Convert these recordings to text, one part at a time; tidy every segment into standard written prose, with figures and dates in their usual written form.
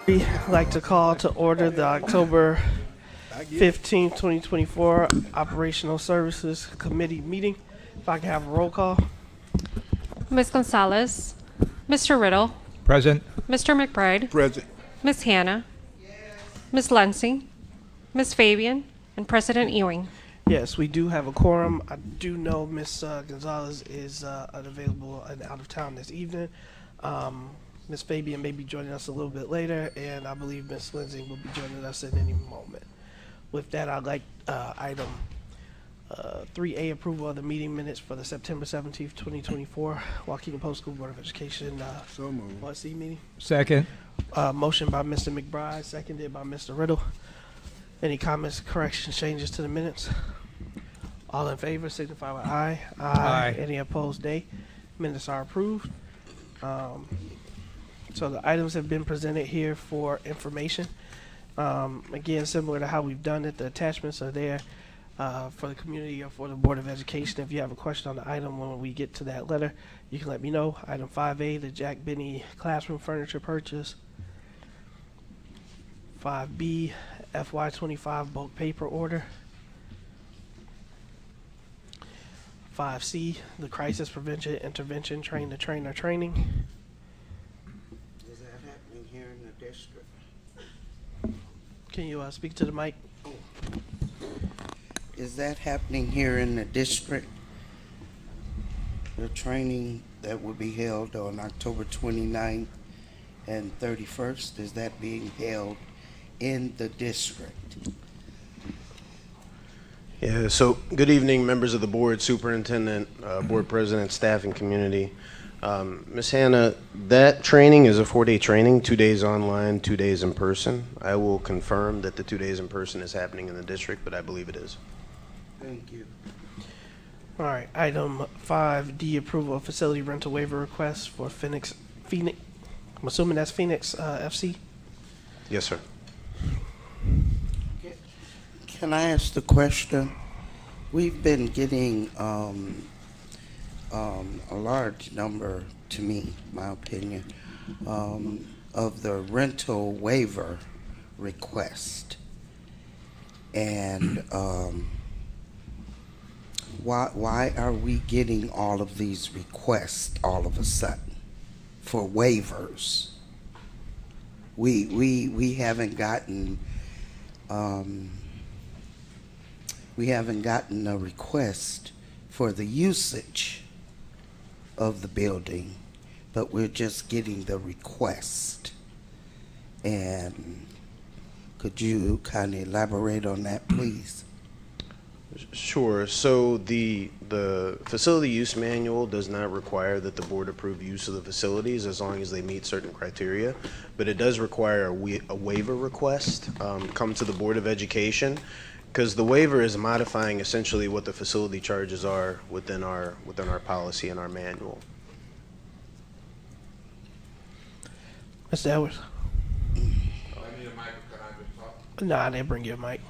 I'd like to call to order the October 15th, 2024 Operational Services Committee meeting. If I can have a roll call. Ms. Gonzalez, Mr. Riddle, Present. Mr. McBride, Present. Ms. Hannah, Ms. Lansing, Ms. Fabian, and President Ewing. Yes, we do have a quorum. I do know Ms. Gonzalez is unavailable and out of town this evening. Ms. Fabian may be joining us a little bit later, and I believe Ms. Lansing will be joining us at any moment. With that, I'd like item 3A, approval of the meeting minutes for the September 17th, 2024 Waukegan Public School Board of Education So moved. OSC meeting. Second. Motion by Mr. McBride, seconded by Mr. Riddle. Any comments, corrections, changes to the minutes? All in favor signify by aye. Aye. Any opposed, nay. Minutes are approved. So the items have been presented here for information. Again, similar to how we've done it, the attachments are there for the community or for the Board of Education. If you have a question on the item when we get to that letter, you can let me know. Item 5A, the Jack Benny classroom furniture purchase. 5B, FY25 bulk paper order. 5C, the crisis prevention intervention train the trainer training. Is that happening here in the district? Can you speak to the mic? Is that happening here in the district? The training that will be held on October 29th and 31st. Is that being held in the district? Yeah, so good evening, members of the board, superintendent, board president, staff, and community. Ms. Hannah, that training is a 4-day training, 2 days online, 2 days in person. I will confirm that the 2 days in person is happening in the district, but I believe it is. Thank you. All right, item 5D, approval of facility rental waiver request for Phoenix, I'm assuming that's Phoenix FC? Yes, sir. Can I ask the question? We've been getting a large number, to me, my opinion, of the rental waiver request. And why are we getting all of these requests all of a sudden for waivers? We haven't gotten a request for the usage of the building, but we're just getting the request. And could you kind of elaborate on that, please? Sure. So the facility use manual does not require that the board approve use of the facilities as long as they meet certain criteria, but it does require a waiver request come to the Board of Education, because the waiver is modifying essentially what the facility charges are within our policy and our manual. Mr. Edwards? I need a mic, can I just talk? Nah, they bring you a mic.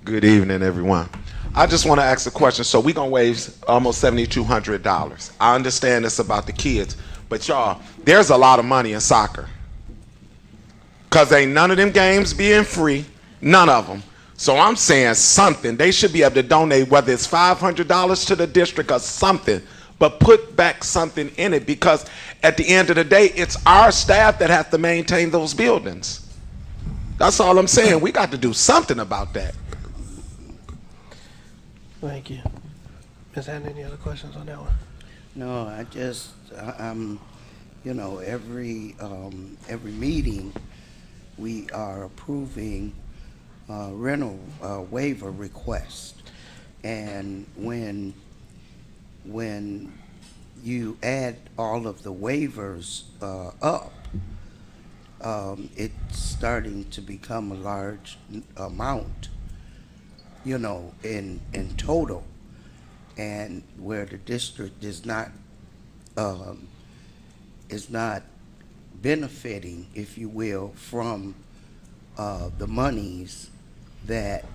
Good evening, everyone. I just want to ask a question. So we're going to waive almost $7,200. I understand it's about the kids, but y'all, there's a lot of money in soccer. Because ain't none of them games being free, none of them. So I'm saying something. They should be able to donate, whether it's $500 to the district or something, but put back something in it, because at the end of the day, it's our staff that have to maintain those buildings. That's all I'm saying. We got to do something about that. Thank you. Ms. Hannah, any other questions on that one? No, I'm, every meeting, we are approving rental waiver request. And when you add all of the waivers up, it's starting to become a large amount, in total, and where the district is not benefiting, if you will, from the monies that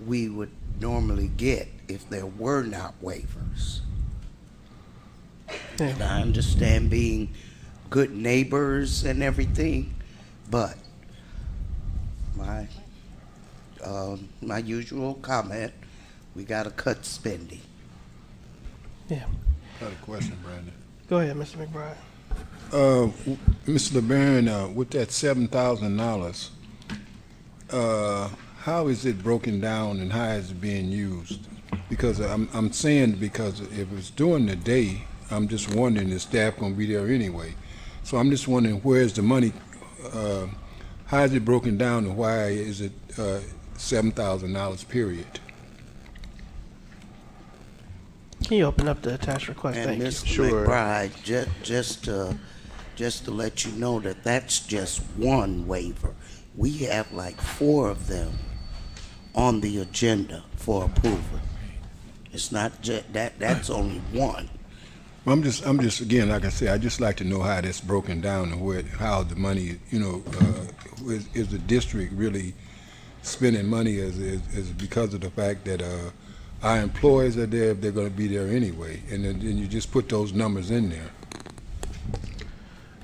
we would normally get if there were not waivers. And I understand being good neighbors and everything, but my usual comment, we gotta cut spending. Yeah. Got a question, Brandon. Go ahead, Mr. McBride. Mr. LeBaron, with that $7,000, how is it broken down and how is it being used? Because I'm saying, because if it's during the day, I'm just wondering if staff gonna be there anyway. So I'm just wondering, where's the money? How is it broken down, and why is it $7,000 period? Can you open up the attached request? And Thank you. Mr. Sure. McBride, just to let you know that that's just one waiver. We have like 4 of them on the agenda for approval. It's not just that's only one. I'm just again, like I said, I just like to know how that's broken down and how the money, is the district really spending money is because of the fact that our employees are there, if they're going to be there anyway, and then you just put those numbers in there.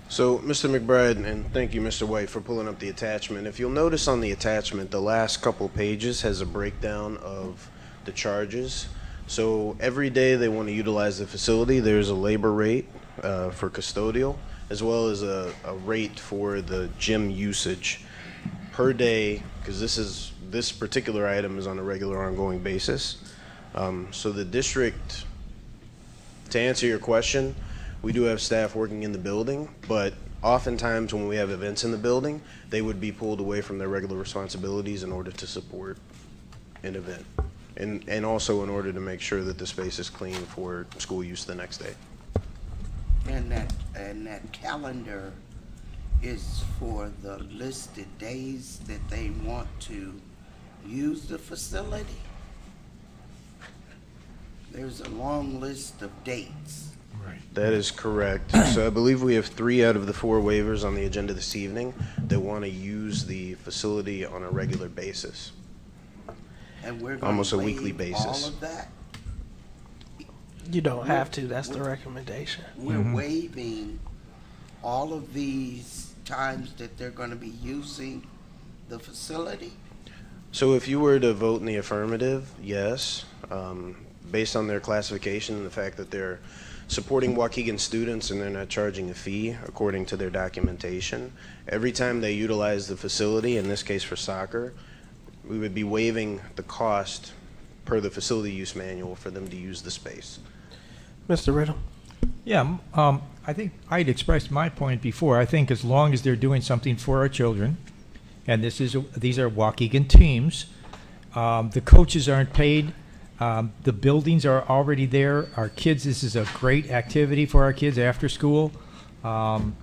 So, Mr. McBride, and thank you, Mr. White, for pulling up the attachment. If you'll notice on the attachment, the last couple pages has a breakdown of the charges. So every day they want to utilize the facility, there's a labor rate for custodial, as well as a rate for the gym usage. per day, because this particular item is on a regular ongoing basis. So the district, to answer your question, we do have staff working in the building, but oftentimes when we have events in the building, they would be pulled away from their regular responsibilities in order to support an event. And also in order to make sure that the space is clean for school use the next day. And that calendar is for the listed days that they want to use the facility? There's a long list of dates. That is correct. So I believe we have 3 out of the 4 waivers on the agenda this evening that want to use the facility on a regular basis. And we're going Almost to a weekly waive basis. all of that? You don't have to. That's the recommendation. We're waiving all of these times that they're going to be using the facility? So if you were to vote in the affirmative, yes, based on their classification and the fact that they're supporting Waukegan students and they're not charging a fee according to their documentation, every time they utilize the facility, in this case for soccer, we would be waiving the cost per the facility use manual for them to use the space. Mr. Riddle? Yeah, I think I'd expressed my point before. I think as long as they're doing something for our children, and these are Waukegan teams, the coaches aren't paid, the buildings are already there. Our kids, this is a great activity for our kids after school. During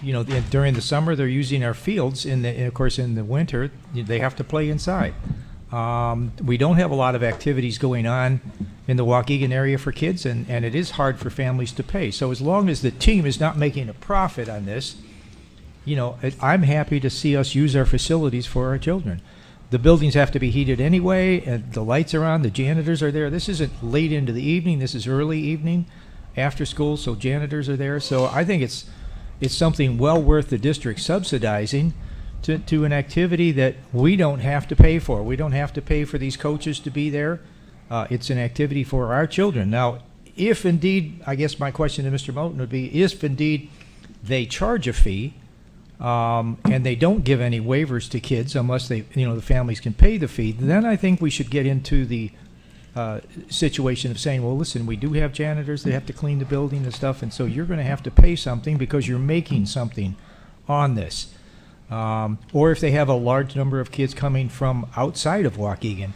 the summer, they're using our fields. And of course, in the winter, they have to play inside. We don't have a lot of activities going on in the Waukegan area for kids, and it is hard for families to pay. So as long as the team is not making a profit on this, I'm happy to see us use our facilities for our children. The buildings have to be heated anyway, and the lights are on, the janitors are there. This isn't late into the evening, this is early evening, after school, so janitors are there. So I think it's something well worth the district subsidizing to an activity that we don't have to pay for. We don't have to pay for these coaches to be there. It's an activity for our children. Now, if indeed, I guess my question to Mr. Moten would be, if indeed they charge a fee, and they don't give any waivers to kids unless the families can pay the fee, then I think we should get into the situation of saying, well, listen, we do have janitors, they have to clean the building and stuff, and so you're going to have to pay something because you're making something on this. Or if they have a large number of kids coming from outside of Waukegan,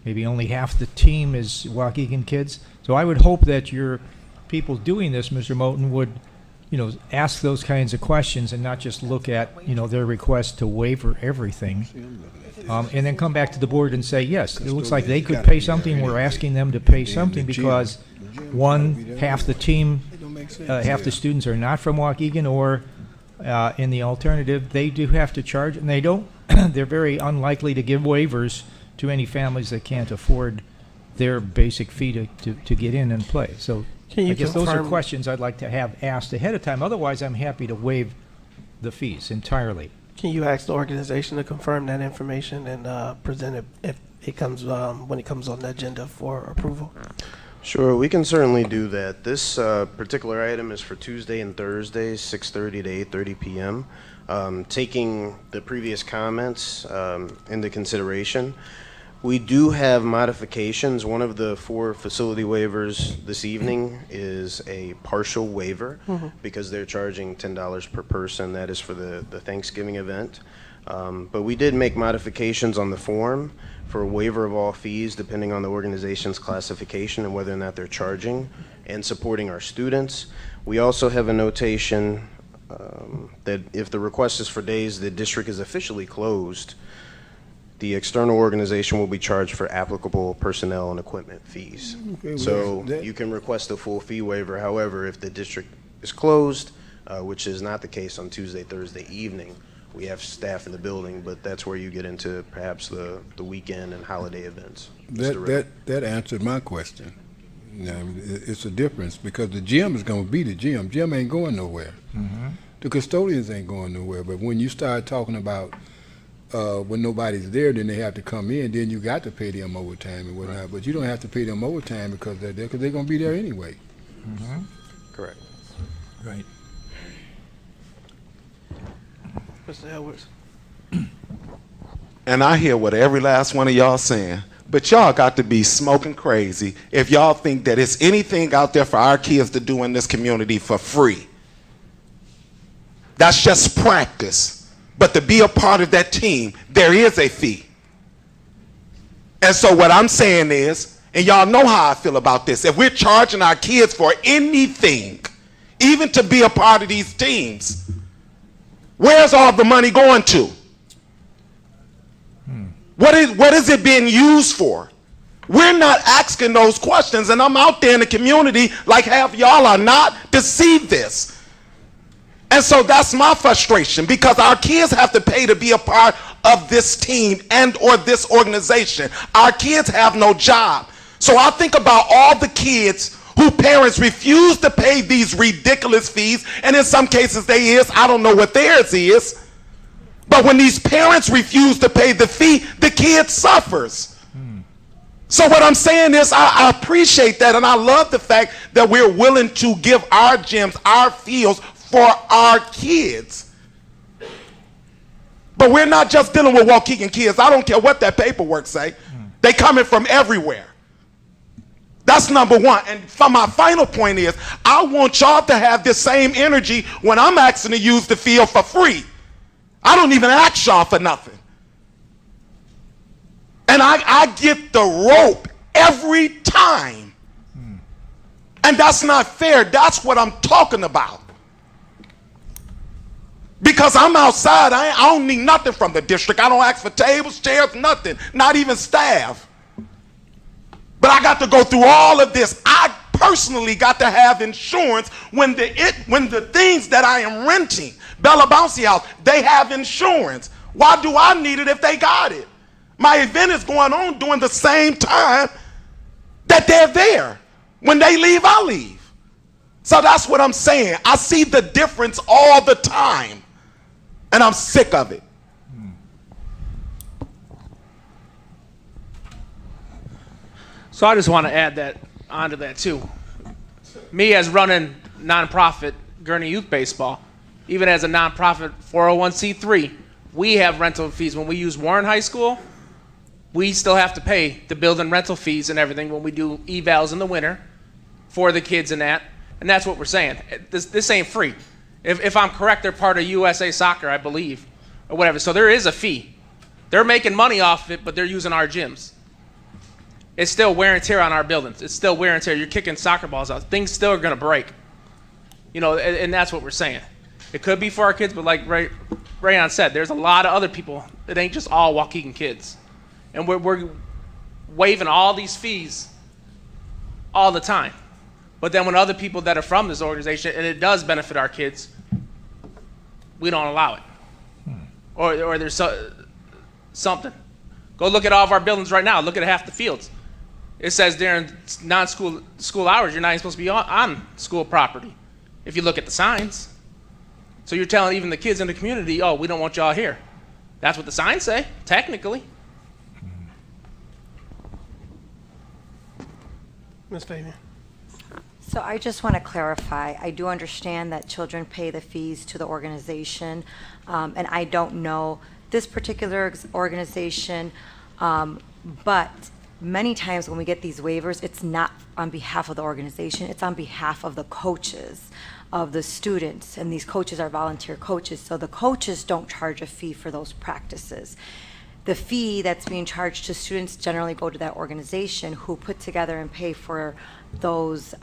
maybe only half the team is Waukegan kids. So I would hope that your people doing this, Mr. Moten, would ask those kinds of questions and not just look at, their request to waiver everything. And then come back to the board and say, yes, it looks like they could pay something. We're asking them to pay something because, one, half the team, half the students are not from Waukegan, or in the alternative, they do have to charge, and they don't, they're very unlikely to give waivers to any families that can't afford their basic fee to get in and play. So Can you I guess those are confirm- questions I'd like to have asked ahead of time. Otherwise, I'm happy to waive the fees entirely. Can you ask the organization to confirm that information and present it if it comes when it comes on the agenda for approval? Sure, we can certainly do that. This particular item is for Tuesday and Thursdays, 6:30 to 8:30 p.m. Taking the previous comments into consideration, we do have modifications. One of the 4 facility waivers this evening is a partial waiver because they're charging $10 per person. That is for the Thanksgiving event. But we did make modifications on the form for a waiver of all fees depending on the organization's classification and whether or not they're charging and supporting our students. We also have a notation that if the request is for days the district is officially closed, the external organization will be charged for applicable personnel and equipment fees. Okay, So well, that- you can request a full fee waiver. However, if the district is closed, which is not the case on Tuesday, Thursday evening, we have staff in the building, but that's where you get into perhaps the weekend and holiday events. Mr. Riddle. That answered my question. Now, it's a difference because the gym is going to be the gym. Gym ain't going nowhere. The custodians ain't going nowhere. But when you start talking about when nobody's there, then they have to come in. Then you got to pay them overtime and whatnot. Right. But you don't have to pay them overtime because they're there, because they're going to be there anyway. Correct. Right. Mr. Edwards? and I hear what every last one of y'all saying, but y'all got to be smoking crazy if y'all think that it's anything out there for our kids to do in this community for free. That's just practice. But to be a part of that team, there is a fee. And so what I'm saying is, and y'all know how I feel about this, if we're charging our kids for anything, even to be a part of these teams, where's all the money going to? What is it being used for? We're not asking those questions, and I'm out there in the community like half y'all are not to see this. And so that's my frustration, because our kids have to pay to be a part of this team and or this organization. Our kids have no job. So I think about all the kids who parents refuse to pay these ridiculous fees, and in some cases they is, I don't know what theirs is, but when these parents refuse to pay the fee, the kid suffers. So what I'm saying is I appreciate that, and I love the fact that we're willing to give our gyms, our fields for our kids. But we're not just dealing with Waukegan kids. I don't care what that paperwork say. They coming from everywhere. That's number one. And my final point is, I want y'all to have the same energy when I'm asking to use the field for free. I don't even ask y'all for nothing. And I get the rope every time. And that's not fair. That's what I'm talking about. Because I'm outside, I don't need nothing from the district. I don't ask for tables, chairs, nothing, not even staff. But I got to go through all of this. I personally got to have insurance when the things that I am renting, Bella Bouncy House, they have insurance. Why do I need it if they got it? My event is going on during the same time that they're there. When they leave, I leave. So that's what I'm saying. I see the difference all the time, and I'm sick of it. So I just want to add that onto that too. Me as running nonprofit Gurney Youth Baseball, even as a nonprofit 401c3, we have rental fees. When we use Warren High School, we still have to pay the building rental fees and everything when we do evals in the winter for the kids and that. And that's what we're saying. This ain't free. If I'm correct, they're part of USA Soccer, I believe, or whatever. So there is a fee. They're making money off of it, but they're using our gyms. It's still wear and tear on our buildings. It's still wear and tear. You're kicking soccer balls out. Things still are going to break. You know, and that's what we're saying. It could be for our kids, but like Rayon said, there's a lot of other people. It ain't just all Waukegan kids. And we're waiving all these fees all the time. But then when other people that are from this organization, and it does benefit our kids, we don't allow it. Or there's something. Go look at all of our buildings right now. Look at half the fields. It says during school hours, you're not even supposed to be on school property if you look at the signs. So you're telling even the kids in the community, oh, we don't want y'all here. That's what the signs say, technically. Ms. Fabian. So I just want to clarify, I do understand that children pay the fees to the organization, and I don't know this particular organization, but many times when we get these waivers, it's not on behalf of the organization, it's on behalf of the coaches, of the students, and these coaches are volunteer coaches, so the coaches don't charge a fee for those practices. The fee that's being charged to students generally go to that organization who put together and pay for those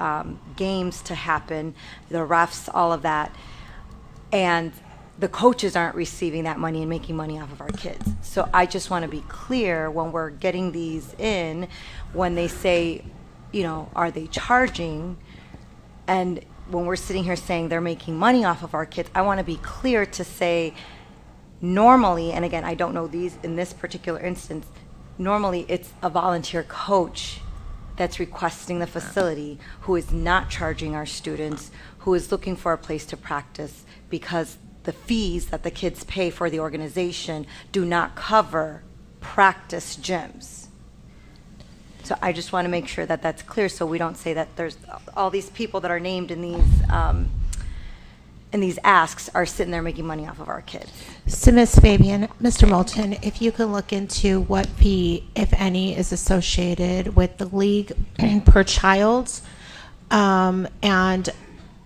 games to happen, the refs, all of that. And the coaches aren't receiving that money and making money off of our kids. So I just want to be clear when we're getting these in, when they say, you know, are they charging? And when we're sitting here saying they're making money off of our kids, I want to be clear to say, normally, and again, I don't know these in this particular instance, normally it's a volunteer coach that's requesting the facility who is not charging our students, who is looking for a place to practice because the fees that the kids pay for the organization do not cover practice gyms. So I just want to make sure that that's clear so we don't say that there's all these people that are named in these and these asks are sitting there making money off of our kids. So, Ms. Fabian, Mr. Moulton, if you could look into what fee, if any, is associated with the league per child, and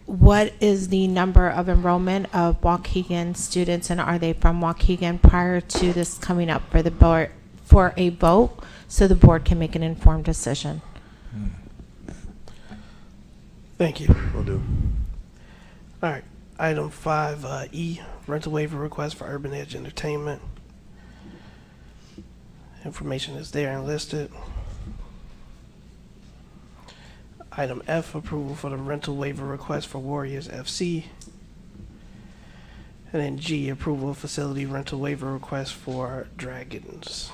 what is the number of enrollment of Waukegan students, and are they from Waukegan prior to this coming up for the board for a vote, so the board can make an informed decision? Thank you. Will do. All right. Item 5E, rental waiver request for Urban Edge Entertainment. Information is there and listed. Item F, approval for the rental waiver request for Warriors FC. And then G, approval of facility rental waiver request for Dragons.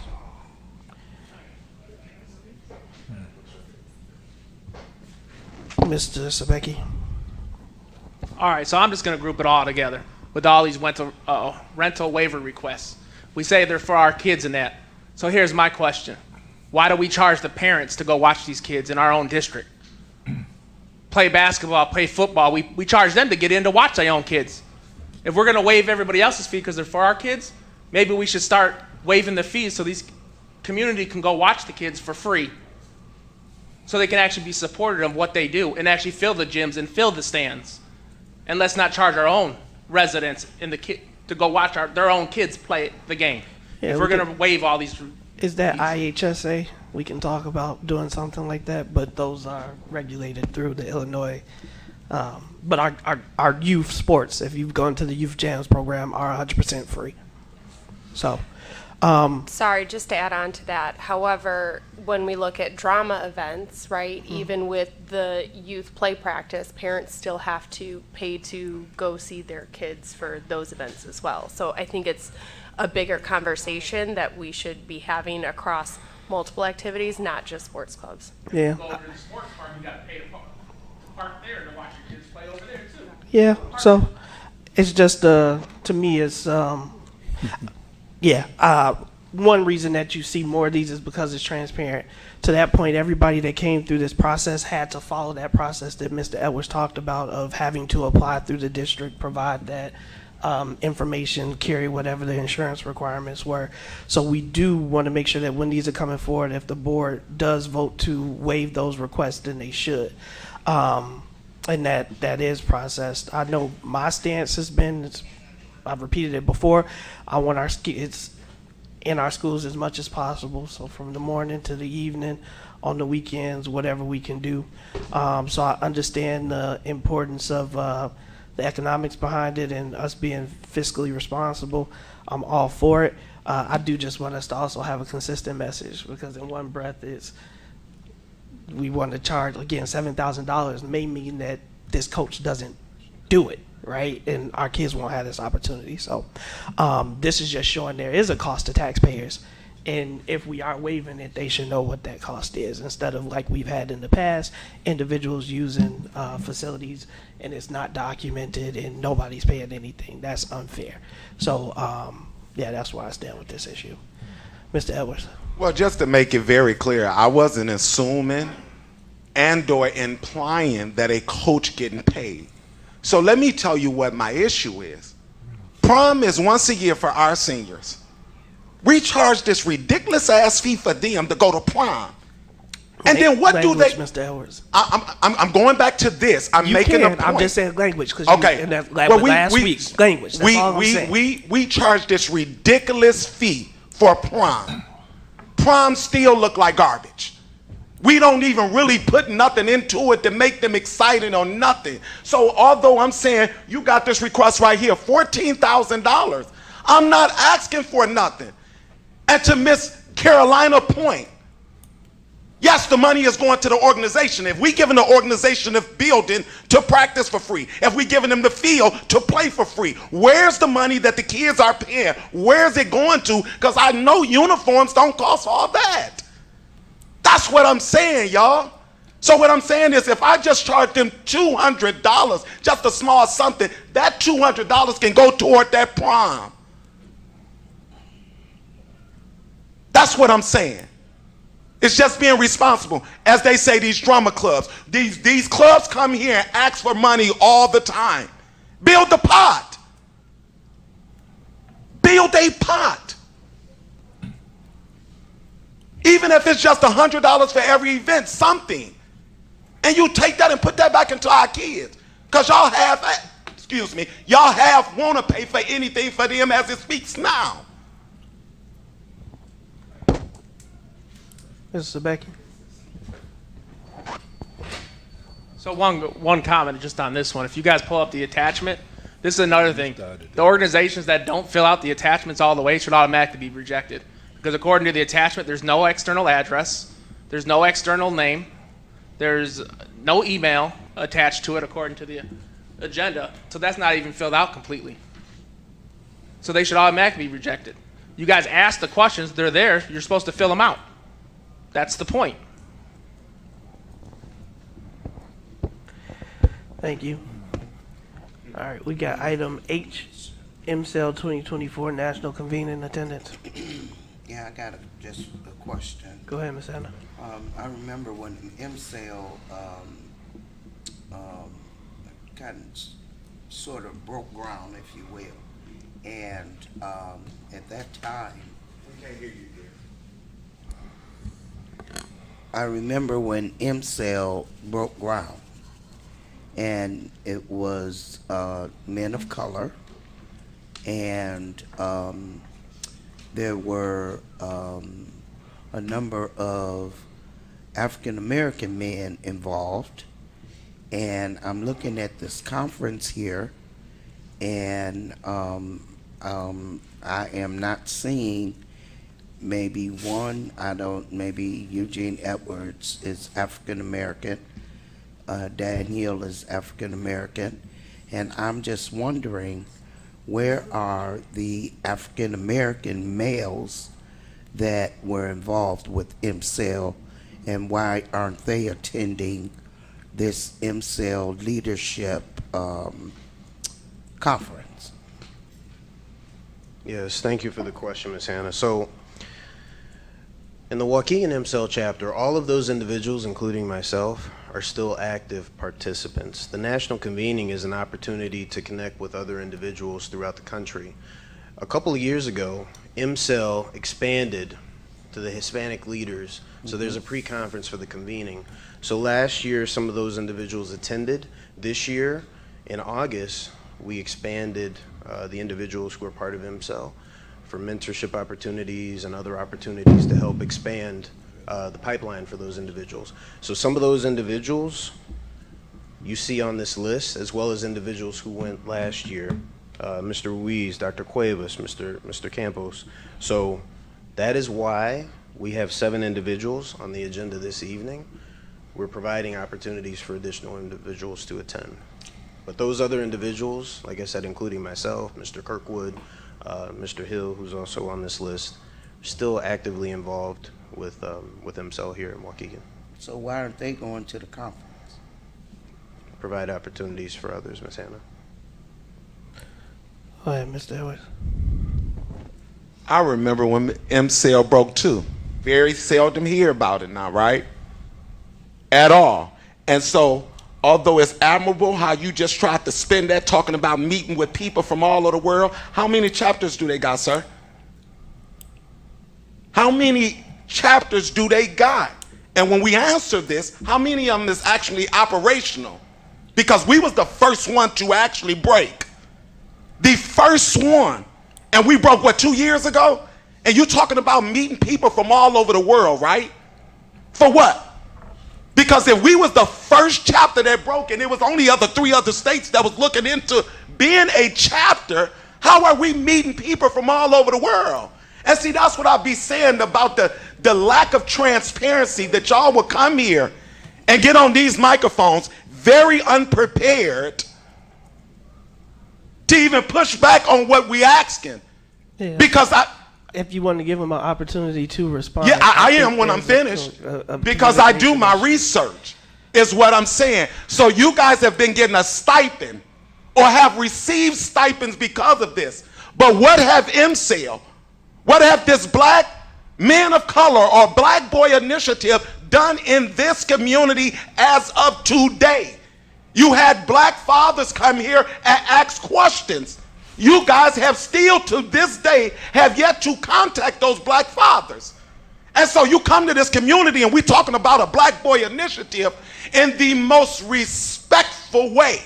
Mr. Sabecki. All right, so I'm just going to group it all together with all these rental waiver requests. We say they're for our kids and that. So here's my question. Why do we charge the parents to go watch these kids in our own district? Play basketball, play football. We charge them to get in to watch their own kids. If we're going to waive everybody else's fee because they're for our kids, maybe we should start waiving the fees so these community can go watch the kids for free, so they can actually be supportive of what they do and actually fill the gyms and fill the stands. And let's not charge our own residents to go watch their own kids play the game. Yeah, if we're going to waive all these. Is that IHSA? We can talk about doing something like that, but those are regulated through the Illinois. But our youth sports, if you've gone to the youth jams program, are 100% free. So, Sorry, just to add on to that. However, when we look at drama events, right, even with the youth play practice, parents still have to pay to go see their kids for those events as well. So I think it's a bigger conversation that we should be having across multiple activities, not just sports clubs. yeah. Go over to the sports park, you got to pay to park there to watch your kids play over there too. Yeah, so it's just to me it's one reason that you see more of these is because it's transparent. To that point, everybody that came through this process had to follow that process that Mr. Edwards talked about of having to apply through the district, provide that information, carry whatever the insurance requirements were. So we do want to make sure that when these are coming forward, if the board does vote to waive those requests, then they should. And that is processed. I know my stance has been, I've repeated it before, I want our kids in our schools as much as possible. So from the morning to the evening, on the weekends, whatever we can do. So I understand the importance of the economics behind it and us being fiscally responsible. I'm all for it. I do just want us to also have a consistent message, because in one breath it's we want to charge, again, $7,000 may mean that this coach doesn't do it, right? And our kids won't have this opportunity. So this is just showing there is a cost to taxpayers. And if we are waiving it, they should know what that cost is, instead of like we've had in the past, individuals using facilities and it's not documented and nobody's paying anything. That's unfair. So, yeah, that's why I stand with this issue. Mr. Edwards. Well, just to make it very clear, I wasn't assuming and/or implying that a coach getting paid. So let me tell you what my issue is. Prom is once a year for our seniors. We charge this ridiculous ass fee for them to go to prom. And then what do they? Mr. Edwards. I'm going back to this. I'm making a point. I'm just saying language because okay. Last week's language. That's all I'm saying. We charge this ridiculous fee for prom. Prom still look like garbage. We don't even really put nothing into it to make them excited or nothing. So although I'm saying you got this request right here, $14,000, I'm not asking for nothing. And to Miss Carolina's point, yes, the money is going to the organization. If we giving the organization the building to practice for free, if we giving them the field to play for free, where's the money that the kids are paying? Where's it going to? Because I know uniforms don't cost all that. That's what I'm saying, y'all. So what I'm saying is if I just charge them $200, just a small something, that $200 can go toward that prom. That's what I'm saying. It's just being responsible. As they say, these drama clubs, these clubs come here and ask for money all the time. Build the pot. Build a pot. Even if it's just $100 for every event, something. And you take that and put that back into our kids. Because y'all have, y'all have want to pay for anything for them as it speaks now. Mr. Becky. So one comment just on this one. If you guys pull up the attachment, this is another thing. The organizations that don't fill out the attachments all the way should automatically be rejected. Because according to the attachment, there's no external address, there's no external name, there's no email attached to it according to the agenda. So that's not even filled out completely. So they should automatically be rejected. You guys ask the questions, they're there, you're supposed to fill them out. That's the point. Thank you. All right, we got item H, MCL 2024 National Convening Attendance. Yeah, I got just a question. Go ahead, Ms. Anna. I remember when MCL kind of sort of broke ground, if you will, and at that time, we can't hear you, dear. I remember when MCL broke ground, and it was men of color, and there were a number of African American men involved, and I'm looking at this conference here, and I am not seeing maybe maybe Eugene Edwards is African American, Dan Hill is African American, and I'm just wondering, where are the African American males that were involved with MCL, and why aren't they attending this MCL leadership conference? Yes, thank you for the question, Ms. Hannah. So, in the Waukegan MCL chapter, all of those individuals, including myself, are still active participants. The national convening is an opportunity to connect with other individuals throughout the country. A couple of years ago, MCL expanded to the Hispanic leaders, so there's a pre-conference for the convening. So last year, some of those individuals attended. This year, in August, we expanded the individuals who are part of MCL for mentorship opportunities and other opportunities to help expand the pipeline for those individuals. So some of those individuals you see on this list, as well as individuals who went last year, Mr. Ruiz, Dr. Cuevas, Mr. Campos. So that is why we have 7 individuals on the agenda this evening. We're providing opportunities for additional individuals to attend. But those other individuals, like I said, including myself, Mr. Kirkwood, Mr. Hill, who's also on this list, still actively involved with MCL here in Waukegan. So why aren't they going to the conference? Provide opportunities for others, Ms. Hannah. Go ahead, Mr. Edwards. I remember when MCL broke too. Very seldom hear about it now, right? At all. And so, although it's admirable how you just tried to spin that talking about meeting with people from all over the world, how many chapters do they got, sir? How many chapters do they got? And when we answer this, how many of them is actually operational? Because we was the first one to actually break. The first one. And we broke, what, 2 years ago? And you're talking about meeting people from all over the world, right? For what? Because if we was the first chapter that broke and there was only 3 other states that was looking into being a chapter, how are we meeting people from all over the world? And see, that's what I be saying about the lack of transparency, that y'all will come here and get on these microphones very unprepared to even push back on what we asking. Yeah. Because If you want to give them an opportunity to respond. yeah, I think am when I'm there's finished, because I do my research, is what I'm saying. So you guys have been getting a stipend or have received stipends because of this. But what have MCL, what have this Black Men of Color or Black Boy Initiative done in this community as of today? You had black fathers come here and ask questions. You guys have still to this day have yet to contact those black fathers. And so you come to this community and we're talking about a Black Boy Initiative in the most respectful way.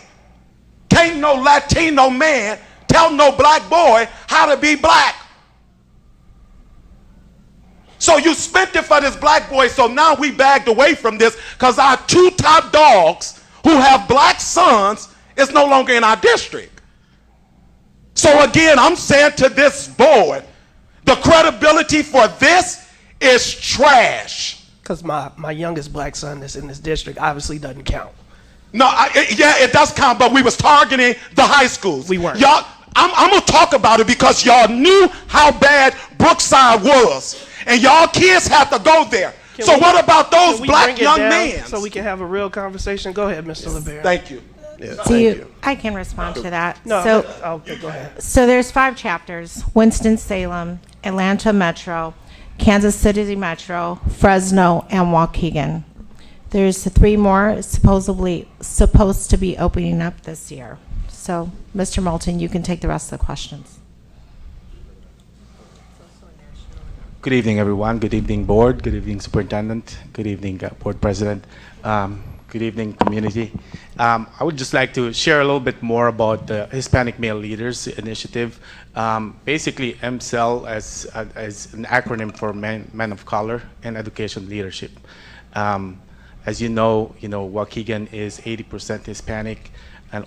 Can't no Latino man tell no black boy how to be black. So you spent it for this black boy, so now we bagged away from this because our two top dogs who have black sons is no longer in our district. So again, I'm saying to this board, the credibility for this is trash. Because my youngest black son that's in this district obviously doesn't count. No, yeah, it does count, but we was targeting the high schools. We weren't. Y'all, I'm going to talk about it because y'all knew how bad Brookside was. And y'all kids have to go there. So what about those black young men? So we can have a real conversation. Go ahead, Mr. LeBaron. Thank you. Yeah, Do thank you, you. I can respond to that. No, So, okay, go ahead. so there's 5 chapters: Winston-Salem, Atlanta Metro, Kansas City Metro, Fresno, and Waukegan. There's 3 more supposed to be opening up this year. So, Mr. Moulton, you can take the rest of the questions. Good evening, everyone. Good evening, board. Good evening, superintendent. Good evening, board president. Good evening, community. I would just like to share a little bit more about the Hispanic Male Leaders Initiative. Basically, MCEL as an acronym for Men of Color and Education Leadership. As you know, Waukegan is 80% Hispanic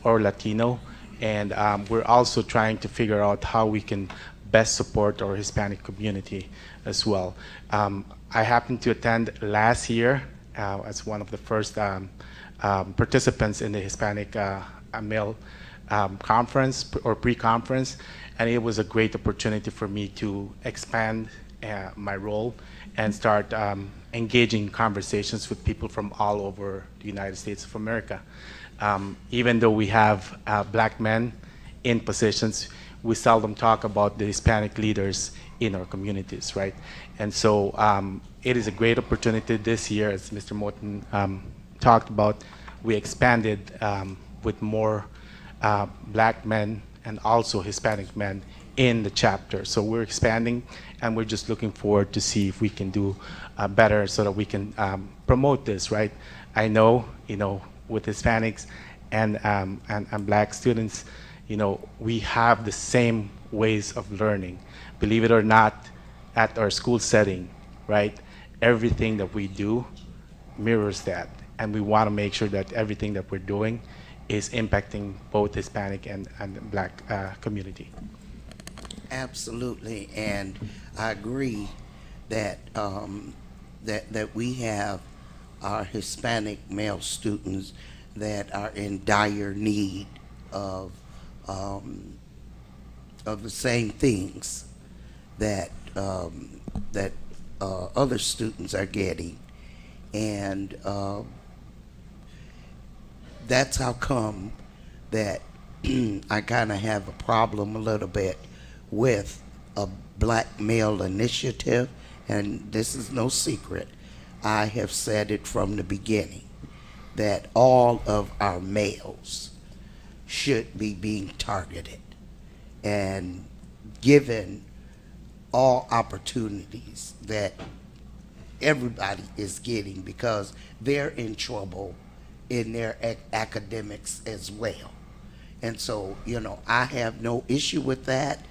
or Latino, and we're also trying to figure out how we can best support our Hispanic community as well. I happened to attend last year as one of the first participants in the Hispanic Male Conference or pre-conference, and it was a great opportunity for me to expand my role and start engaging conversations with people from all over the United States of America. Even though we have black men in positions, we seldom talk about the Hispanic leaders in our communities, right? And so it is a great opportunity this year, as Mr. Moulton talked about. We expanded with more black men and also Hispanic men in the chapter. So we're expanding, and we're just looking forward to see if we can do better so that we can promote this, right? I know, with Hispanics and black students, we have the same ways of learning. Believe it or not, at our school setting, right? Everything that we do mirrors that. And we want to make sure that everything that we're doing is impacting both Hispanic and black community. Absolutely, and I agree that that we have our Hispanic male students that are in dire need of the same things that other students are getting, and that's how come that I kind of have a problem a little bit with a black male initiative, and this is no secret. I have said it from the beginning that all of our males should be being targeted and given all opportunities that everybody is getting, because they're in trouble in their academics as well. And so, I have no issue with that.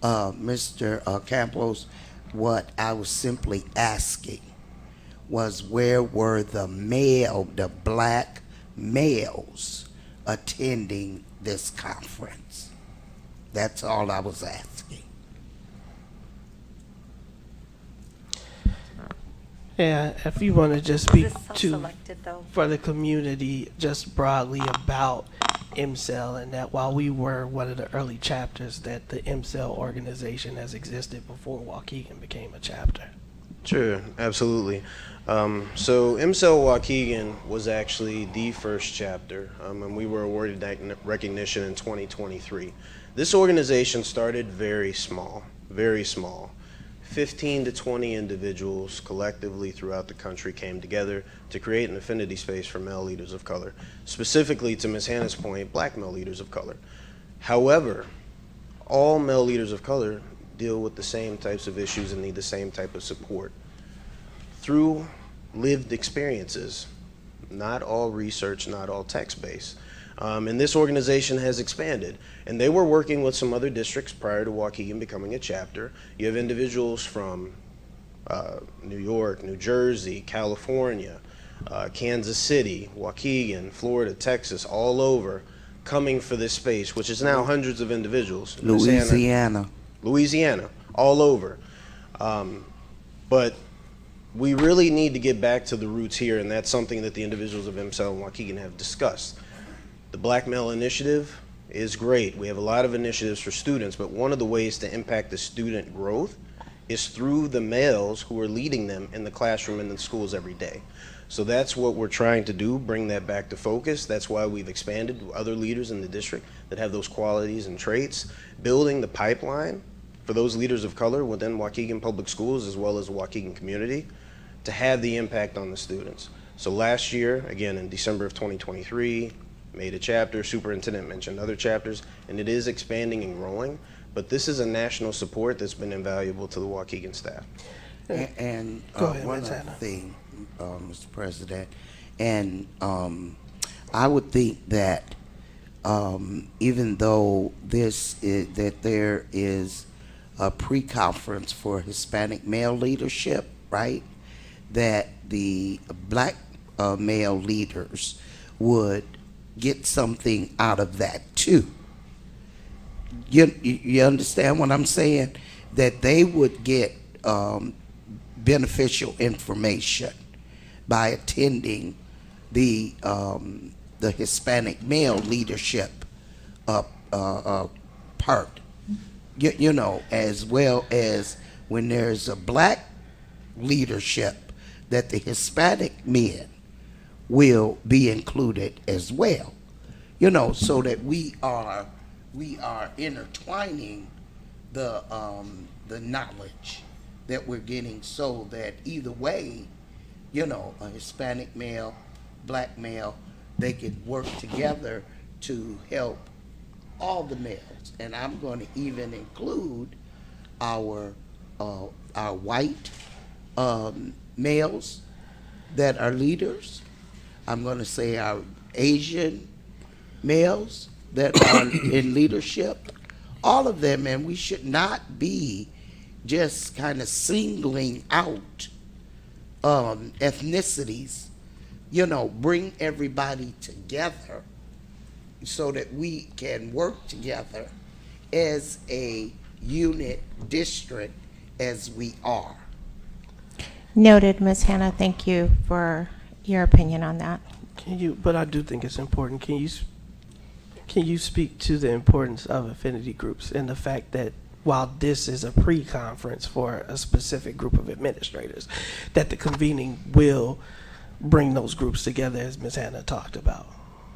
Mr. Campos, what I was simply asking was, where were the black males attending this conference? That's all I was asking. Yeah, if you want to just speak Is this to self-selected, though? for the community just broadly about MCEL, and that while we were one of the early chapters, that the MCEL organization has existed before Waukegan became a chapter. Sure, absolutely. So MCEL Waukegan was actually the first chapter, and we were awarded that recognition in 2023. This organization started very small, 15 to 20 individuals collectively throughout the country came together to create an affinity space for male leaders of color, specifically, to Ms. Hannah's point, black male leaders of color. However, all male leaders of color deal with the same types of issues and need the same type of support through lived experiences, not all research, not all text-based. And this organization has expanded. And they were working with some other districts prior to Waukegan becoming a chapter. You have individuals from New York, New Jersey, California, Kansas City, Waukegan, Florida, Texas, all over, coming for this space, which is now hundreds of individuals. Louisiana, all over. But we really need to get back to the roots here, and that's something that the individuals of MCEL and Waukegan have discussed. The Black Male Initiative is great. We have a lot of initiatives for students, but one of the ways to impact the student growth is through the males who are leading them in the classroom and in the schools every day. So that's what we're trying to do, bring that back to focus. That's why we've expanded to other leaders in the district that have those qualities and traits, building the pipeline for those leaders of color within Waukegan Public Schools as well as the Waukegan community to have the impact on the students. So last year, again in December of 2023, made a chapter, superintendent mentioned other chapters, and it is expanding and growing, but this is a national support that's been invaluable to the Waukegan staff. And Go ahead, one Ms. other Hannah. thing, Mr. President, and I would think that even though that there is a pre-conference for Hispanic male leadership, right, that the black male leaders would get something out of that too. You understand what I'm saying? That they would get beneficial information by attending the Hispanic male leadership part. You know, as well as when there's a black leadership, that the Hispanic men will be included as well. You know, so that we are intertwining the knowledge that we're getting, so that either way, you know, a Hispanic male, black male, they could work together to help all the males. And I'm going to even include our white males that are leaders. I'm going to say our Asian males that are in leadership, all of them, and we should not be just kind of singling out ethnicities, you know, bring everybody together so that we can work together as a unit district as we are. Noted, Ms. Hannah. Thank you for your opinion on that. But I do think it's important. Can you speak to the importance of affinity groups and the fact that while this is a pre-conference for a specific group of administrators, that the convening will bring those groups together, as Ms. Hannah talked about?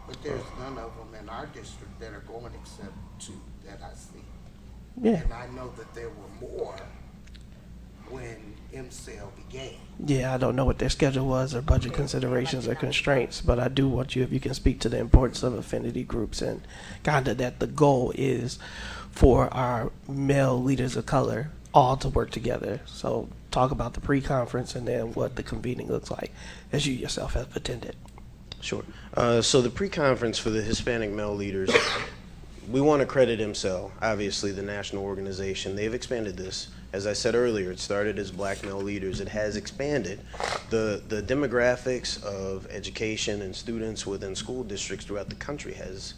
But there's none of them in our district that are going except two that I see. Yeah. And I know that there were more when MCEL began. Yeah, I don't know what their schedule was or budget considerations or constraints, but I do want you, if you can speak to the importance of affinity groups and kind of that the goal is for our male leaders of color all to work together. So talk about the pre-conference and then what the convening looks like as you yourself have attended. Sure. So the pre-conference for the Hispanic male leaders, we want to credit MCEL, obviously the national organization. They've expanded this. As I said earlier, it started as black male leaders. It has expanded. The demographics of education and students within school districts throughout the country has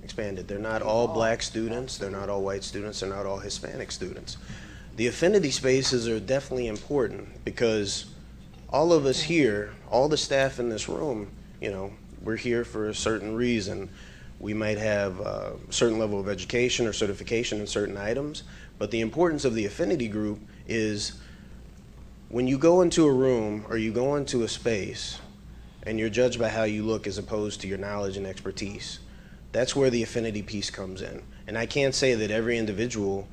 expanded. They're not all black students. They're not all white students. They're not all Hispanic students. The affinity spaces are definitely important because all of us here, all the staff in this room, you know, we're here for a certain reason. We might have a certain level of education or certification in certain items, but the importance of the affinity group is when you go into a room or you go into a space and you're judged by how you look as opposed to your knowledge and expertise, that's where the affinity piece comes in. And I can't say that every individual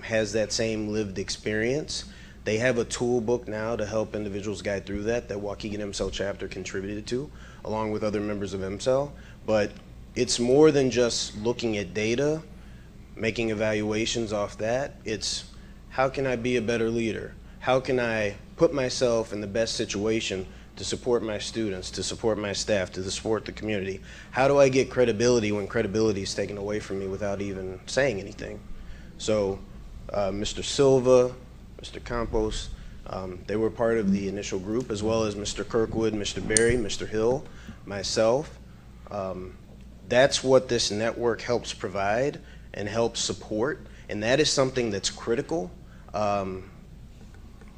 has that same lived experience. They have a tool book now to help individuals guide through that Waukegan MCEL chapter contributed to, along with other members of MCEL. But it's more than just looking at data, making evaluations off that. It's how can I be a better leader? How can I put myself in the best situation to support my students, to support my staff, to support the community? How do I get credibility when credibility is taken away from me without even saying anything? So Mr. Silva, Mr. Campos, they were part of the initial group, as well as Mr. Kirkwood, Mr. Berry, Mr. Hill, myself. That's what this network helps provide and helps support, and that is something that's critical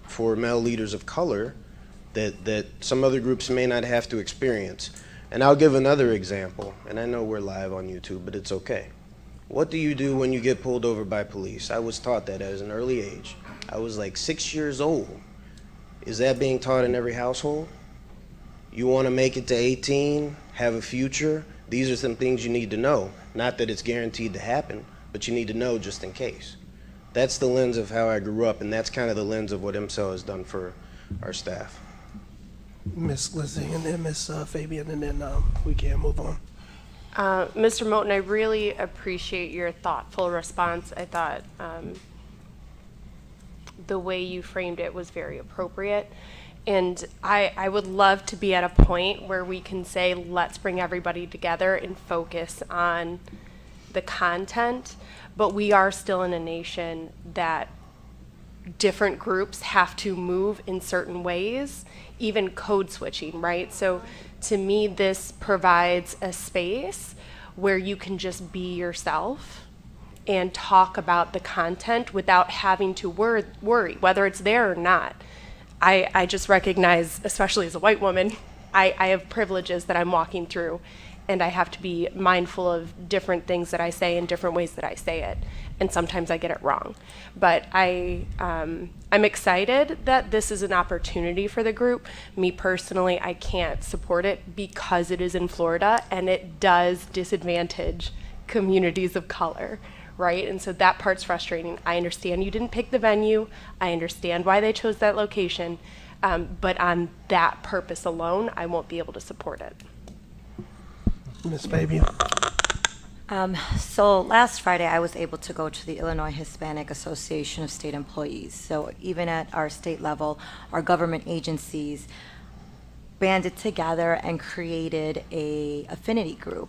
for male leaders of color that some other groups may not have to experience. And I'll give another example, and I know we're live on YouTube, but it's okay. What do you do when you get pulled over by police? I was taught that at an early age. I was like 6 years old. Is that being taught in every household? You want to make it to 18, have a future? These are some things you need to know. Not that it's guaranteed to happen, but you need to know just in case. That's the lens of how I grew up, and that's kind of the lens of what MCEL has done for our staff. Miss Lizzie, and then Miss Fabian, and then we can move on. Mr. Moten, I really appreciate your thoughtful response. I thought the way you framed it was very appropriate. And I would love to be at a point where we can say, let's bring everybody together and focus on the content. But we are still in a nation that different groups have to move in certain ways, even code switching, right? So to me, this provides a space where you can just be yourself and talk about the content without having to worry whether it's there or not. I just recognize, especially as a white woman, I have privileges that I'm walking through, and I have to be mindful of different things that I say and different ways that I say it. And sometimes I get it wrong. But I'm excited that this is an opportunity for the group. Me personally, I can't support it because it is in Florida, and it does disadvantage communities of color, right? And so that part's frustrating. I understand you didn't pick the venue. I understand why they chose that location. But on that purpose alone, I won't be able to support it. Miss Fabian. So last Friday, I was able to go to the Illinois Hispanic Association of State Employees. So even at our state level, our government agencies banded together and created a affinity group.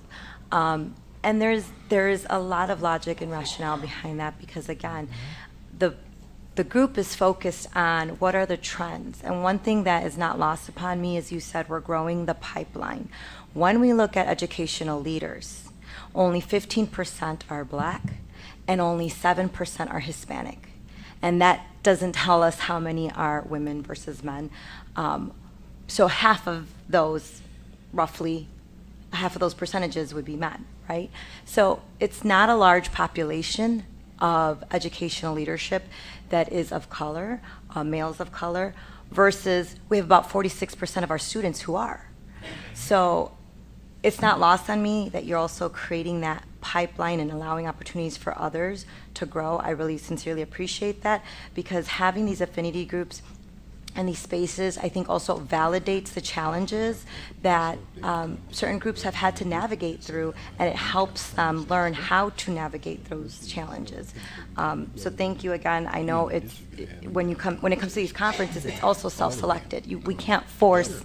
And there's a lot of logic and rationale behind that because, again, the group is focused on what are the trends. And one thing that is not lost upon me, as you said, we're growing the pipeline. When we look at educational leaders, only 15% are Black and only 7% are Hispanic. And that doesn't tell us how many are women versus men. So half of those, roughly, half of those percentages would be men, right? So it's not a large population of educational leadership that is of color, males of color, versus we have about 46% of our students who are. So it's not lost on me that you're also creating that pipeline and allowing opportunities for others to grow. I really sincerely appreciate that because having these affinity groups and these spaces, I think, also validates the challenges that certain groups have had to navigate through, and it helps them learn how to navigate those challenges. So thank you again. I know when it comes to these conferences, it's also self-selected. We can't force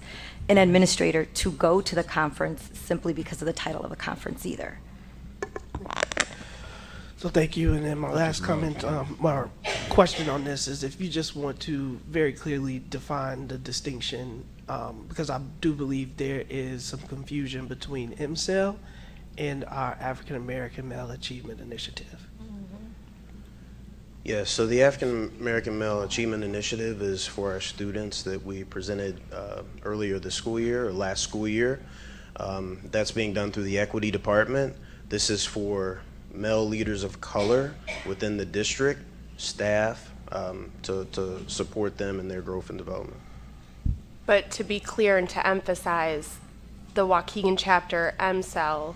an administrator to go to the conference simply because of the title of a conference either. So thank you. And then my last comment, my question on this is if you just want to very clearly define the distinction, because I do believe there is some confusion between MCEL and our African American Male Achievement Initiative. Yeah, so the African American Male Achievement Initiative is for our students that we presented earlier this school year or last school year. That's being done through the Equity Department. This is for male leaders of color within the district, staff, to support them in their growth and development. But to be clear and to emphasize, the Waukegan chapter MCEL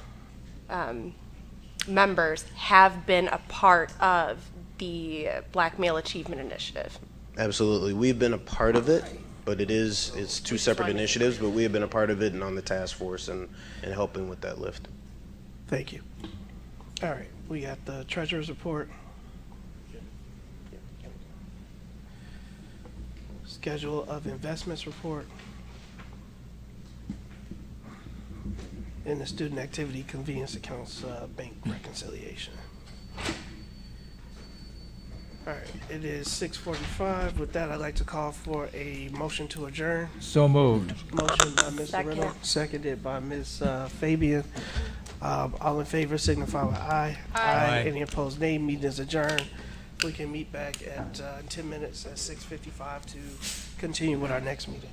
members have been a part of the Black Male Achievement Initiative. Absolutely. We've been a part of it, but it's two separate initiatives, but we have been a part of it and on the task force and helping with that lift. Thank you. All right, we got the treasurer's report. Schedule of investments report. And the student activity convenience accounts bank reconciliation. All right, it is 6:45. With that, I'd like to call for a motion to adjourn. So moved. Motion by Mr. Second. Riddle, seconded by Ms. Fabian. All in favor signify by aye. Aye. Any opposed, nay. Meeting is adjourned. We can meet back at 10 minutes at 6:55 to continue with our next meeting.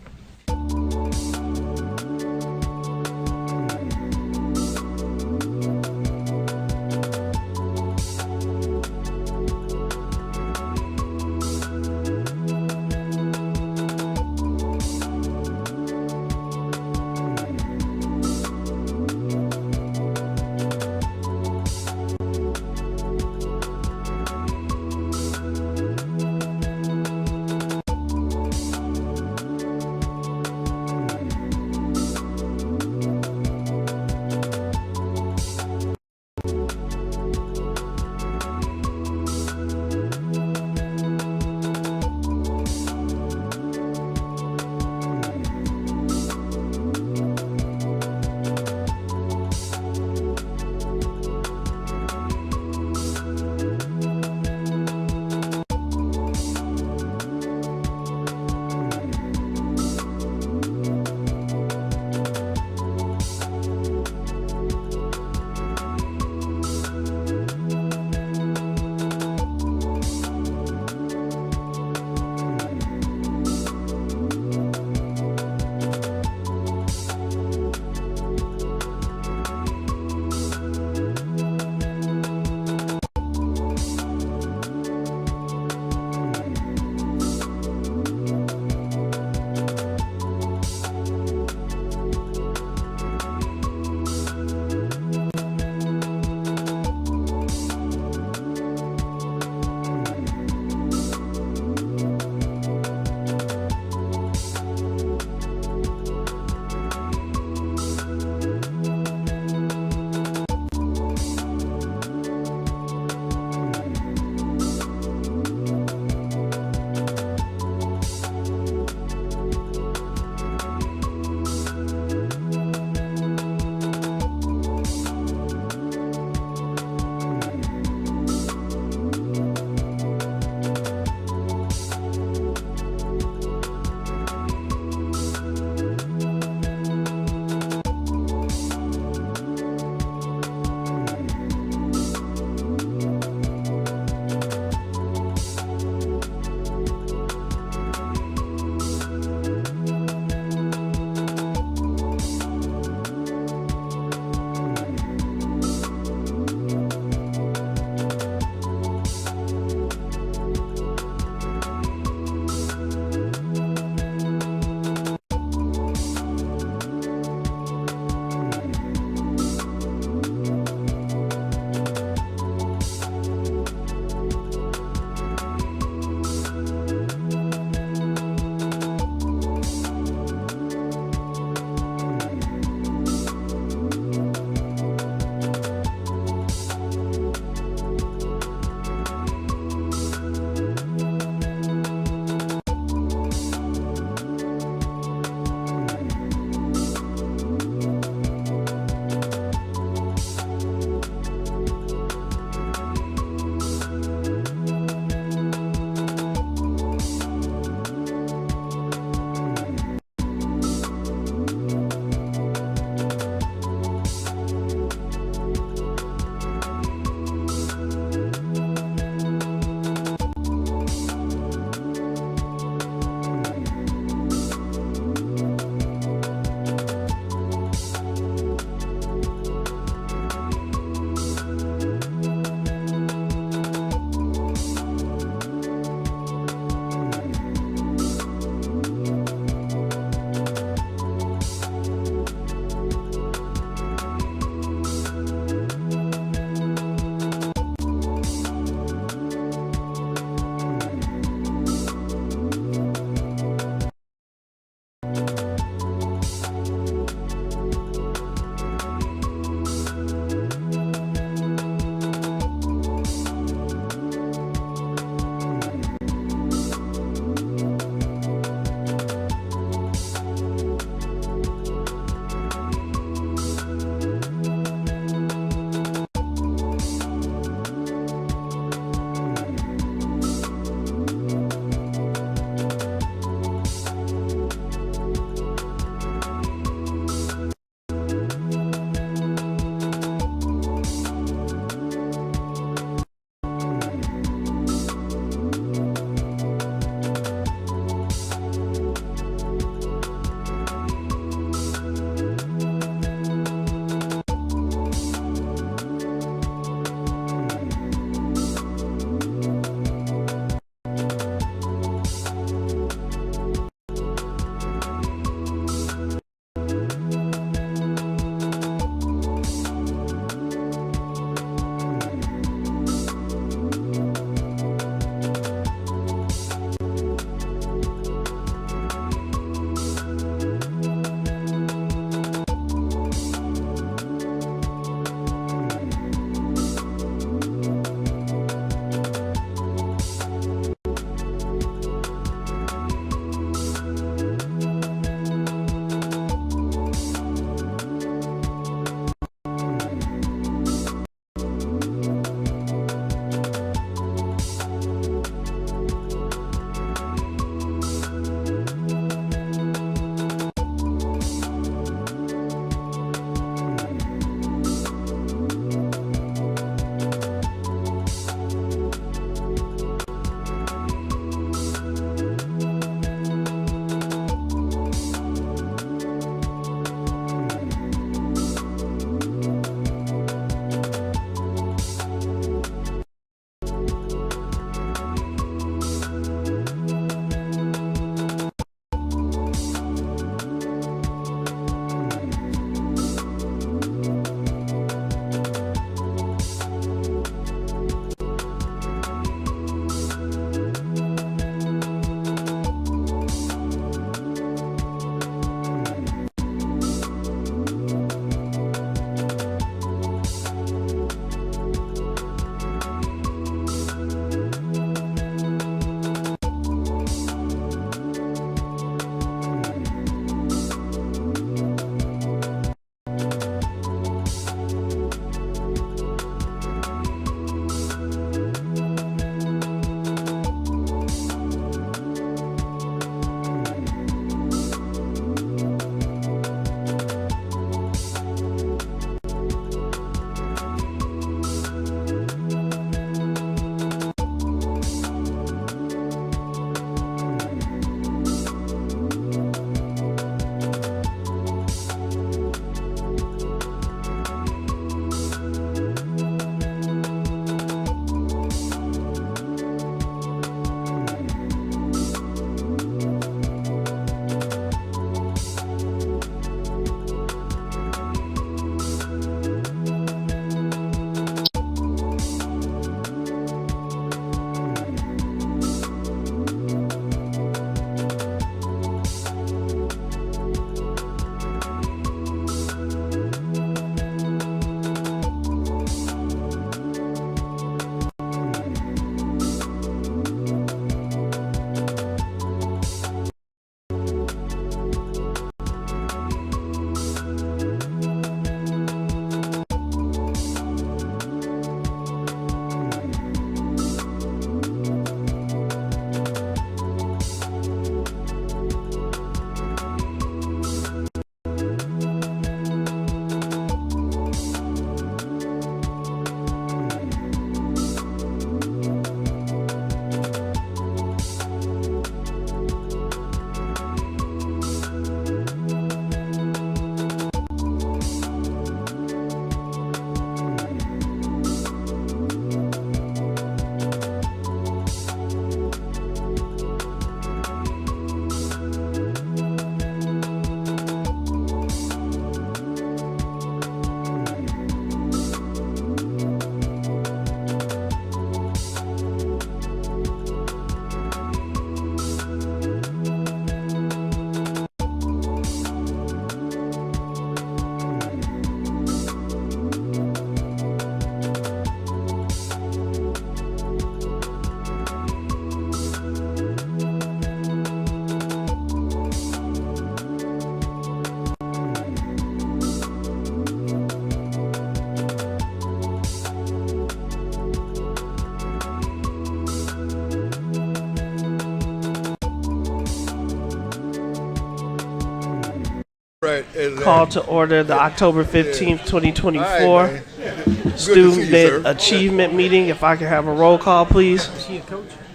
Right. Call to order the October 15th, 2024 All right, man. Student sir. Achievement Meeting. If I can have a roll call, please.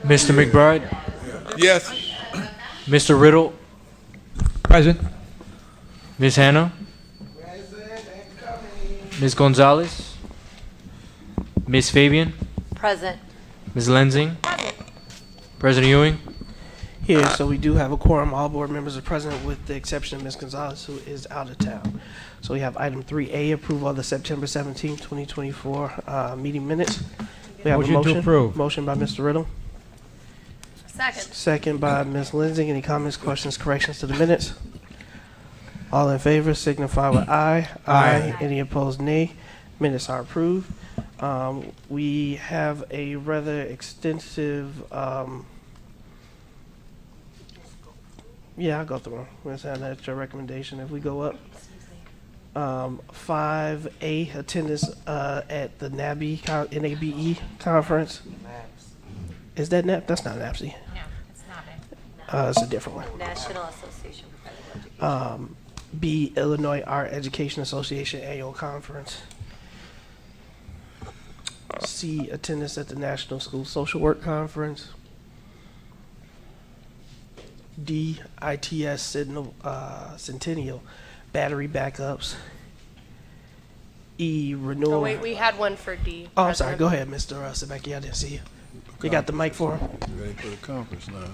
Mr. McBride, Yes. Mr. Riddle, Present. Ms. Hannah, Ms. Gonzalez, Ms. Fabian, Present. Ms. Lenzing, President Ewing. Here, so we do have a quorum. All board members are present with the exception of Ms. Gonzalez, who is out of town. So we have item 3A, approval of the September 17th, 2024 meeting minutes. We have a Motion to motion. approve. Motion by Mr. Riddle. Second. Second by Ms. Lenzing. Any comments, questions, corrections to the minutes? All in favor signify with aye. Aye. Any opposed, nay. Minutes are approved. We have a rather extensive, yeah, I'll go through them. Let's have that your recommendation. If we go up, 5A, attendance at the NABE conference. Is that NAP? That's not NAPSI. No, it's not. It's a different one. National Association for Federal Education. B, Illinois Art Education Association Annual Conference. C, attendance at the National School Social Work Conference. D, ITS Centennial Battery Backups. E, renewal. Oh, wait, we had one for D. Oh, I'm sorry. President. Go ahead, Mr. Sebecki. I didn't see you. You got the mic for him? Ready for the conference now.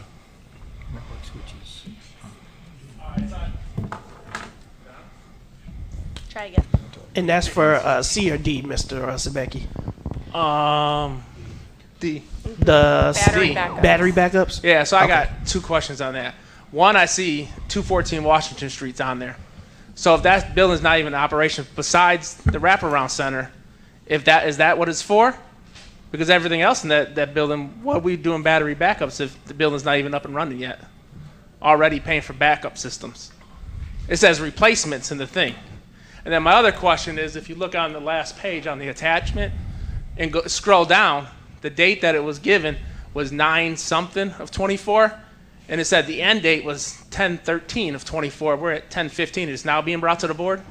Try again. And that's for C or D, Mr. Sebecki? D. The Battery C. backups. Battery backups? Yeah, so I Okay. got two questions on that. One, I see 214 Washington Street's on there. So if that building's not even in operation besides the wraparound center, is that what it's for? Because everything else in that building, what are we doing battery backups if the building's not even up and running yet? Already paying for backup systems. It says replacements in the thing. And then my other question is, if you look on the last page on the attachment and scroll down, the date that it was given was 9-something of 24, and it said the end date was 10/13 of 24. We're at 10/15. It's now being brought to the board.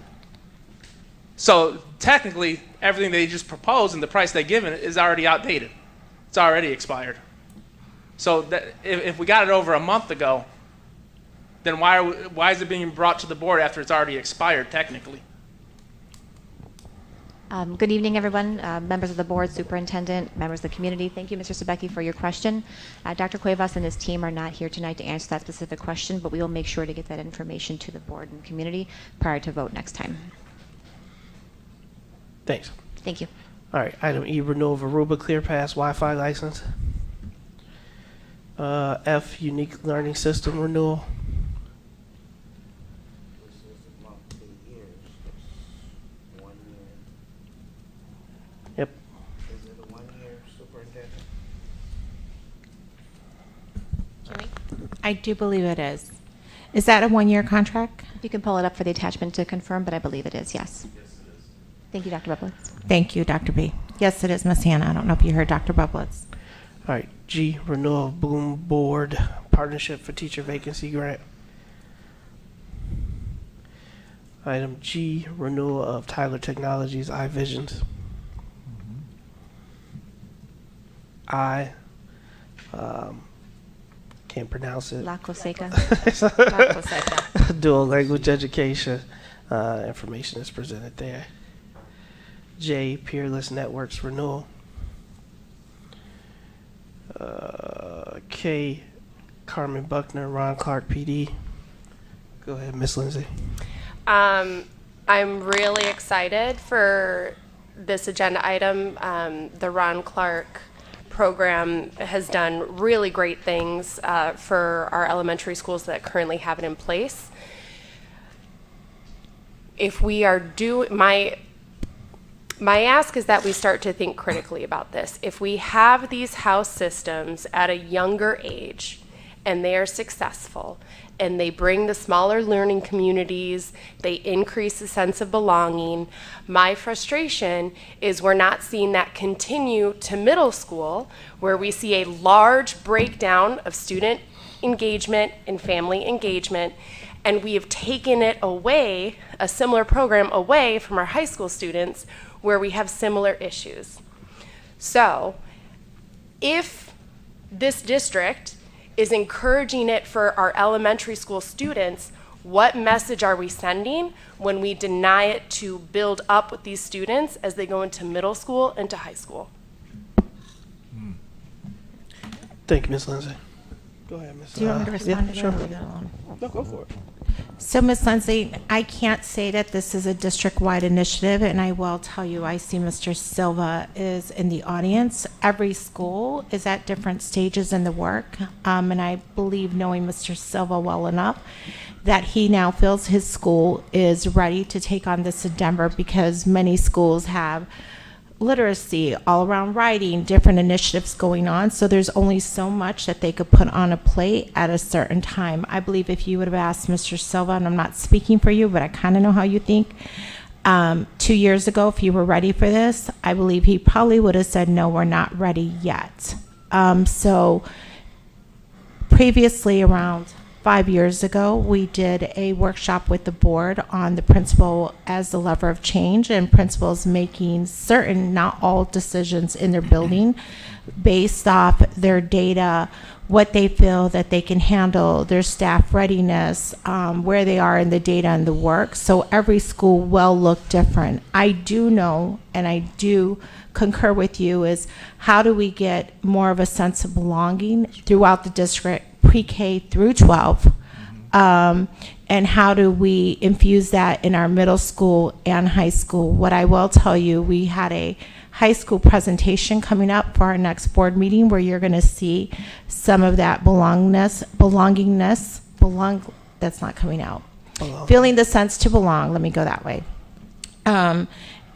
So technically, everything they just proposed and the price they given is already outdated. It's already expired. So that, if we got it over a month ago, then why is it being brought to the board after it's already expired technically? Good evening, everyone, members of the board, superintendent, members of the community. Thank you, Mr. Sebecki, for your question. Dr. Cuevas and his team are not here tonight to answer that specific question, but we will make sure to get that information to the board and community prior to vote next time. Thanks. Thank you. All right, item E, renewal of Aruba ClearPass Wi-Fi license. F, unique learning system renewal. Yep. Is it a 1 year, superintendent? I do believe it is. Is that a one-year contract? You can pull it up for the attachment to confirm, but I believe it is, yes. Thank you, Dr. Bublitz. Thank you, Dr. B. Yes, it is, Ms. Hannah. I don't know if you heard Dr. Bublitz. All right, G, renewal of Bloom Board Partnership for Teacher Vacancy Grant. Item G, renewal of Tyler Technologies iVisions. I, can't pronounce it. La Coseca. Dual language education. Information is presented there. J, Peerless Networks renewal. K, Carmen Buckner, Ron Clark PD. Go ahead, Miss Lindsay. I'm really excited for this agenda item. The Ron Clark program has done really great things for our elementary schools that currently have it in place. If we are my ask is that we start to think critically about this. If we have these house systems at a younger age and they are successful and they bring the smaller learning communities, they increase the sense of belonging, my frustration is we're not seeing that continue to middle school, where we see a large breakdown of student engagement and family engagement, And we have taken it away, a similar program away from our high school students where we have similar issues. So if this district is encouraging it for our elementary school students, what message are we sending when we deny it to build up with these students as they go into middle school and to high school? Thank you, Ms. Lindsay. Go ahead, Ms. Do you want me to respond to that? Sure. Or leave it alone? No, go for it. So, Ms. Lindsay, I can't say that this is a district-wide initiative, and I will tell you, I see Mr. Silva is in the audience. Every school is at different stages in the work, and I believe, knowing Mr. Silva well enough, that he now feels his school is ready to take on this endeavor because many schools have literacy, all around writing, different initiatives going on. So there's only so much that they could put on a plate at a certain time. I believe if you would have asked Mr. Silva, and I'm not speaking for you, but I kind of know how you think, 2 years ago, if you were ready for this, I believe he probably would have said, no, we're not ready yet. So previously, around 5 years ago, we did a workshop with the board on the principal as the lever of change, and principals making certain, not all decisions in their building based off their data, what they feel that they can handle, their staff readiness, where they are in the data and the work. So every school will look different. I do know, and I do concur with you, is how do we get more of a sense of belonging throughout the district, pre-K through 12, and how do we infuse that in our middle school and high school? What I will tell you, we had a high school presentation coming up for our next board meeting where you're going to see some of that that's not coming out. Feeling the sense to belong, let me go that way.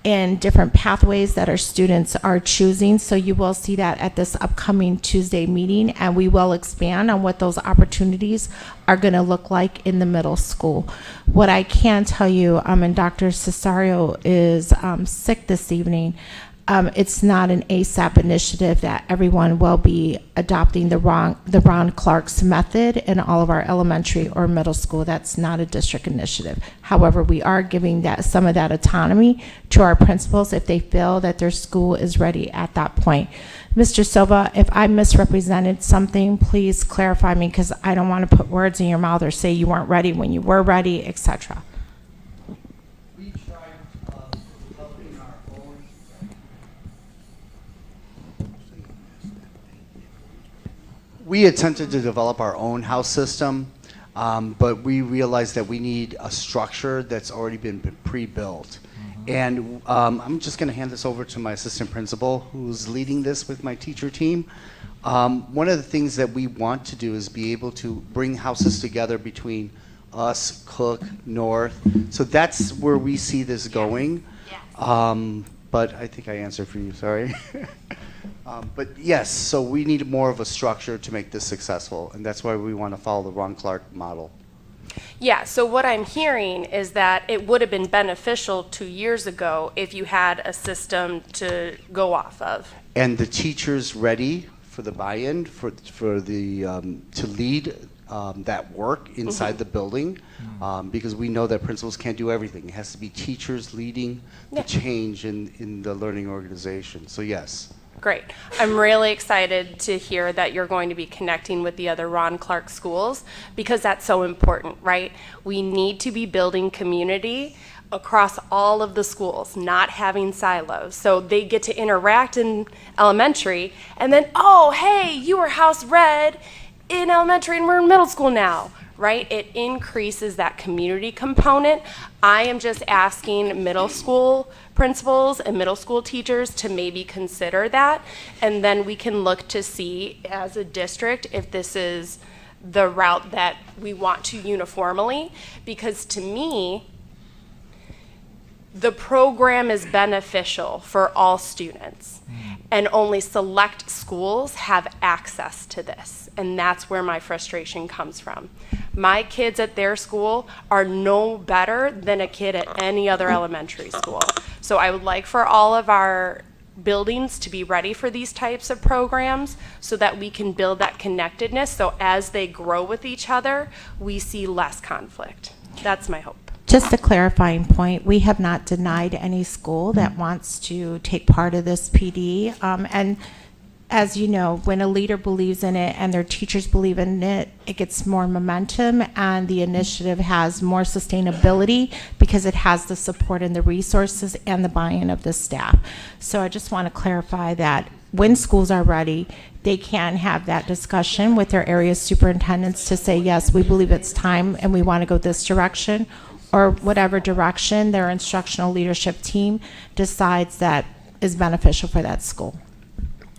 And different pathways that our students are choosing. So you will see that at this upcoming Tuesday meeting, and we will expand on what those opportunities are going to look like in the middle school. What I can tell you, and Dr. Cesario is sick this evening, it's not an ASAP initiative that everyone will be adopting the Ron Clark's method in all of our elementary or middle school. That's not a district initiative. However, we are giving that some of that autonomy to our principals if they feel that their school is ready at that point. Mr. Silva, if I misrepresented something, please clarify me, because I don't want to put words in your mouth or say you weren't ready when you were ready, etc. We attempted to develop our own house system, but we realized that we need a structure that's already been pre-built. And I'm just going to hand this over to my assistant principal, who's leading this with my teacher team. One of the things that we want to do is be able to bring houses together between us, Cook, North. So that's where we see this going. But I think I answered for you, sorry. But yes, so we need more of a structure to make this successful, and that's why we want to follow the Ron Clark model. Yeah, so what I'm hearing is that it would have been beneficial 2 years ago if you had a system to go off of. And the teachers ready for the buy-in, for the to lead that work inside the building, because we know that principals can't do everything. It has to be teachers leading the change in the learning organization. So yes. Great. I'm really excited to hear that you're going to be connecting with the other Ron Clark schools, because that's so important, right? We need to be building community across all of the schools, not having silos. So they get to interact in elementary, and then, oh, hey, you were house red in elementary and we're in middle school now, right? It increases that community component. I am just asking middle school principals and middle school teachers to maybe consider that, and then we can look to see as a district if this is the route that we want to uniformly, because to me, the program is beneficial for all students, and only select schools have access to this, and that's where my frustration comes from. My kids at their school are no better than a kid at any other elementary school. So I would like for all of our buildings to be ready for these types of programs so that we can build that connectedness. So as they grow with each other, we see less conflict. That's my hope. Just a clarifying point, we have not denied any school that wants to take part of this PD. And as you know, when a leader believes in it and their teachers believe in it, it gets more momentum and the initiative has more sustainability because it has the support and the resources and the buy-in of the staff. So I just want to clarify that when schools are ready, they can have that discussion with their area superintendents to say, yes, we believe it's time and we want to go this direction, or whatever direction their instructional leadership team decides that is beneficial for that school.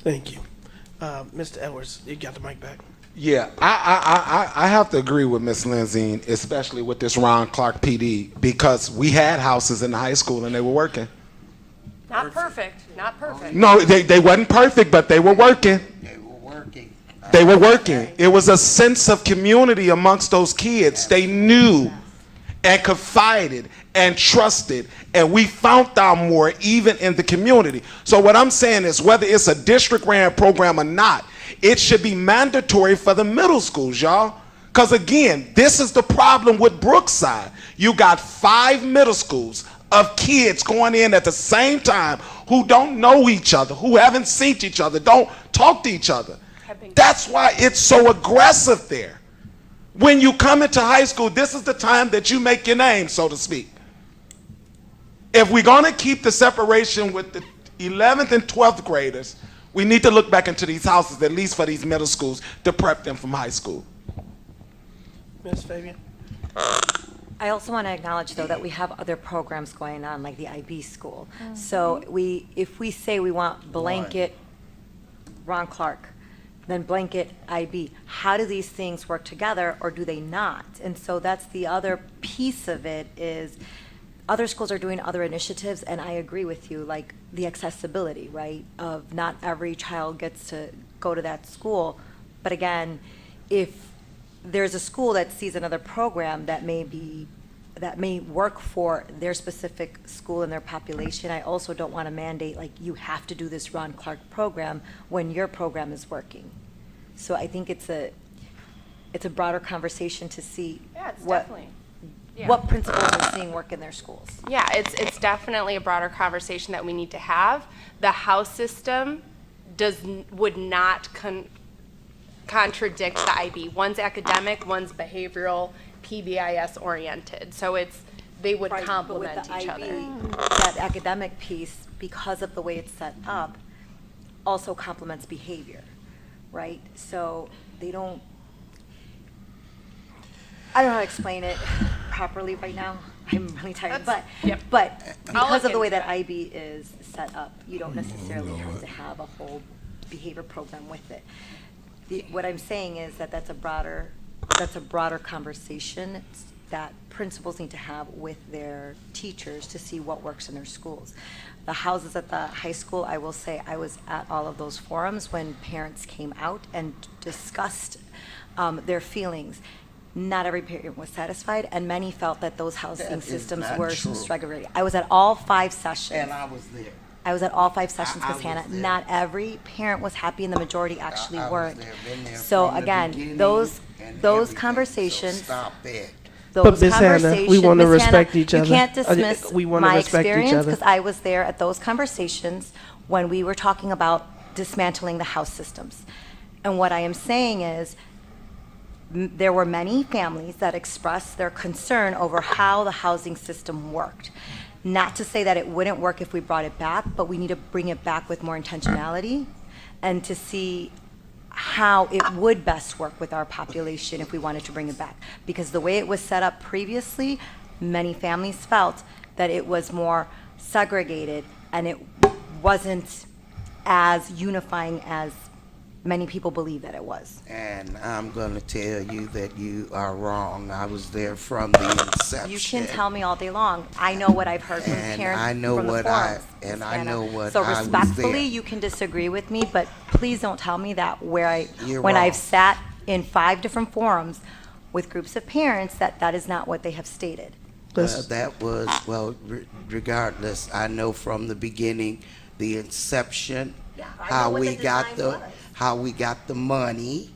Thank you. Mr. Edwards, you got the mic back. Yeah, I have to agree with Ms. Lindsay, especially with this Ron Clark PD, because we had houses in the high school and they were working. Not perfect, not perfect. No, they wasn't perfect, but they were working. They were working. They were working. It was a sense of community amongst those kids. They knew and confided and trusted, and we found out more even in the community. So what I'm saying is, whether it's a district-ran program or not, it should be mandatory for the middle schools, y'all. Because again, this is the problem with Brookside. You got 5 middle schools of kids going in at the same time who don't know each other, who haven't seen each other, don't talk to each other. That's why it's so aggressive there. When you come into high school, this is the time that you make your name, so to speak. If we're going to keep the separation with the 11th and 12th graders, we need to look back into these houses, at least for these middle schools, to prep them from high school. Ms. Fabian? I also want to acknowledge, though, that we have other programs going on, like the IB school. So if we say we want blanket Ron Clark, then blanket IB, how do these things work together, or do they not? And so that's the other piece of it, is other schools are doing other initiatives, and I agree with you, like the accessibility, right, of not every child gets to go to that school. But again, if there's a school that sees another program that may work for their specific school and their population, I also don't want to mandate, like, you have to do this Ron Clark program when your program is working. So I think it's a broader conversation to see what principals are seeing work in their schools. Yeah, it's definitely a broader conversation that we need to have. The house system would not contradict the IB. One's academic, one's behavioral, PBIS oriented. So they would complement each other. That academic piece, because of the way it's set up, also complements behavior, right? So they don't, I don't know how to explain it properly right now. I'm really tired, but because of the way that IB is set up, you don't necessarily have to have a whole behavior program with it. What I'm saying is that's a broader conversation that principals need to have with their teachers to see what works in their schools. The houses at the high school, I will say, I was at all of those forums when parents came out and discussed their feelings. Not every parent was satisfied, and many felt that those housing systems were segregated. I was at all 5 sessions. And I was there. I was at all 5 sessions, Ms. Hannah. there. Not every parent was happy, and the majority actually I was weren't. there, been there So from the again, beginning those and those everything. conversations. So stop it. But Ms. Hannah, we want to Ms. Hannah, respect each other. You can't dismiss We want to my respect each experience, other. because I was there at those conversations when we were talking about dismantling the house systems. And what I am saying is, there were many families that expressed their concern over how the housing system worked. Not to say that it wouldn't work if we brought it back, but we need to bring it back with more intentionality and to see how it would best work with our population if we wanted to bring it back. Because the way it was set up previously, many families felt that it was more segregated and it wasn't as unifying as many people believe that it was. And I'm going to tell you that you are wrong. I was there from the inception. You can tell me all day long. I know what I've heard from And parents I know from the what forums, and Ms. I know Hannah. what So I was respectfully, there. you can disagree with me, but please don't tell me that You're when wrong. I've sat in 5 different forums with groups of parents, that is not what they have stated. That was, regardless, I know from the beginning the inception, Yeah, I know how what we the got design the, was. how we got the money,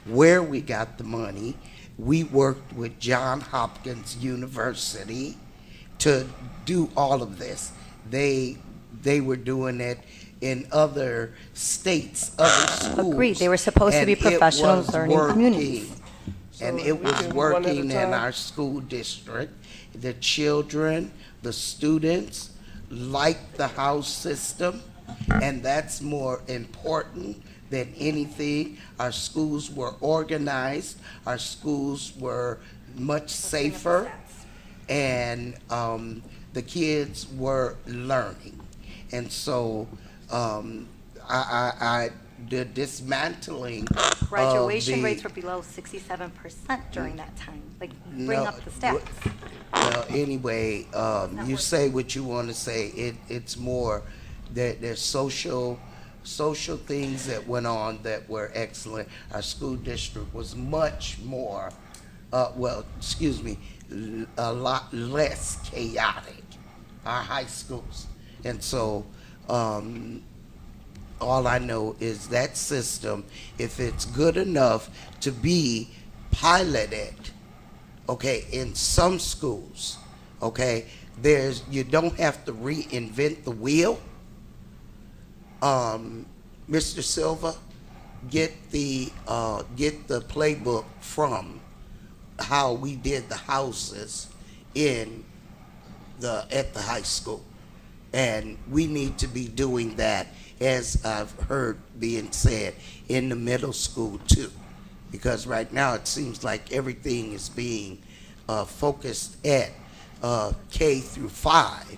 where we got the money. We worked with Johns Hopkins University to do all of this. They were doing it in other states, other schools. Agreed. They were supposed to be and it professional was learning working. communities. And So it we was can do one at a working in time? our school district. The children, the students liked the house system, and that's more important than anything. Our schools were organized, our schools were much safer, and the kids were learning. And so the dismantling Graduation of the, rates were below 67% during that time. Like, bring No, up the stats. Well, anyway, you say what you want to say. It's more that there's social things that went on that were excellent. Our school district was much more, a lot less chaotic, our high schools. And so, all I know is that system, if it's good enough to be piloted, okay, in some schools, okay, you don't have to reinvent the wheel. Mr. Silva, get the playbook from how we did the houses at the high school. And we need to be doing that, as I've heard being said, in the middle school too. Because right now it seems like everything is being focused at K through 5.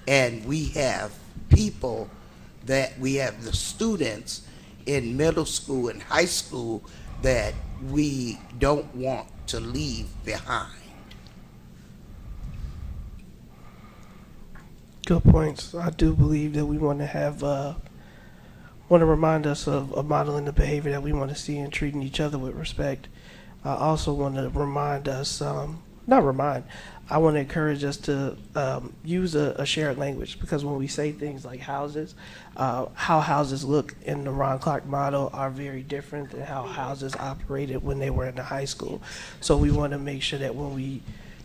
And we have the students in middle school and high school that we don't want to leave behind. Good points. I do believe that we want to remind us of modeling the behavior that we want to see and treating each other with respect. I also want to remind us, I want to encourage us to use a shared language, because when we say things like houses, how houses look in the Ron Clark model are very different than how houses operated when they were in the high school. So we want to make sure that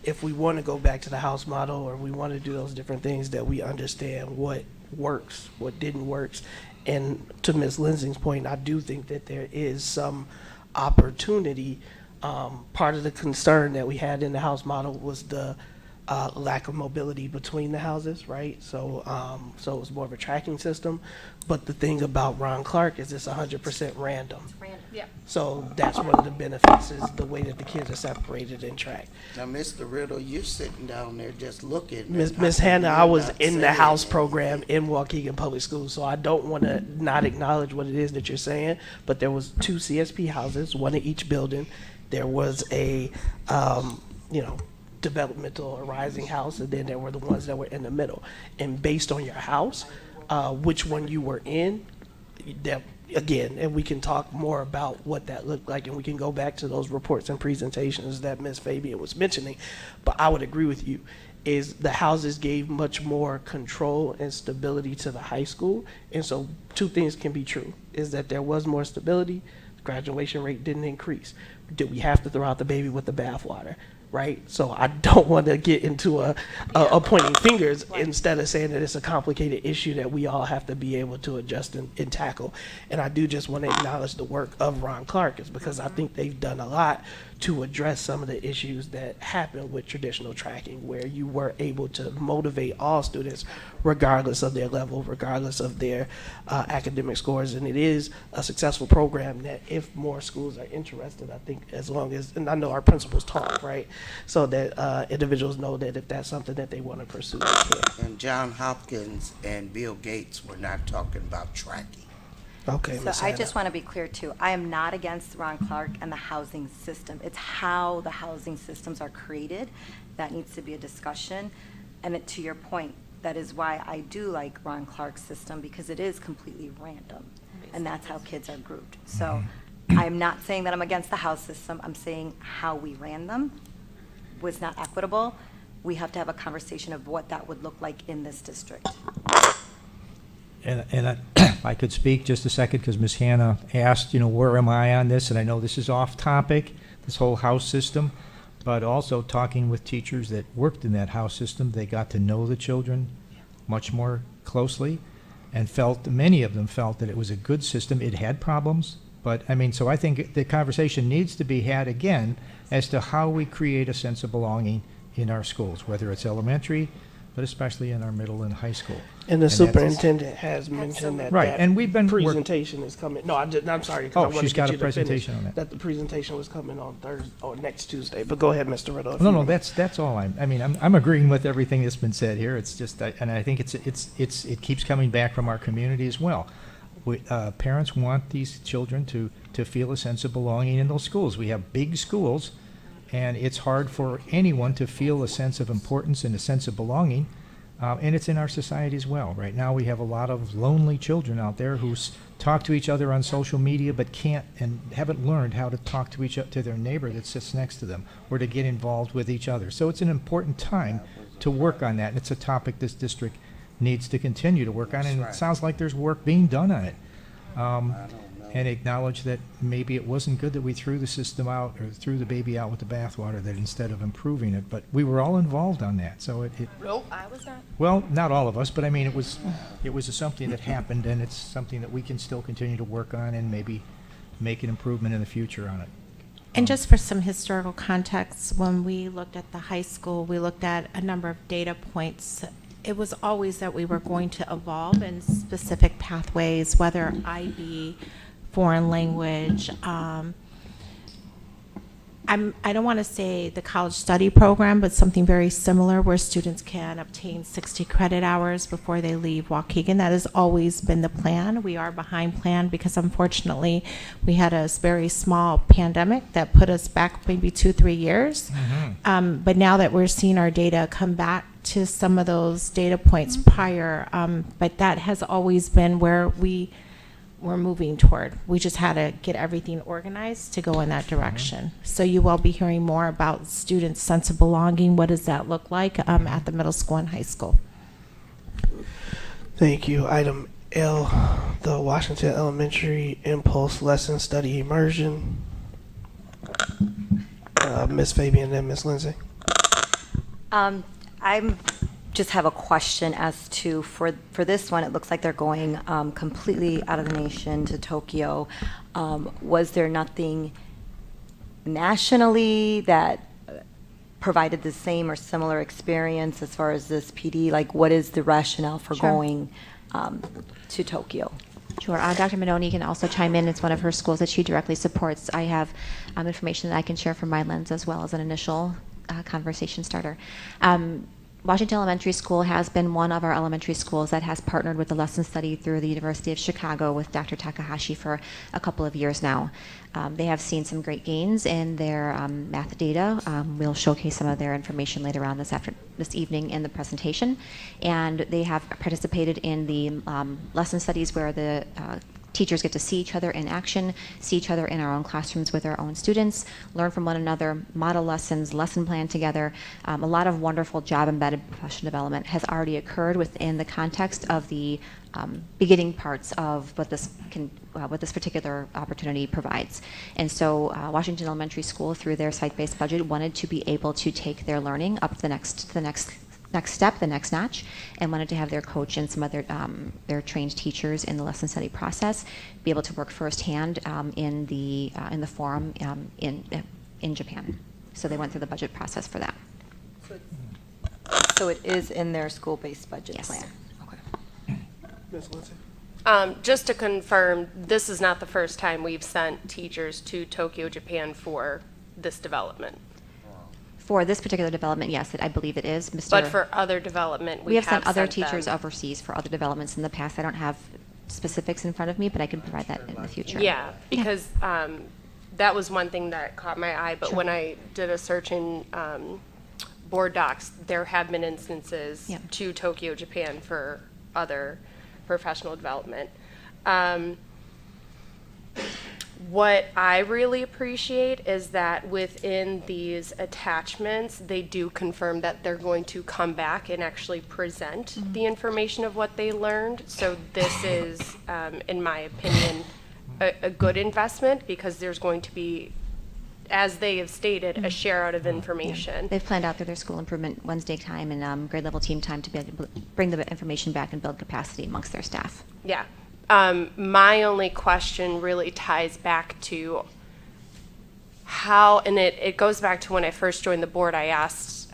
if we want to go back to the house model, or we want to do those different things, that we understand what works, what didn't work. And to Ms. Lensing's point, I do think that there is some opportunity. Part of the concern that we had in the house model was the lack of mobility between the houses, right? So it was more of a tracking system. But the thing about Ron Clark is it's 100% random. Yeah. So that's one of the benefits, is the way that the kids are separated and tracked. Now, Mr. Riddle, you're sitting down there just looking. Miss Hannah, I was in the house program in Waukegan Public Schools, so I don't want to not acknowledge what it is that you're saying, but there was 2 CSP houses, one in each building. There was a, developmental or rising house, and then there were the ones that were in the middle. And based on your house, which one you were in, that, again, and we can talk more about what that looked like, and we can go back to those reports and presentations that Ms. Fabian was mentioning. But I would agree with you, is the houses gave much more control and stability to the high school. And so 2 things can be true, is that there was more stability, the graduation rate didn't increase. Did we have to throw out the baby with the bathwater? Right? So I don't want to get into a pointing fingers, instead of saying that it's a complicated issue that we all have to be able to adjust and tackle. And I do just want to acknowledge the work of Ron Clark, is because I think they've done a lot to address some of the issues that happen with traditional tracking, where you were able to motivate all students regardless of their level, regardless of their academic scores. And it is a successful program that, if more schools are interested, I think, as long as, and I know our principals talk, right? So that individuals know that if that's something that they want to pursue, they can. And Johns Hopkins and Bill Gates were not talking about tracking. Okay, So Ms. I Hannah. just want to be clear too. I am not against Ron Clark and the housing system. It's how the housing systems are created that needs to be a discussion. And to your point, that is why I do like Ron Clark's system, because it is completely random, and that's how kids are grouped. So I'm not saying that I'm against the house system. I'm saying how we ran them was not equitable. We have to have a conversation of what that would look like in this district. If I could speak just a second, because Ms. Hannah asked, where am I on this? And I know this is off topic, this whole house system, but also talking with teachers that worked in that house system, they got to know the children much more closely and many of them felt that it was a good system. It had problems, but so I think the conversation needs to be had again as to how we create a sense of belonging in our schools, whether it's elementary, but especially in our middle and high school. And the that's- superintendent has mentioned that Right, that and we've been presentation is coming. No, I'm sorry. 'cause I Oh, wanted she's to got get a you to finish, presentation on that. That the presentation was coming on Thursday or next Tuesday. But go ahead, Mr. Riddle. if No, you no, may. that's all I'm agreeing with everything that's been said here. It's just, and I think it keeps coming back from our community as well. Parents want these children to feel a sense of belonging in those schools. We have big schools, and it's hard for anyone to feel a sense of importance and a sense of belonging. And it's in our society as well. Right now, we have a lot of lonely children out there who talk to each other on social media, but can't and haven't learned how to talk to their neighbor that sits next to them, or to get involved with each other. So it's an important time to work on that, and it's a topic this district needs to continue to work on. And it sounds like there's work being done on it. And acknowledge that maybe it wasn't good that we threw the system out or threw the baby out with the bathwater, that instead of improving it, but we were all involved on that. So Nope, I was not. well, not all of us, but it was something that happened, and it's something that we can still continue to work on and maybe make an improvement in the future on it. And just for some historical context, when we looked at the high school, we looked at a number of data points. It was always that we were going to evolve in specific pathways, whether IB, foreign language. I don't want to say the college study program, but something very similar where students can obtain 60 credit hours before they leave Waukegan. That has always been the plan. We are behind plan because unfortunately we had a very small pandemic that put us back maybe 2-3 years. But now that we're seeing our data come back to some of those data points prior, but that has always been where we're moving toward. We just had to get everything organized to go in that direction. So you will be hearing more about students' sense of belonging. What does that look like at the middle school and high school? Thank you. Item L, the Washington Elementary Impulse Lesson Study Immersion. Ms. Fabian and Ms. Lindsay. I'm just have a question as to, for this one, it looks like they're going completely out of the nation to Tokyo. Was there nothing nationally that provided the same or similar experience as far as this PD? Like, what is the rationale for Sure. going to Tokyo? Sure. Dr. Minoni can also chime in. It's one of her schools that she directly supports. I have information that I can share from my lens as well as an initial conversation starter. Washington Elementary School has been one of our elementary schools that has partnered with the lesson study through the University of Chicago with Dr. Takahashi for a couple of years now. They have seen some great gains in their math data. We'll showcase some of their information later on this evening in the presentation. And they have participated in the lesson studies where the teachers get to see each other in action, see each other in our own classrooms with our own students, learn from one another, model lessons, lesson plan together. A lot of wonderful job-embedded professional development has already occurred within the context of the beginning parts of what this particular opportunity provides. And so Washington Elementary School, through their site-based budget, wanted to be able to take their learning up to the next step, the next notch, and wanted to have their coach and some other their trained teachers in the lesson study process be able to work firsthand in the forum in Japan. So they went through the budget process for that. So it is in their school-based budget Yes. plan? Ms. Lindsay. Just to confirm, this is not the first time we've sent teachers to Tokyo, Japan for this development. For this particular development, yes, I believe it is. But for other development, we have sent other them. teachers overseas for other developments in the past. I don't have specifics in front of me, but I can provide that in the future. Yeah, because that was one thing that caught my eye. But Sure. when I did a search in board docs, there have been instances Yeah. to Tokyo, Japan for other professional development. What I really appreciate is that within these attachments, they do confirm that they're going to come back and actually present the information of what they learned. So this is, in my opinion, a good investment, because there's going to be, as they have stated, a share out of information. They've planned out their school improvement Wednesday time and grade level team time to be able to bring the information back and build capacity amongst their staff. Yeah. My only question really ties back to how, and it goes back to when I first joined the board, I asked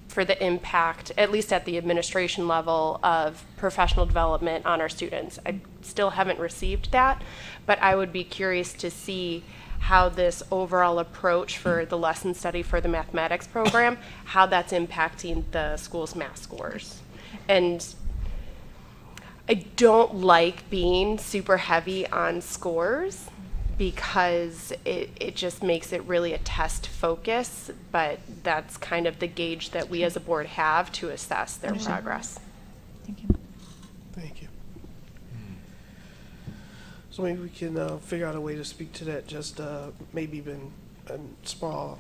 for the impact, at least at the administration level, of professional development on our students. I still haven't received that, but I would be curious to see how this overall approach for the lesson study for the mathematics program, how that's impacting the school's math scores. And I don't like being super heavy on scores because it just makes it really a test focus, but that's kind of the gauge that we as a board have to assess their progress. Thank you. Thank you. So maybe we can figure out a way to speak to that, just maybe even a small,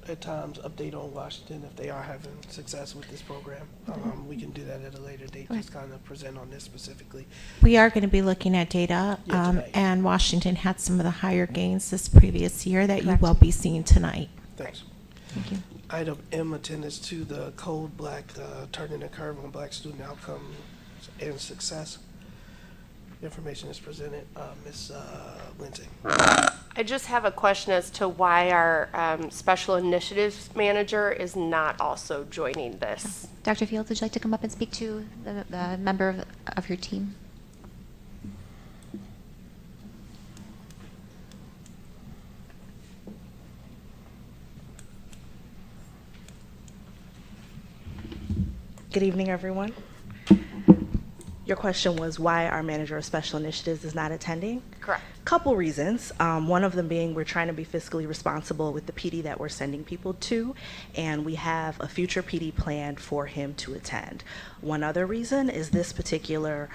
at times, update on Washington if they are having success with this program. We can do that at a later date, just kind of present on this specifically. We are going to be looking at data, tonight. and Washington had some of the higher gains this previous year that you will be seeing tonight. Thanks. Thank you. Item M, attendance to the Code Black, Turning the Curve on Black Student Outcomes and Success. Information is presented. Ms. Lindsay. I just have a question as to why our special initiatives manager is not also joining this. Dr. Fields, would you like to come up and speak to the member of your team? Good evening, everyone. Your question was why our manager of special initiatives is not attending? Correct. Couple reasons. One of them being we're trying to be fiscally responsible with the PD that we're sending people to, and we have a future PD planned for him to attend. One other reason is this particular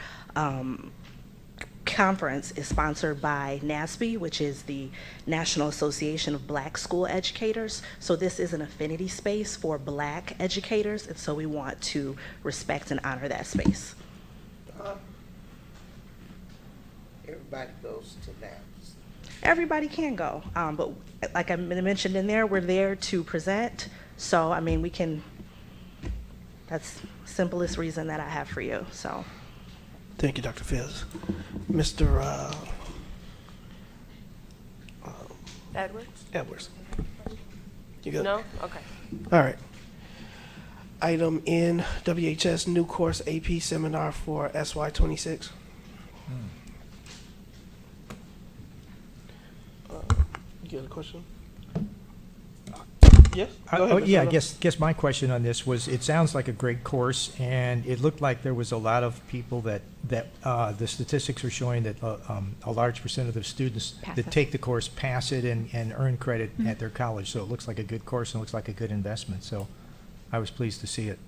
conference is sponsored by NASB, which is the National Association of Black School Educators. So this is an affinity space for Black educators, and so we want to respect and honor that space. Everybody goes to that. Everybody can go, but like I mentioned in there, we're there to present. So, I mean, we can, that's the simplest reason that I have for you, so. Thank you, Dr. Fields. Mr. Edwards. You good? No? Okay. All right. Item N, WHS new course AP seminar for SY26. You got a question? Yes. Go ahead, Mr. Yeah, I Arnold. guess my question on this was, it sounds like a great course, and it looked like there was a lot of people that the statistics are showing that a large percent of the students Pass that it. take the course pass it and earn credit at their college. So it looks like a good course and looks like a good investment. So I was pleased to see it.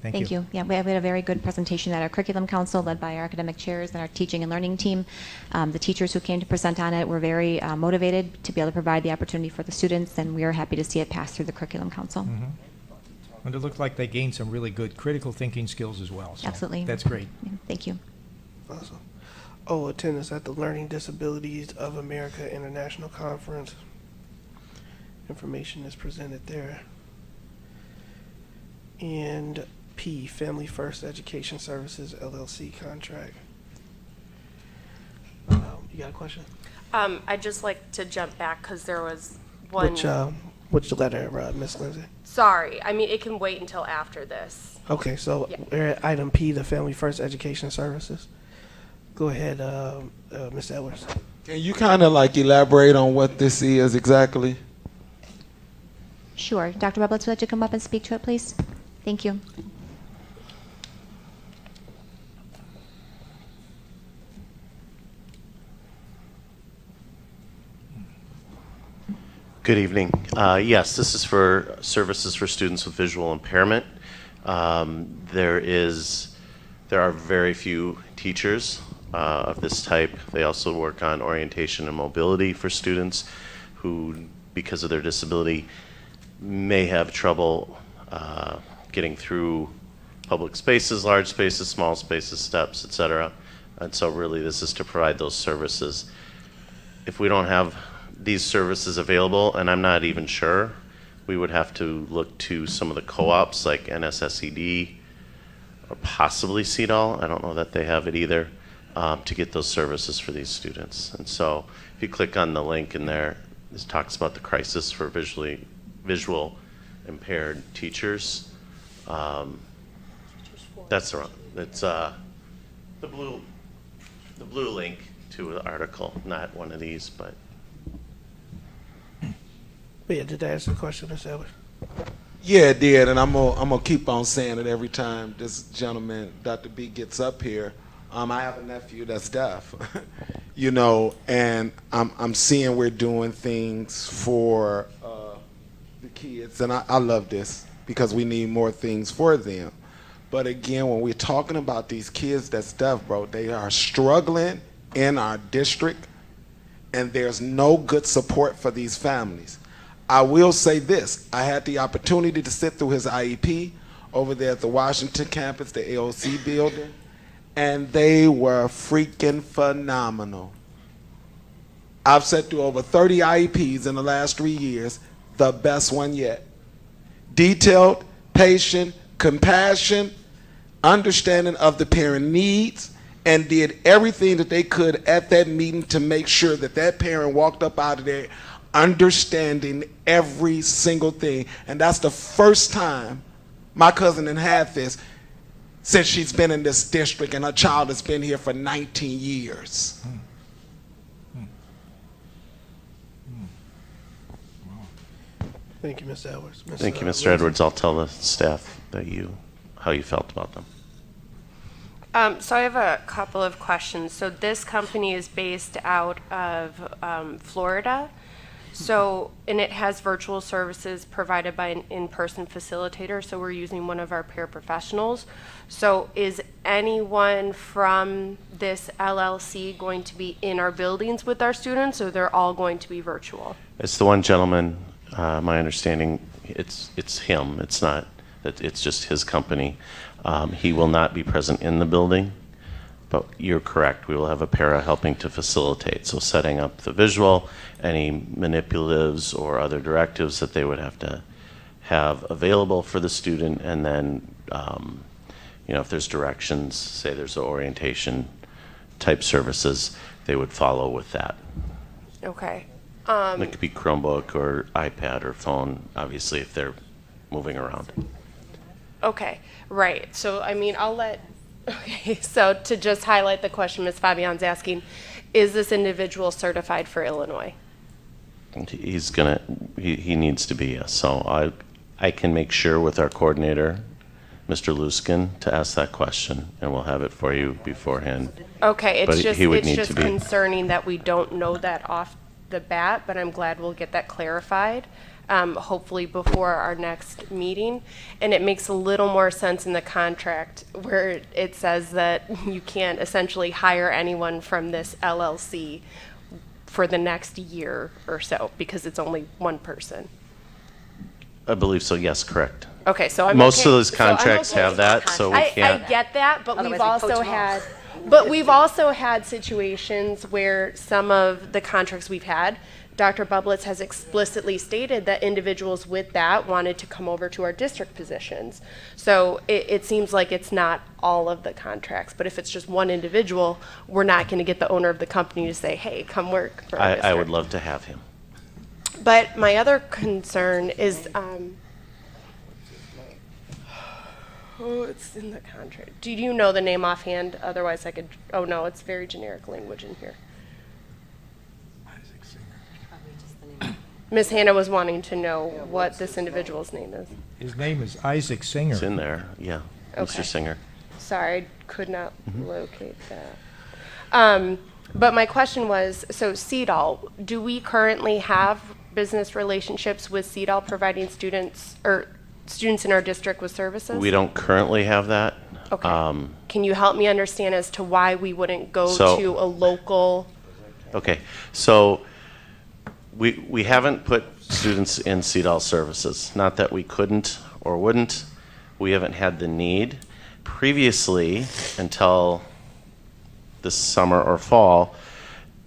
Thank you. Yeah, we had a very good presentation at our curriculum council led by our academic chairs and our teaching and learning team. The teachers who came to present on it were very motivated to be able to provide the opportunity for the students, and we are happy to see it pass through the curriculum council. And it looked like they gained some really good critical thinking skills as well. So Absolutely. That's great. Yeah, thank you. Awesome. Oh, attendance at the Learning Disabilities of America International Conference. Information is presented there. And P, Family First Education Services LLC contract. You got a question? I'd just like to jump back because there was one. Which letter, Ms. Lindsay? Sorry, I mean, it can wait until after this. Okay, so Yeah. we're at item P, the Family First Education Services. Go ahead, Ms. Edwards. Can you kind of like elaborate on what this is exactly? Sure. Dr. Robles, would you like to come up and speak to it, please? Thank you. Good evening. Yes, this is for services for students with visual impairment. There are very few teachers of this type. They also work on orientation and mobility for students who, because of their disability, may have trouble getting through public spaces, large spaces, small spaces, steps, etc. And so really this is to provide those services. If we don't have these services available, and I'm not even sure, we would have to look to some of the co-ops like NSSED or possibly CEDAL. I don't know that they have it either, to get those services for these students. And so if you click on the link in there, it talks about the crisis for visual impaired teachers. That's the wrong. It's the blue link to the article, not one of these, but. But yeah, did that answer the question, Ms. Edwards? Yeah, it did, and I'm gonna keep on saying it every time this gentleman, Dr. B, gets up here. I have a nephew that's deaf, you know, and I'm seeing we're doing things for the kids, and I love this because we need more things for them. But again, when we're talking about these kids that's deaf, bro, they are struggling in our district, and there's no good support for these families. I will say this, I had the opportunity to sit through his IEP over there at the Washington campus, the AOC building, and they were freaking phenomenal. I've sat through over 30 IEPs in the last 3 years, the best one yet. Detailed, patient, compassion, understanding of the parent needs, and did everything that they could at that meeting to make sure that that parent walked up out of there understanding every single thing. And that's the first time my cousin had this since she's been in this district, and her child has been here for 19 years. Thank you, Ms. Edwards. Thank you, Mr. Edwards. I'll tell the staff that how you felt about them. So I have a couple of questions. So this company is based out of Florida. So, and it has virtual services provided by an in-person facilitator. So we're using one of our paraprofessionals. So is anyone from this LLC going to be in our buildings with our students, or they're all going to be virtual? It's the one gentleman, my understanding, it's him. It's not, it's just his company. He will not be present in the building, but you're correct. We will have a para helping to facilitate. So setting up the visual, any manipulatives or other directives that they would have to have available for the student, and then, you know, if there's directions, say there's orientation type services, they would follow with that. Okay. It could be Chromebook or iPad or phone, obviously, if they're moving around. Okay, right. So, I mean, okay, so to just highlight the question Ms. Fabian's asking, is this individual certified for Illinois? He needs to be, yes. So I can make sure with our coordinator, Mr. Luskin, to ask that question, and we'll have it for you beforehand. Okay, But it's he would need just to be. concerning that we don't know that off the bat, but I'm glad we'll get that clarified, hopefully before our next meeting. And it makes a little more sense in the contract where it says that you can't essentially hire anyone from this LLC for the next year or so because it's only one person. I believe so, yes, correct. Okay, so I'm Most okay. of those So I'm contracts okay have with that, so we can't. I get that, but Otherwise we've we also poach 'em had, off. but we've also had situations where some of the contracts we've had, Dr. Bublitz has explicitly stated that individuals with that wanted to come over to our district positions. So it seems like it's not all of the contracts, but if it's just one individual, we're not going to get the owner of the company to say, hey, come work for our district. I would love to have him. But my other concern is, it's in the contract. Do you know the name offhand? Otherwise I could, oh no, it's very generic language in here. Ms. Hannah was wanting to know what this individual's name is. His name is Isaac Singer. It's in there, yeah. Okay. Mr. Singer. Sorry, I could not locate that. But my question was, so CEDAL, do we currently have business relationships with CEDAL providing students in our district with services? We don't currently have that. Okay. Um, Can you help me understand as to why we wouldn't go So- to a local? Okay, so we haven't put students in CEDAL services. Not that we couldn't or wouldn't. We haven't had the need. Previously, until this summer or fall,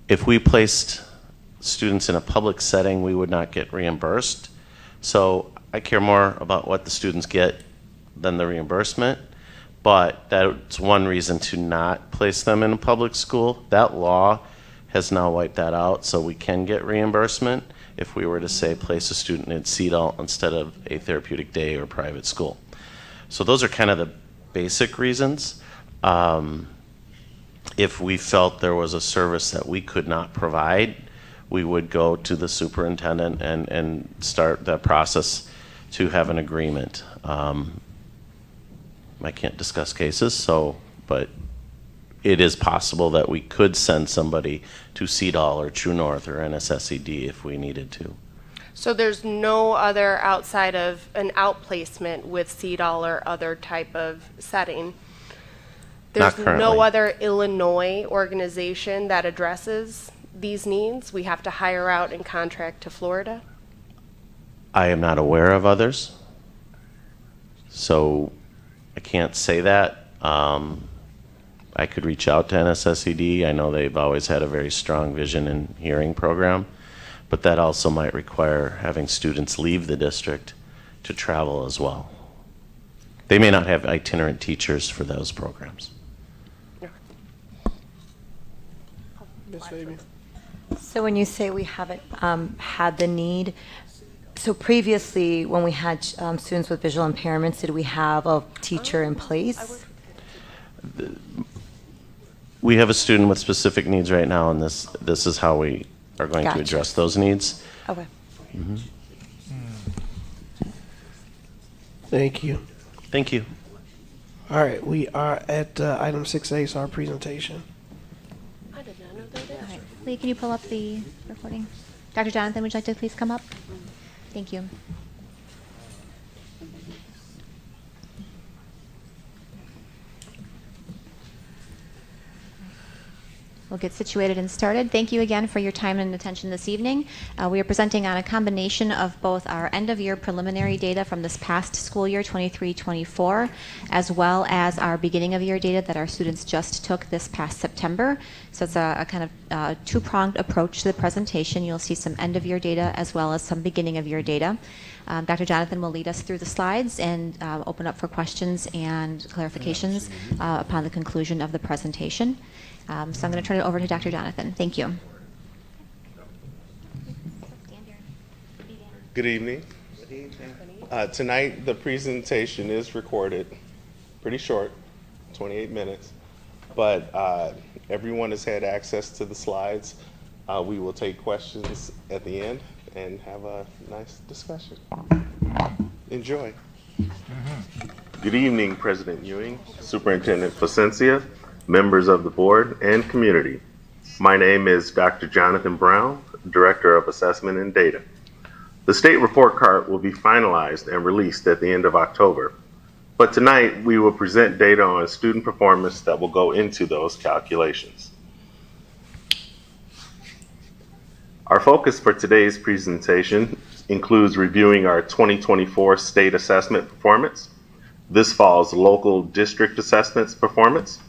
if we placed students in a public setting, we would not get reimbursed. So I care more about what the students get than the reimbursement. But that's one reason to not place them in a public school. That law has now wiped that out, so we can get reimbursement if we were to say place a student in CEDAL instead of a therapeutic day or private school. So those are kind of the basic reasons. If we felt there was a service that we could not provide, we would go to the superintendent and start that process to have an agreement. I can't discuss cases, but it is possible that we could send somebody to CEDAL or True North or NSSED if we needed to. So there's no other outside of an outplacement with CEDAL or other type of setting? Not There's currently. no other Illinois organization that addresses these needs? We have to hire out and contract to Florida? I am not aware of others, so I can't say that. I could reach out to NSSED. I know they've always had a very strong vision and hearing program, but that also might require having students leave the district to travel as well. They may not have itinerant teachers for those programs. Ms. Fabian? So when you say we haven't had the need, so previously when we had students with visual impairments, did we have a teacher in place? We have a student with specific needs right now, and this is how we are going Gotcha. to address those needs. Okay. Mhm. Thank you. Thank you. All right, we are at item 6A, so our presentation. I did not know that. All right. Lee, can you pull up the recording? Dr. Jonathan, would you like to please come up? Thank you. We'll get situated and started. Thank you again for your time and attention this evening. We are presenting on a combination of both our end-of-year preliminary data from this past school year, 23-24, as well as our beginning-of-year data that our students just took this past September. So it's a kind of two-pronged approach to the presentation. You'll see some end-of-year data as well as some beginning-of-year data. Dr. Jonathan will lead us through the slides and open up for questions and clarifications upon the conclusion of the presentation. So I'm going to turn it over to Dr. Jonathan. Thank you. Good evening. Tonight, the presentation is recorded, pretty short, 28 minutes, but everyone has had access to the slides. We will take questions at the end and have a nice discussion. Enjoy. Good evening, President Ewing, Superintendent Placencia, members of the board, and community. My name is Dr. Jonathan Brown, Director of Assessment and Data. The state report card will be finalized and released at the end of October, but tonight we will present data on student performance that will go into those calculations. Our focus for today's presentation includes reviewing our 2024 state assessment performance, this fall's local district assessments performance,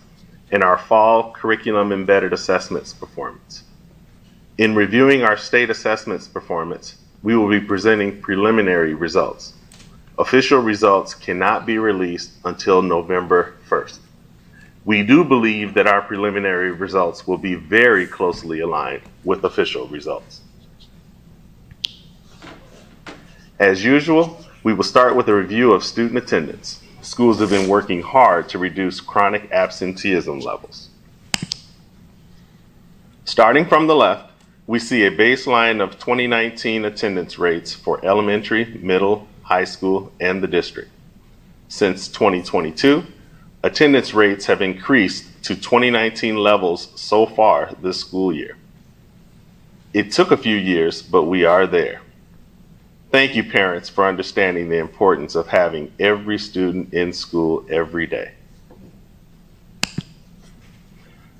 and our fall curriculum embedded assessments performance. In reviewing our state assessments performance, we will be presenting preliminary results. Official results cannot be released until November 1st. We do believe that our preliminary results will be very closely aligned with official results. As usual, we will start with a review of student attendance. Schools have been working hard to reduce chronic absenteeism levels. Starting from the left, we see a baseline of 2019 attendance rates for elementary, middle, high school, and the district. Since 2022, attendance rates have increased to 2019 levels so far this school year. It took a few years, but we are there. Thank you, parents, for understanding the importance of having every student in school every day.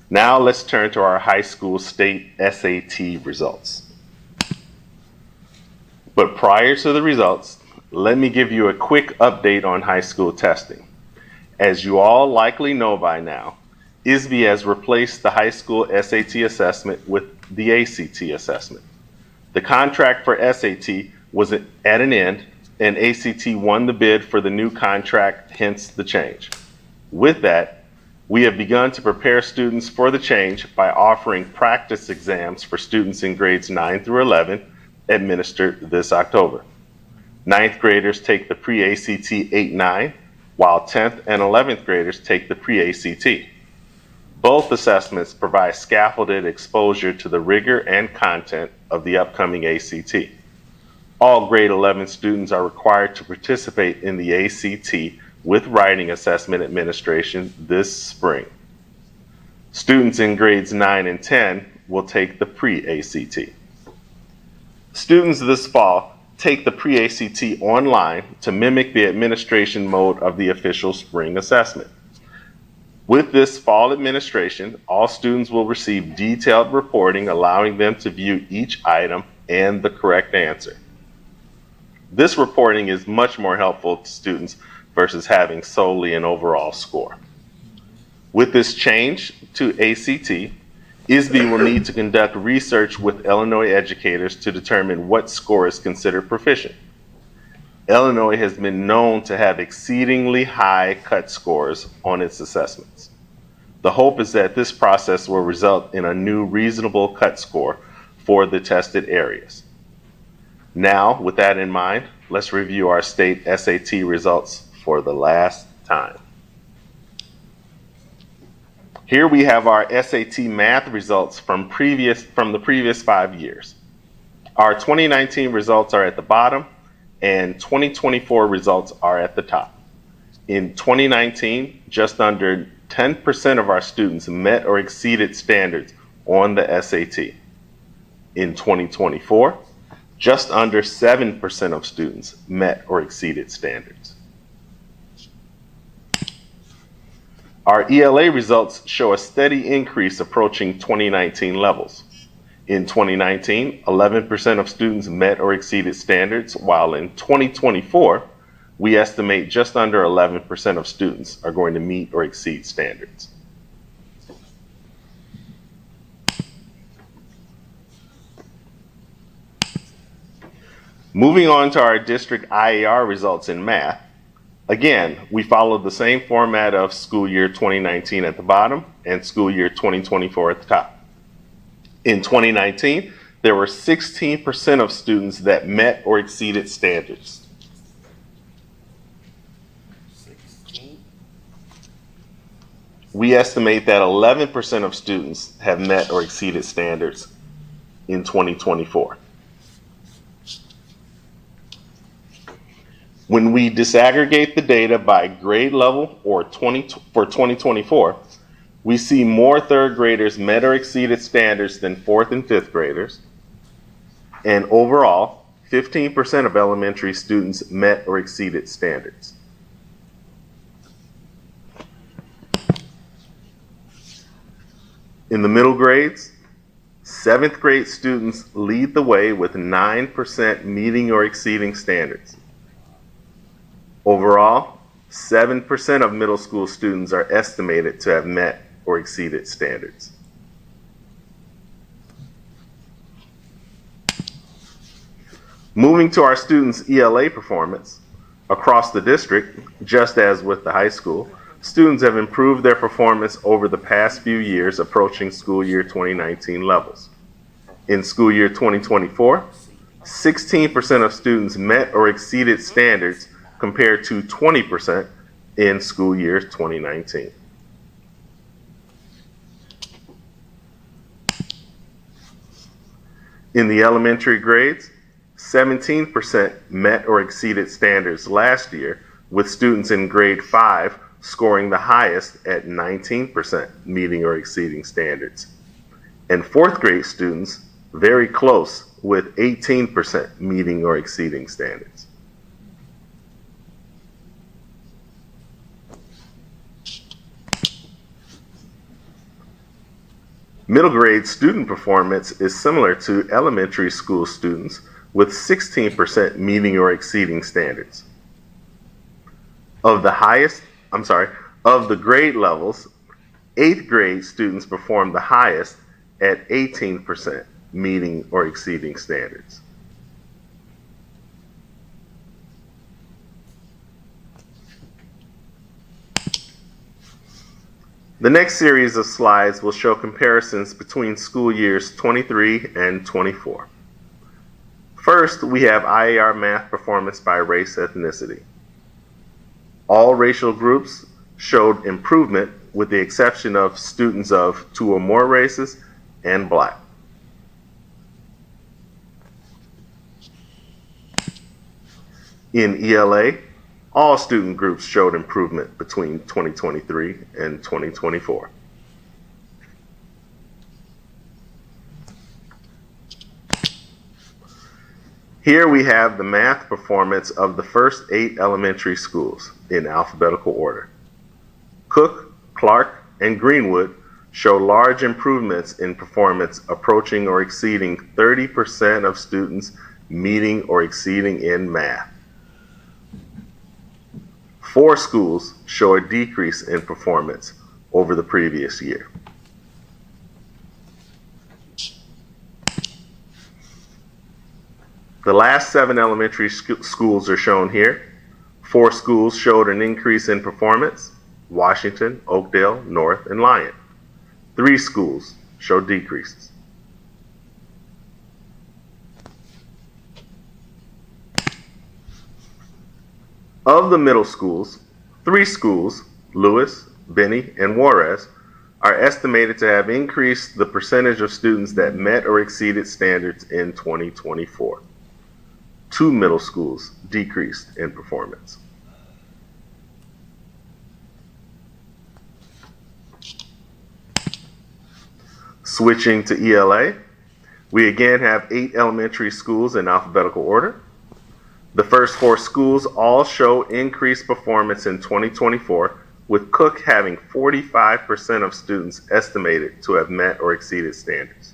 Now let's turn to our high school state SAT results. But prior to the results, let me give you a quick update on high school testing. As you all likely know by now, ISB has replaced the high school SAT assessment with the ACT assessment. The contract for SAT was at an end, and ACT won the bid for the new contract, hence the change. With that, we have begun to prepare students for the change by offering practice exams for students in grades 9 through 11 administered this October. 9th graders take the pre-ACT 8-9, while 10th and 11th graders take the pre-ACT. Both assessments provide scaffolded exposure to the rigor and content of the upcoming ACT. All grade 11 students are required to participate in the ACT with writing assessment administration this spring. Students in grades 9 and 10 will take the pre-ACT. Students this fall take the pre-ACT online to mimic the administration mode of the official spring assessment. With this fall administration, all students will receive detailed reporting allowing them to view each item and the correct answer. This reporting is much more helpful to students versus having solely an overall score. With this change to ACT, ISB will need to conduct research with Illinois educators to determine what score is considered proficient. Illinois has been known to have exceedingly high cut scores on its assessments. The hope is that this process will result in a new reasonable cut score for the tested areas. Now, with that in mind, let's review our state SAT results for the last time. Here we have our SAT math results from the previous 5 years. Our 2019 results are at the bottom, and 2024 results are at the top. In 2019, just under 10% of our students met or exceeded standards on the SAT. In 2024, just under 7% of students met or exceeded standards. Our ELA results show a steady increase approaching 2019 levels. In 2019, 11% of students met or exceeded standards, while in 2024, we estimate just under 11% of students are going to meet or exceed standards. Moving on to our district IAR results in math. Again, we followed the same format of school year 2019 at the bottom and school year 2024 at the top. In 2019, there were 16% of students that met or exceeded standards. We estimate that 11% of students have met or exceeded standards in 2024. When we disaggregate the data by grade level for 2024, we see more third graders met or exceeded standards than fourth and fifth graders. And overall, 15% of elementary students met or exceeded standards. In the middle grades, 7th grade students lead the way with 9% meeting or exceeding standards. Overall, 7% of middle school students are estimated to have met or exceeded standards. Moving to our students' ELA performance, across the district, just as with the high school, students have improved their performance over the past few years, approaching school year 2019 levels. In school year 2024, 16% of students met or exceeded standards compared to 20% in school year 2019. In the elementary grades, 17% met or exceeded standards last year, with students in grade 5 scoring the highest at 19% meeting or exceeding standards. And fourth grade students very close with 18% meeting or exceeding standards. Middle grade student performance is similar to elementary school students, with 16% meeting or exceeding standards. Of the grade levels, 8th grade students perform the highest at 18% meeting or exceeding standards. The next series of slides will show comparisons between school years 23 and 24. First, we have IAR math performance by race ethnicity. All racial groups showed improvement with the exception of students of 2 or more races and Black. In ELA, all student groups showed improvement between 2023 and 2024. Here we have the math performance of the first 8 elementary schools in alphabetical order. Cook, Clark, and Greenwood show large improvements in performance, approaching or exceeding 30% of students meeting or exceeding in math. 4 schools show a decrease in performance over the previous year. The last 7 elementary schools are shown here. 4 schools showed an increase in performance: Washington, Oakdale, North, and Lyon. 3 schools showed decreases. Of the middle schools, 3 schools, Lewis, Benny, and Juarez, are estimated to have increased the percentage of students that met or exceeded standards in 2024. 2 middle schools decreased in performance. Switching to ELA, we again have 8 elementary schools in alphabetical order. The first 4 schools all show increased performance in 2024, with Cook having 45% of students estimated to have met or exceeded standards.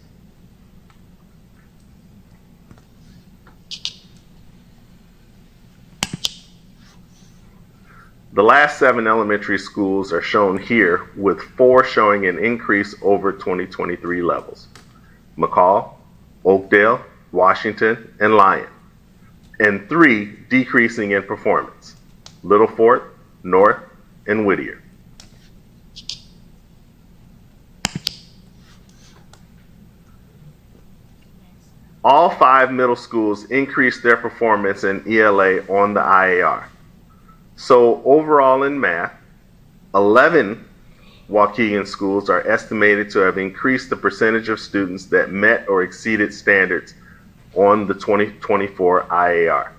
The last 7 elementary schools are shown here, with 4 showing an increase over 2023 levels: McCall, Oakdale, Washington, and Lyon, and 3 decreasing in performance: Little Fort, North, and Whittier. All 5 middle schools increased their performance in ELA on the IAR. So overall in math, 11 Waukegan schools are estimated to have increased the percentage of students that met or exceeded standards on the 2024 IAR.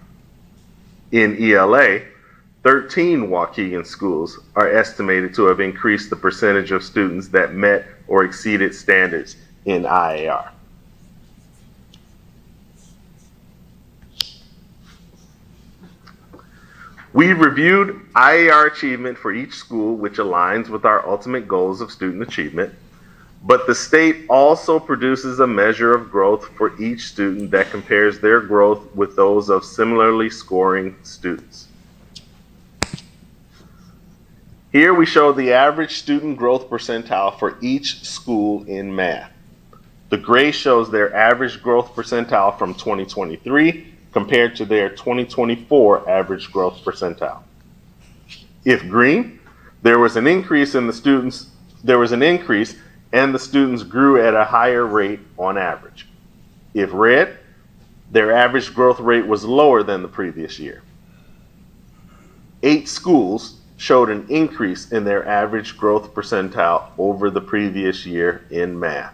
In ELA, 13 Waukegan schools are estimated to have increased the percentage of students that met or exceeded standards in IAR. We reviewed IAR achievement for each school, which aligns with our ultimate goals of student achievement, but the state also produces a measure of growth for each student that compares their growth with those of similarly scoring students. Here we show the average student growth percentile for each school in math. The gray shows their average growth percentile from 2023 compared to their 2024 average growth percentile. If green, there was an increase and the students grew at a higher rate on average. If red, their average growth rate was lower than the previous year. 8 schools showed an increase in their average growth percentile over the previous year in math.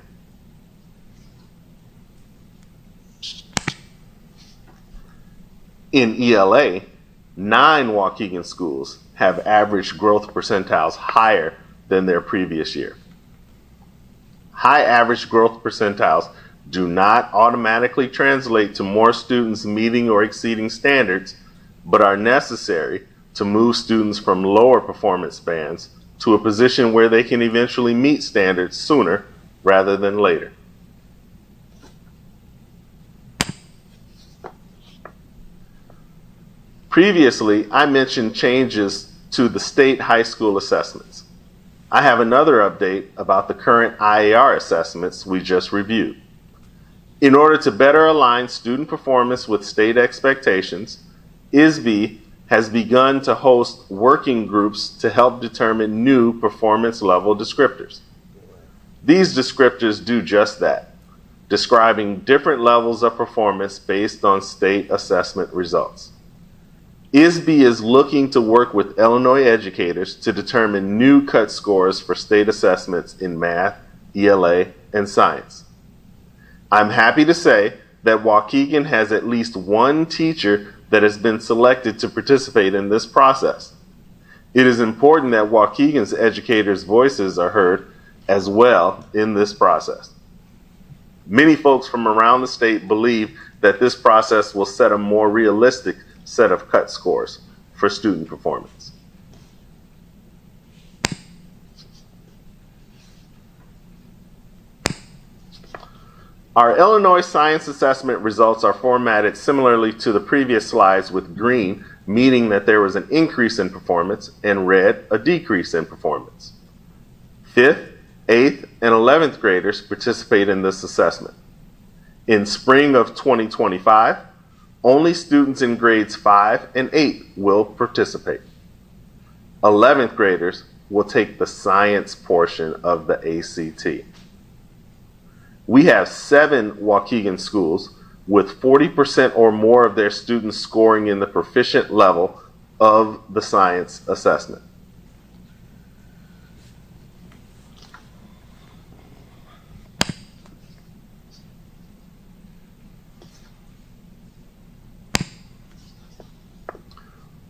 In ELA, 9 Waukegan schools have average growth percentiles higher than their previous year. High average growth percentiles do not automatically translate to more students meeting or exceeding standards, but are necessary to move students from lower performance bands to a position where they can eventually meet standards sooner rather than later. Previously, I mentioned changes to the state high school assessments. I have another update about the current IAR assessments we just reviewed. In order to better align student performance with state expectations, ISB has begun to host working groups to help determine new performance level descriptors. These descriptors do just that, describing different levels of performance based on state assessment results. ISB is looking to work with Illinois educators to determine new cut scores for state assessments in math, ELA, and science. I'm happy to say that Waukegan has at least one teacher that has been selected to participate in this process. It is important that Waukegan's educators' voices are heard as well in this process. Many folks from around the state believe that this process will set a more realistic set of cut scores for student performance. Our Illinois science assessment results are formatted similarly to the previous slides, with green meaning that there was an increase in performance and red a decrease in performance. 5th, 8th, and 11th graders participate in this assessment. In spring of 2025, only students in grades 5 and 8 will participate. 11th graders will take the science portion of the ACT. We have 7 Waukegan schools with 40% or more of their students scoring in the proficient level of the science assessment.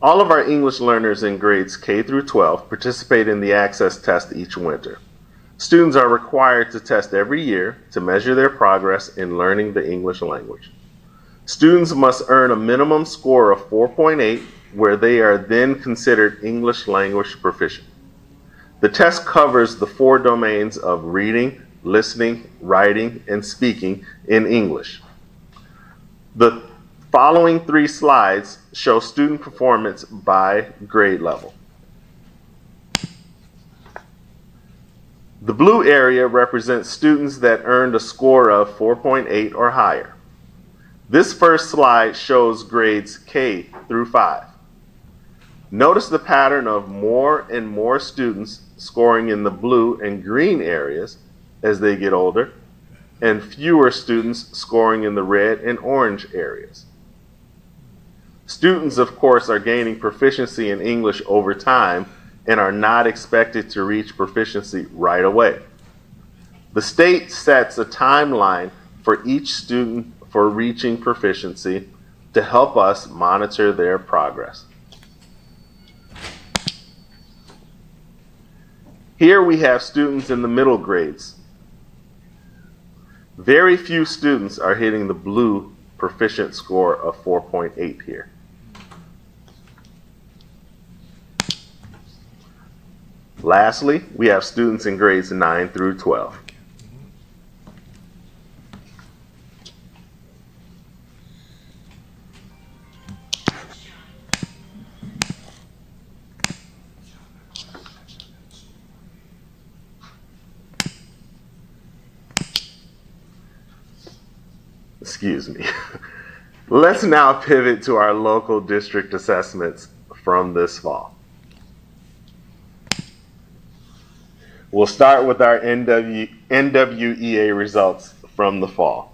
All of our English learners in grades K through 12 participate in the Access Test each winter. Students are required to test every year to measure their progress in learning the English language. Students must earn a minimum score of 4.8, where they are then considered English language proficient. The test covers the 4 domains of reading, listening, writing, and speaking in English. The following 3 slides show student performance by grade level. The blue area represents students that earned a score of 4.8 or higher. This first slide shows grades K through 5. Notice the pattern of more and more students scoring in the blue and green areas as they get older, and fewer students scoring in the red and orange areas. Students, of course, are gaining proficiency in English over time and are not expected to reach proficiency right away. The state sets a timeline for each student for reaching proficiency to help us monitor their progress. Here we have students in the middle grades. Very few students are hitting the blue proficient score of 4.8 here. Lastly, we have students in grades 9 through 12. Excuse me. Let's now pivot to our local district assessments from this fall. We'll start with our NWEA results from the fall.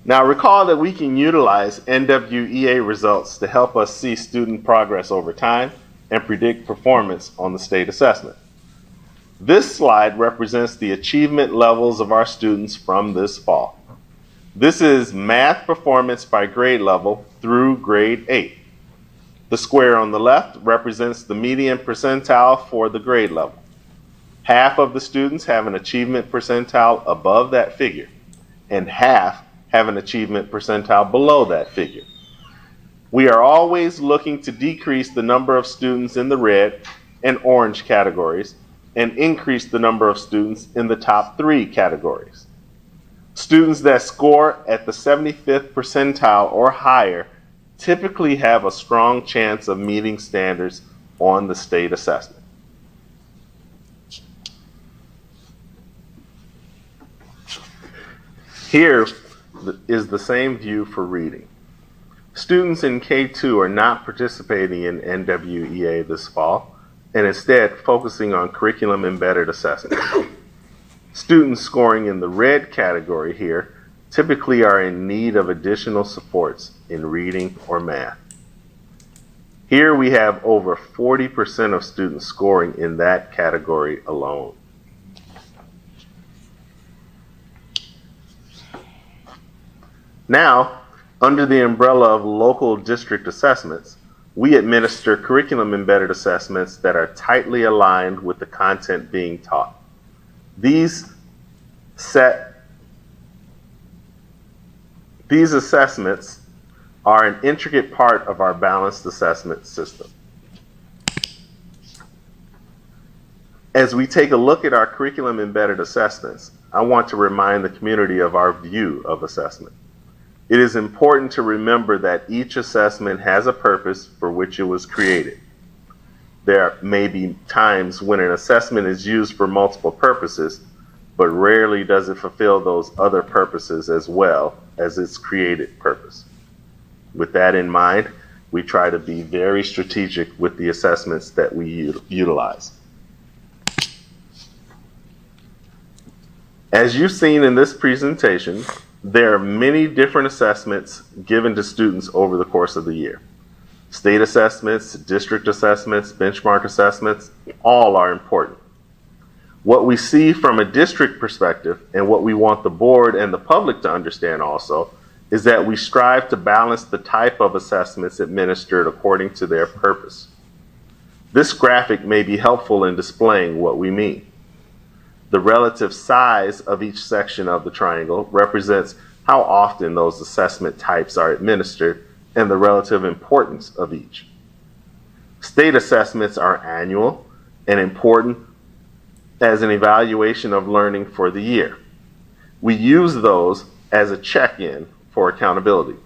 Now recall that we can utilize NWEA results to help us see student progress over time and predict performance on the state assessment. This slide represents the achievement levels of our students from this fall. This is math performance by grade level through grade 8. The square on the left represents the median percentile for the grade level. Half of the students have an achievement percentile above that figure, and half have an achievement percentile below that figure. We are always looking to decrease the number of students in the red and orange categories and increase the number of students in the top 3 categories. Students that score at the 75th percentile or higher typically have a strong chance of meeting standards on the state assessment. Here is the same view for reading. Students in K2 are not participating in NWEA this fall, and instead focusing on curriculum embedded assessment. Students scoring in the red category here typically are in need of additional supports in reading or math. Here we have over 40% of students scoring in that category alone. Now, under the umbrella of local district assessments, we administer curriculum embedded assessments that are tightly aligned with the content being taught. These assessments are an intricate part of our balanced assessment system. As we take a look at our curriculum embedded assessments, I want to remind the community of our view of assessment. It is important to remember that each assessment has a purpose for which it was created. There may be times when an assessment is used for multiple purposes, but rarely does it fulfill those other purposes as well as its created purpose. With that in mind, we try to be very strategic with the assessments that we utilize. As you've seen in this presentation, there are many different assessments given to students over the course of the year. State assessments, district assessments, benchmark assessments, all are important. What we see from a district perspective, and what we want the board and the public to understand also, is that we strive to balance the type of assessments administered according to their purpose. This graphic may be helpful in displaying what we mean. The relative size of each section of the triangle represents how often those assessment types are administered and the relative importance of each. State assessments are annual and important as an evaluation of learning for the year. We use those as a check-in for accountability.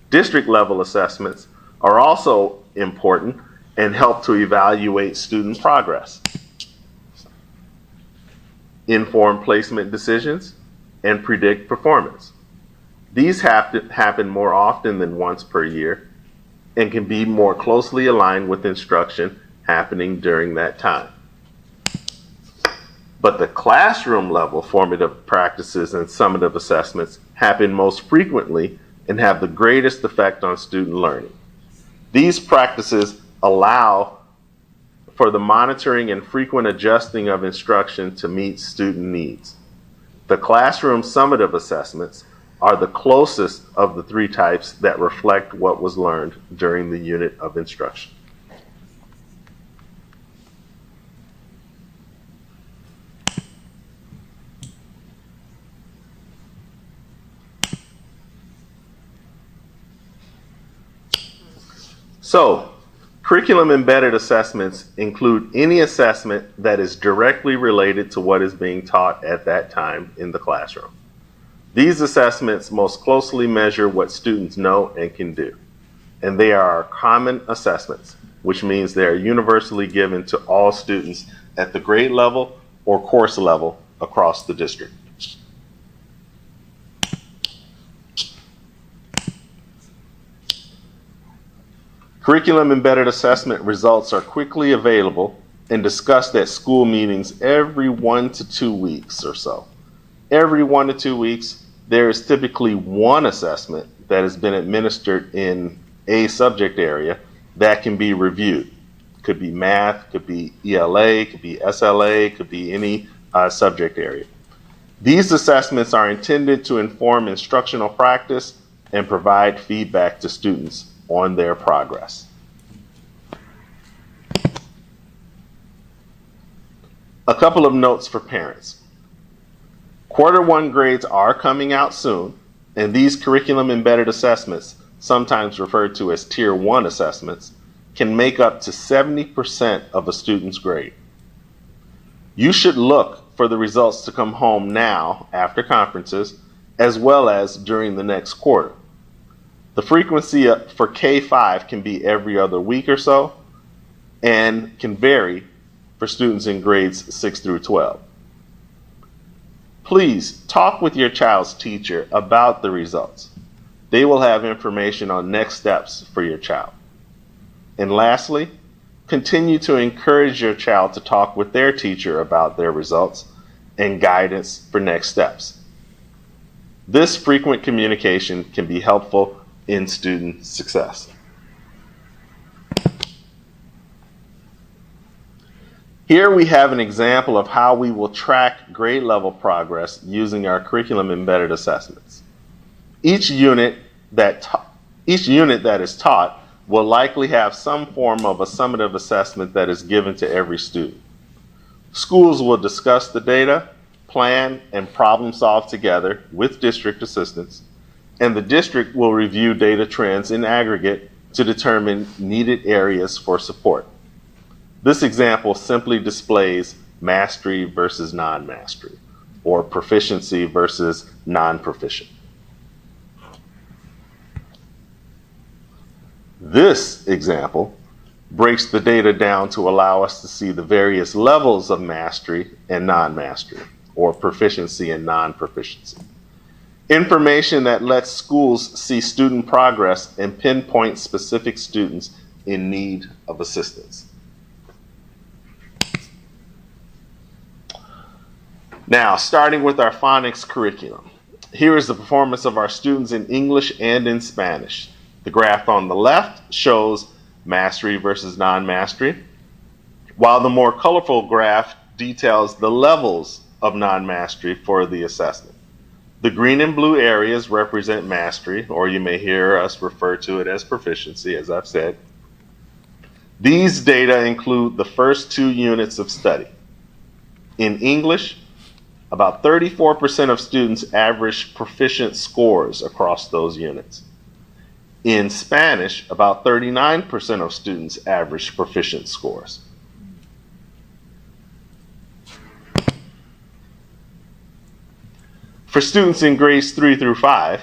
District level assessments are also important and help to evaluate student progress, inform placement decisions, and predict performance. These happen more often than once per year and can be more closely aligned with instruction happening during that time. But the classroom level formative practices and summative assessments happen most frequently and have the greatest effect on student learning. These practices allow for the monitoring and frequent adjusting of instruction to meet student needs. The classroom summative assessments are the closest of the 3 types that reflect what was learned during the unit of instruction. So, curriculum embedded assessments include any assessment that is directly related to what is being taught at that time in the classroom. These assessments most closely measure what students know and can do, and they are common assessments, which means they are universally given to all students at the grade level or course level across the district. Curriculum embedded assessment results are quickly available and discussed at school meetings every 1 to 2 weeks or so. Every 1 to 2 weeks, there is typically one assessment that has been administered in a subject area that can be reviewed. Could be math, could be ELA, could be SLA, could be any subject area. These assessments are intended to inform instructional practice and provide feedback to students on their progress. A couple of notes for parents. Quarter 1 grades are coming out soon, and these curriculum embedded assessments, sometimes referred to as Tier 1 assessments, can make up to 70% of a student's grade. You should look for the results to come home now after conferences, as well as during the next quarter. The frequency for K-5 can be every other week or so and can vary for students in grades 6 through 12. Please talk with your child's teacher about the results. They will have information on next steps for your child. And lastly, continue to encourage your child to talk with their teacher about their results and guidance for next steps. This frequent communication can be helpful in student success. Here we have an example of how we will track grade level progress using our curriculum embedded assessments. Each unit that is taught will likely have some form of a summative assessment that is given to every student. Schools will discuss the data, plan, and problem solve together with district assistants, and the district will review data trends in aggregate to determine needed areas for support. This example simply displays mastery versus non-mastery, or proficiency versus non-proficient. This example breaks the data down to allow us to see the various levels of mastery and non-mastery, or proficiency and non-proficiency. Information that lets schools see student progress and pinpoint specific students in need of assistance. Now, starting with our phonics curriculum. Here is the performance of our students in English and in Spanish. The graph on the left shows mastery versus non-mastery, while the more colorful graph details the levels of non-mastery for the assessment. The green and blue areas represent mastery, or you may hear us refer to it as proficiency, as I've said. These data include the first 2 units of study. In English, about 34% of students average proficient scores across those units. In Spanish, about 39% of students average proficient scores. For students in grades 3 through 5,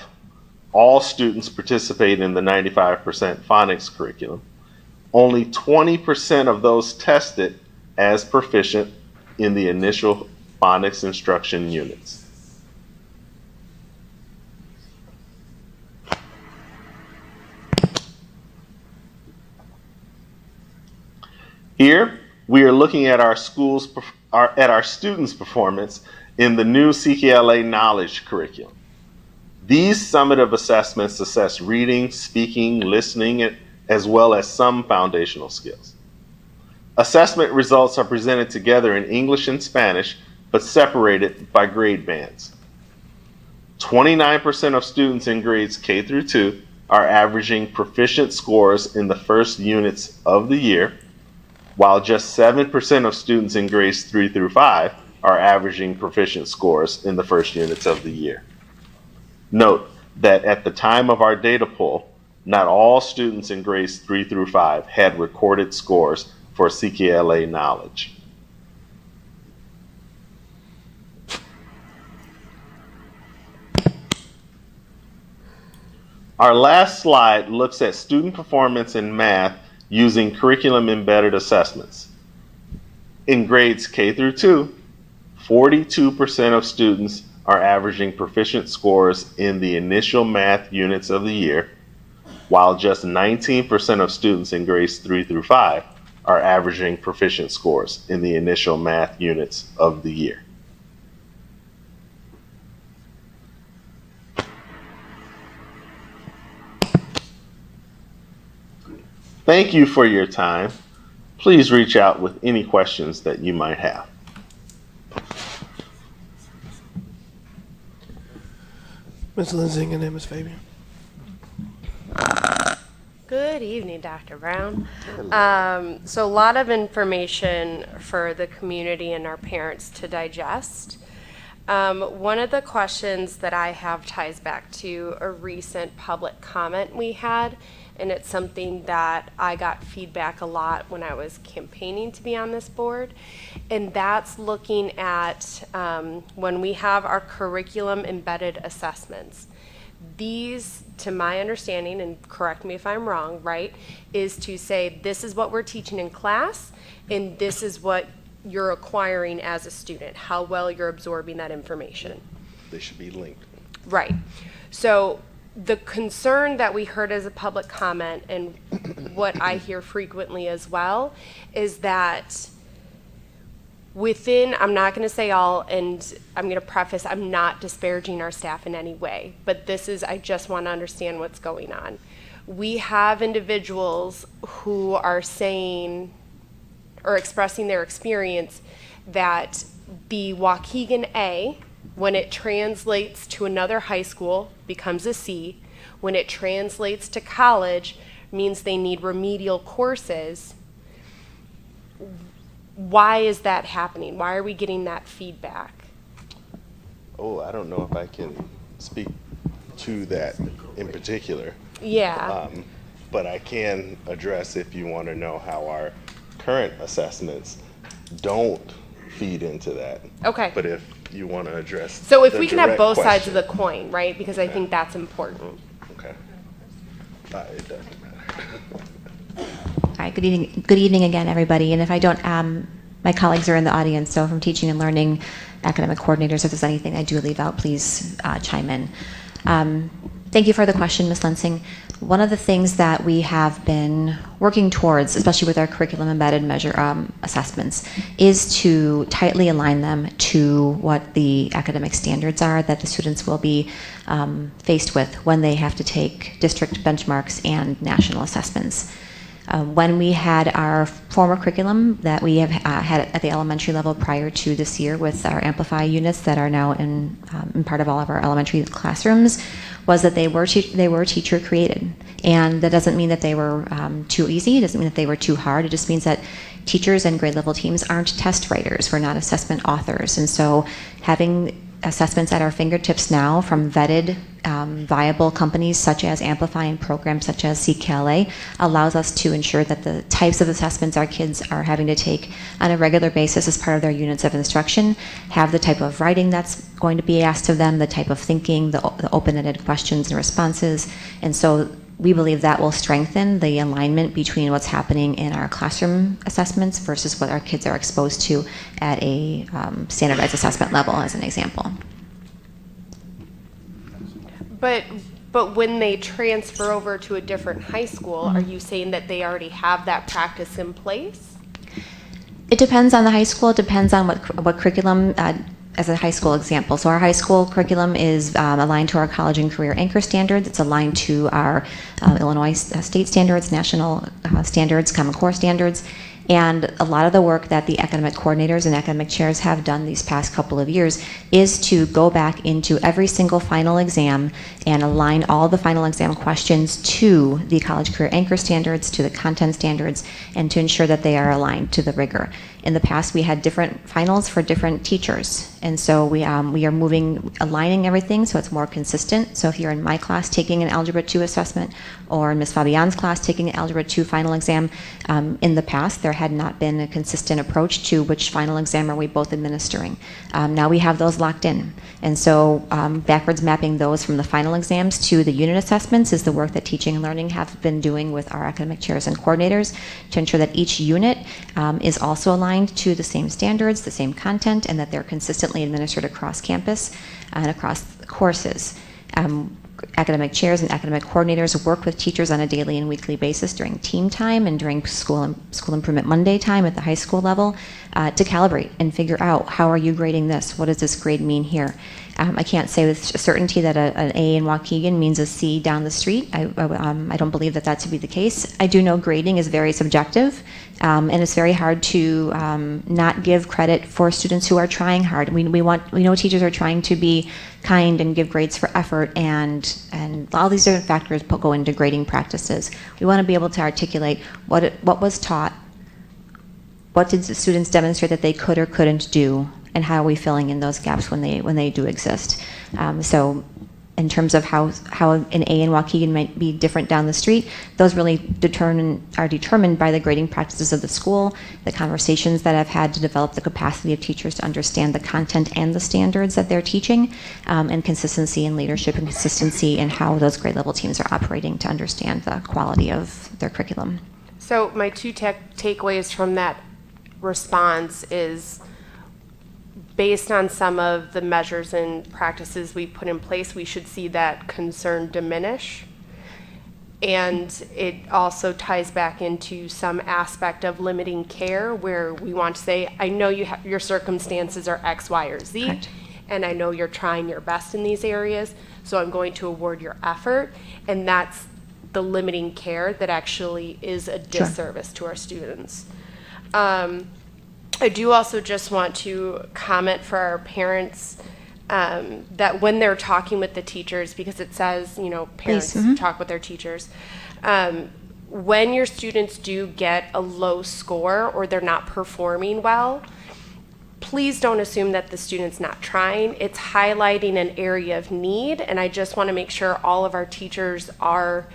all students participate in the 95% phonics curriculum. Only 20% of those tested as proficient in the initial phonics instruction units. Here, we are looking at our students' performance in the new CKLA Knowledge curriculum. These summative assessments assess reading, speaking, listening, as well as some foundational skills. Assessment results are presented together in English and Spanish, but separated by grade bands. 29% of students in grades K through 2 are averaging proficient scores in the first units of the year, while just 7% of students in grades 3 through 5 are averaging proficient scores in the first units of the year. Note that at the time of our data pull, not all students in grades 3 through 5 had recorded scores for CKLA Knowledge. Our last slide looks at student performance in math using curriculum embedded assessments. In grades K through 2, 42% of students are averaging proficient scores in the initial math units of the year, while just 19% of students in grades 3 through 5 are averaging proficient scores in the initial math units of the year. Thank you for your time. Please reach out with any questions that you might have. Ms. Lindsay and then Ms. Fabian. Good evening, Dr. Brown. So a lot of information for the community and our parents to digest. One of the questions that I have ties back to a recent public comment we had and it's something that I got feedback a lot when I was campaigning to be on this board, and that's looking at when we have our curriculum embedded assessments. These, to my understanding, and correct me if I'm wrong, right, is to say this is what we're teaching in class, and this is what you're acquiring as a student, how well you're absorbing that information. They should be linked. Right. So the concern that we heard as a public comment, and what I hear frequently as well, is that within, I'm not going to say all, and I'm going to preface, I'm not disparaging our staff in any way, but this is, I just want to understand what's going on. We have individuals who are saying or expressing their experience that the Waukegan A, when it translates to another high school, becomes a C. When it translates to college, means they need remedial courses. Why is that happening? Why are we getting that feedback? Oh, I don't know if I can speak to that in particular. Yeah. But I can address if you want to know how our current assessments don't feed into that. Okay. But if you want to address So if the we can have direct both sides of question. the coin, right? Because I think that's important. Okay. It doesn't matter. All right, good evening again, everybody. And if I don't, my colleagues are in the audience, so from teaching and learning, academic coordinators, if there's anything I do leave out, please chime in. Thank you for the question, Ms. Lensing. One of the things that we have been working towards, especially with our curriculum embedded measure assessments, is to tightly align them to what the academic standards are that the students will be faced with when they have to take district benchmarks and national assessments. When we had our former curriculum that we have had at the elementary level prior to this year with our Amplify units that are now in part of all of our elementary classrooms, was that they were teacher created. And that doesn't mean that they were too easy, it doesn't mean that they were too hard, it just means that teachers and grade level teams aren't test writers, we're not assessment authors. And so having assessments at our fingertips now from vetted, viable companies such as Amplify and programs such as CKLA allows us to ensure that the types of assessments our kids are having to take on a regular basis as part of their units of instruction have the type of writing that's going to be asked of them, the type of thinking, the open-ended questions and responses. And so we believe that will strengthen the alignment between what's happening in our classroom assessments versus what our kids are exposed to at a standardized assessment level, as an example. But when they transfer over to a different high school, are you saying that they already have that practice in place? It depends on the high school. It depends on what curriculum, as a high school example. So our high school curriculum is aligned to our college and career anchor standards. It's aligned to our Illinois state standards, national standards, Common Core standards. And a lot of the work that the academic coordinators and academic chairs have done these past couple of years is to go back into every single final exam and align all the final exam questions to the college career anchor standards, to the content standards, and to ensure that they are aligned to the rigor. In the past, we had different finals for different teachers. And so we are aligning everything so it's more consistent. So if you're in my class taking an Algebra 2 assessment, or in Ms. Fabian's class taking an Algebra 2 final exam, in the past there had not been a consistent approach to which final exam are we both administering. Now we have those locked in. And so backwards mapping those from the final exams to the unit assessments is the work that teaching and learning have been doing with our academic chairs and coordinators to ensure that each unit is also aligned to the same standards, the same content, and that they're consistently administered across campus and across courses. Academic chairs and academic coordinators work with teachers on a daily and weekly basis during team time and during School Improvement Monday time at the high school level to calibrate and figure out, how are you grading this? What does this grade mean here? I can't say with certainty that an A in Waukegan means a C down the street. I don't believe that to be the case. I do know grading is very subjective, and it's very hard to not give credit for students who are trying hard. We know teachers are trying to be kind and give grades for effort, and all these different factors go into grading practices. We want to be able to articulate what was taught, what did the students demonstrate that they could or couldn't do, and how are we filling in those gaps when they do exist. So in terms of how an A in Waukegan might be different down the street, those really are determined by the grading practices of the school, the conversations that I've had to develop the capacity of teachers to understand the content and the standards that they're teaching, and consistency in leadership and consistency in how those grade level teams are operating to understand the quality of their curriculum. So my two takeaways from that response is, based on some of the measures and practices we put in place, we should see that concern diminish. And it also ties back into some aspect of limiting care, where we want to say, I know your circumstances are X, Y, or Z, Correct. and I know you're trying your best in these areas, so I'm going to award your effort. And that's the limiting care that actually is a disservice to our students. I do also just want to comment for our parents that when they're talking with the teachers, because it says, parents talk with their teachers, when your students do get a low score or they're not performing well, please don't assume that the student's not trying. It's highlighting an area of need, and I just want to make sure all of our teachers are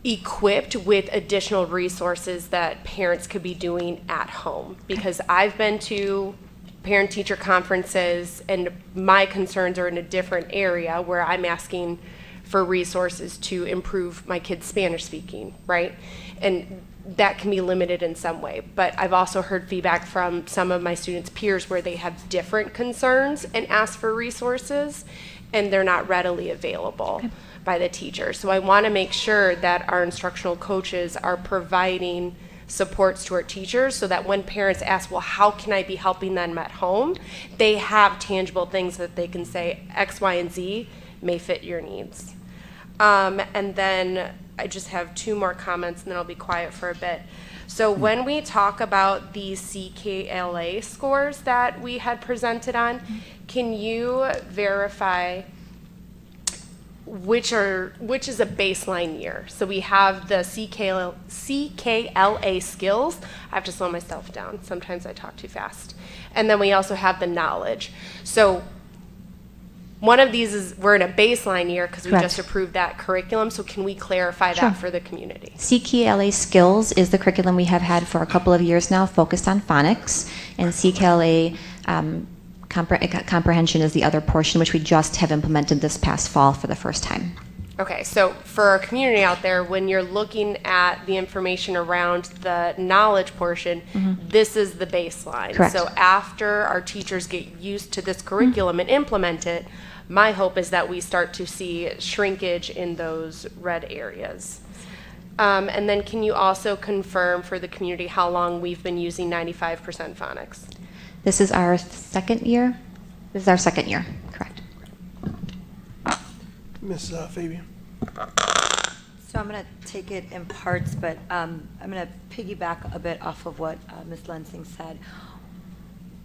equipped with additional resources that parents could be doing at home. Because I've been to parent-teacher conferences, and my concerns are in a different area where I'm asking for resources to improve my kids' Spanish speaking, right? And that can be limited in some way. But I've also heard feedback from some of my students' peers where they have different concerns and ask for resources, and they're not readily available by the teacher. So I want to make sure that our instructional coaches are providing supports to our teachers, so that when parents ask, well, how can I be helping them at home, they have tangible things that they can say, X, Y, and Z may fit your needs. And then I just have two more comments, and then I'll be quiet for a bit. So when we talk about the CKLA scores that we had presented on, can you verify which is a baseline year? So we have the CKLA skills. I have to slow myself down. Sometimes I talk too fast. And then we also have the knowledge. So one of these is, we're in a baseline year because we Correct. just approved that curriculum. So can we clarify Sure. that for the community? CKLA Skills is the curriculum we have had for a couple of years now, focused on phonics, and CKLA comprehension is the other portion, which we just have implemented this past fall for the first time. Okay, so for our community out there, when you're looking at the information around the knowledge portion, this is the baseline. Correct. So after our teachers get used to this curriculum and implement it, my hope is that we start to see shrinkage in those red areas. And then can you also confirm for the community how long we've been using 95% phonics? This is our second year. This is our second year, correct. Ms. Fabian. So I'm going to take it in parts, but I'm going to piggyback a bit off of what Ms. Lensing said.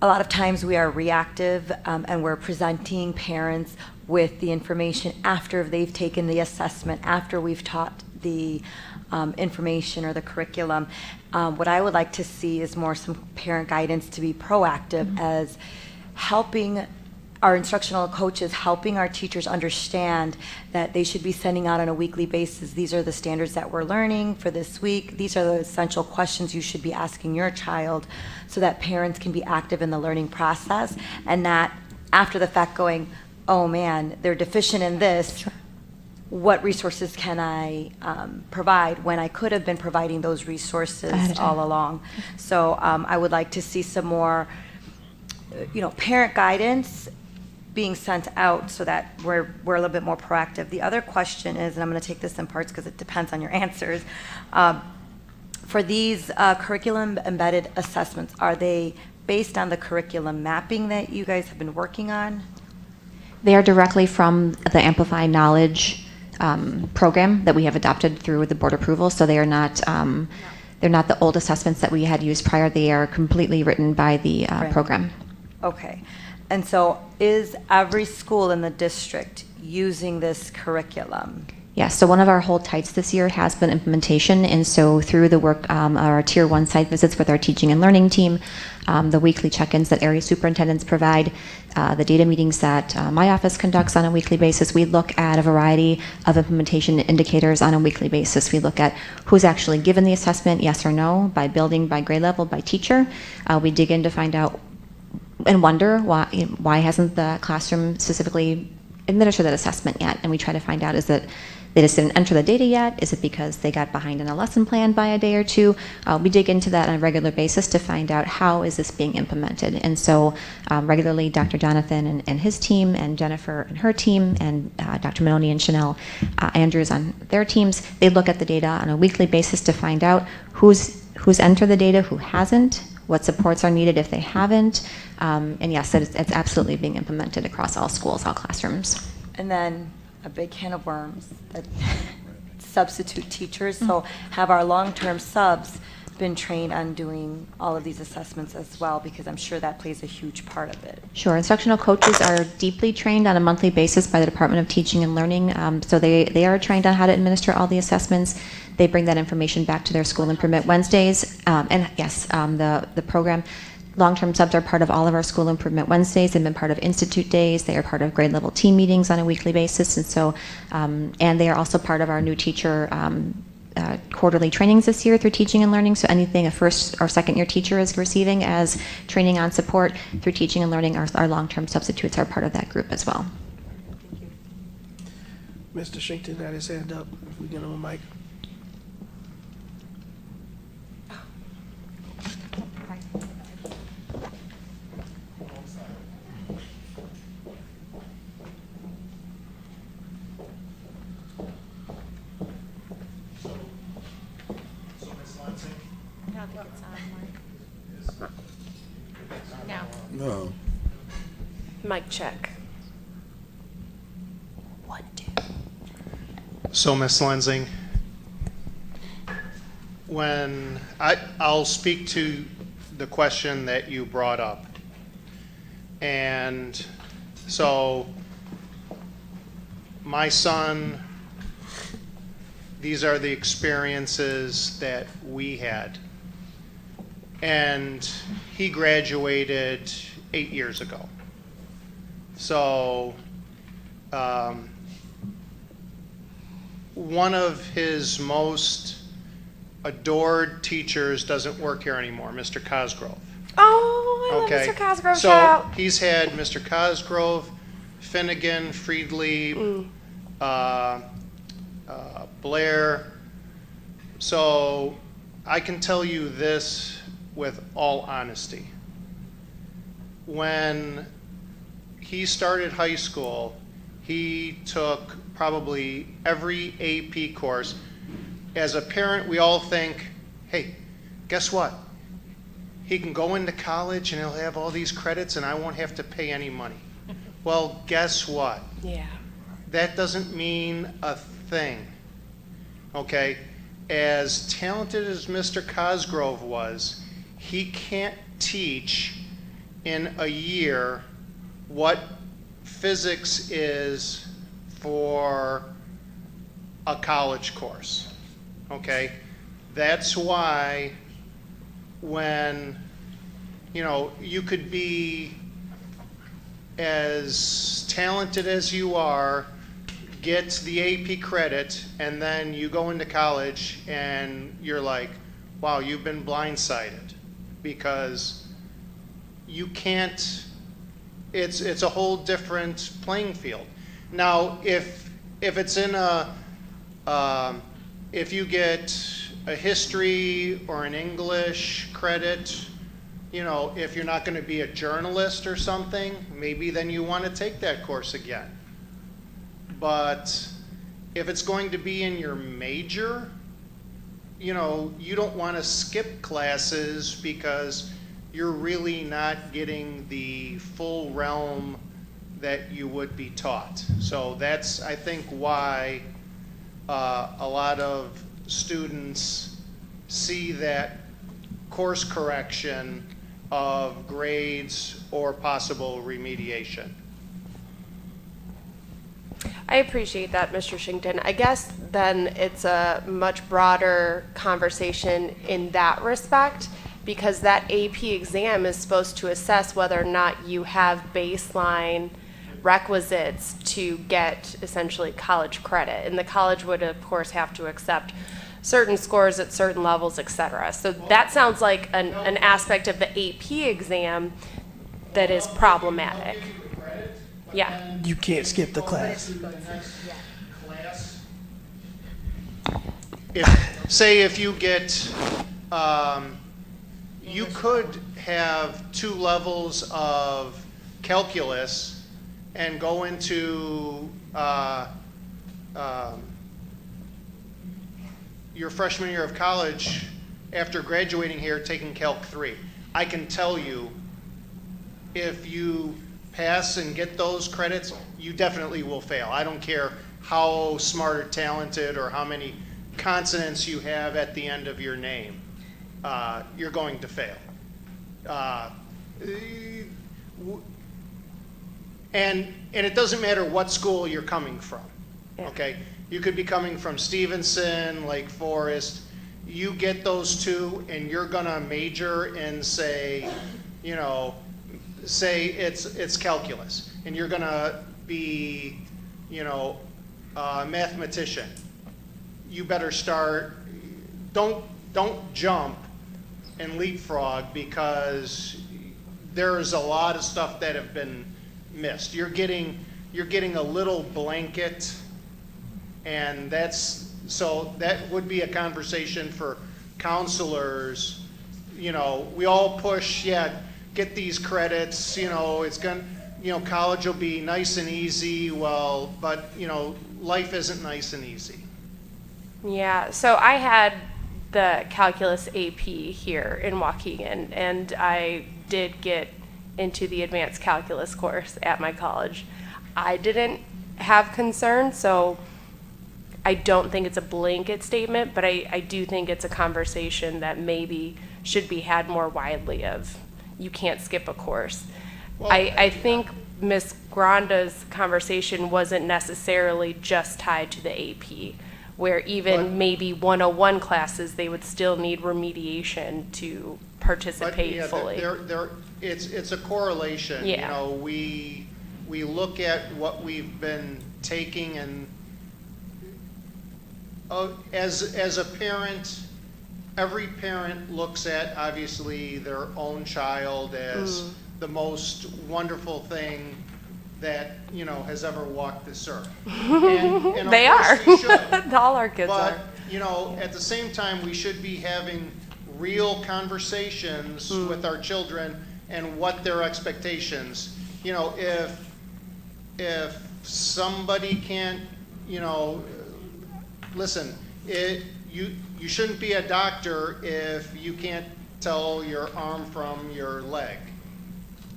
A lot of times we are reactive, and we're presenting parents with the information after they've taken the assessment, after we've taught the information or the curriculum. What I would like to see is more some parent guidance to be proactive as helping our instructional coaches, helping our teachers understand that they should be sending out on a weekly basis. These are the standards that we're learning for this week. These are the essential questions you should be asking your child, so that parents can be active in the learning process and not after the fact going, oh man, they're deficient in this. Sure. What resources can I provide when I could have been providing those resources all along? So I would like to see some more, parent guidance being sent out so that we're a little bit more proactive. The other question is, and I'm going to take this in parts because it depends on your answers, for these curriculum embedded assessments, are they based on the curriculum mapping that you guys have been working on? They are directly from the Amplify Knowledge program that we have adopted through the board approval, so they are not they're not the old assessments that we had used prior. They are completely written by the program. Okay. And so is every school in the district using this curriculum? Yes, so one of our hold tights this year has been implementation, and so through the work, our Tier 1 site visits with our teaching and learning team, the weekly check-ins that area superintendents provide, the data meetings that my office conducts on a weekly basis, we look at a variety of implementation indicators on a weekly basis. We look at who's actually given the assessment, yes or no, by building, by grade level, by teacher. We dig in to find out and wonder why hasn't the classroom specifically administered that assessment yet, and we try to find out, is it they just didn't enter the data yet? Is it because they got behind in a lesson plan by a day or two? We dig into that on a regular basis to find out how is this being implemented. And so regularly, Dr. Jonathan and his team, and Jennifer and her team, and Dr. Maloney and Chanel Andrews on their teams, they look at the data on a weekly basis to find out who's entered the data, who hasn't, what supports are needed if they haven't. And yes, it's absolutely being implemented across all schools, all classrooms. And then a big can of worms, that substitute teachers. So have our long-term subs been trained on doing all of these assessments as well? Because I'm sure that plays a huge part of it. Sure. Instructional coaches are deeply trained on a monthly basis by the Department of Teaching and Learning. So they are trained on how to administer all the assessments. They bring that information back to their School Improvement Wednesdays. And yes, the program, long-term subs are part of all of our School Improvement Wednesdays. They've been part of Institute Days. They are part of grade level team meetings on a weekly basis. And so, and they are also part of our new teacher quarterly trainings this year through Teaching and Learning. So anything a first or second year teacher is receiving as training on support through Teaching and Learning, our long-term substitutes are part of that group as well. Mr. Shinkton had his hand up. If we get him a mic. No. Mic check. So, Ms. Lensing, when I'll speak to the question that you brought up. And so, my son, these are the experiences that we had. And he graduated 8 years ago. So, one of his most adored teachers doesn't work here anymore, Mr. Cosgrove. Oh, I love Okay. Mr. Cosgrove. So shout out. he's had Mr. Cosgrove, Finnegan, Friedlieb, Blair. So I can tell you this with all honesty. When he started high school, he took probably every AP course. As a parent, we all think, hey, guess what? He can go into college and he'll have all these credits and I won't have to pay any money. Well, guess what? Yeah. That doesn't mean a thing, okay? As talented as Mr. Cosgrove was, he can't teach in a year what physics is for a college course, okay? That's why when, you know, you could be as talented as you are, get the AP credit, and then you go into college and you're like, wow, you've been blindsided because you can't, it's a whole different playing field. Now, if it's in a, if you get a history or an English credit, you know, if you're not going to be a journalist or something, maybe then you want to take that course again. But if it's going to be in your major, you know, you don't want to skip classes because you're really not getting the full realm that you would be taught. So that's, I think, why a lot of students see that course correction of grades or possible remediation. I appreciate that, Mr. Shington. I guess then it's a much broader conversation in that respect, because that AP exam is supposed to assess whether or not you have baseline requisites to get essentially college credit. And the college would, of course, have to accept certain scores at certain levels, et cetera. So that sounds like an aspect of the AP exam that is problematic. Yeah. You can't skip the class. If you get, you could have 2 levels of calculus and go into your freshman year of college after graduating here taking Calc 3. I can tell you, if you pass and get those credits, you definitely will fail. I don't care how smart or talented or how many consonants you have at the end of your name. You're going to fail. And it doesn't matter what school you're coming from, okay? You could be coming from Stevenson, Lake Forest. You get those 2 and you're gonna major in, say it's calculus, and you're gonna be, a mathematician. You better start, don't jump and leapfrog, because there's a lot of stuff that have been missed. You're getting a little blanket, and so that would be a conversation for counselors. We all push, get these credits, it's going to, college will be nice and easy. Well, but, life isn't nice and easy. Yeah, so I had the calculus AP here in Waukegan, and I did get into the advanced calculus course at my college. I didn't have concern, so I don't think it's a blanket statement, but I do think it's a conversation that maybe should be had more widely of, you can't skip a course. Well, I think Ms. Granda's conversation wasn't necessarily just tied to the AP, where even maybe 101 classes, they would still need remediation to participate fully. It's a correlation. Yeah. We look at what we've been taking, and as a parent, every parent looks at obviously their own child as the most wonderful thing that has ever walked this earth. And they are. We should. All our kids but, are. At the same time, we should be having real conversations with our children and what their expectations. If somebody can't, listen, you shouldn't be a doctor if you can't tell your arm from your leg.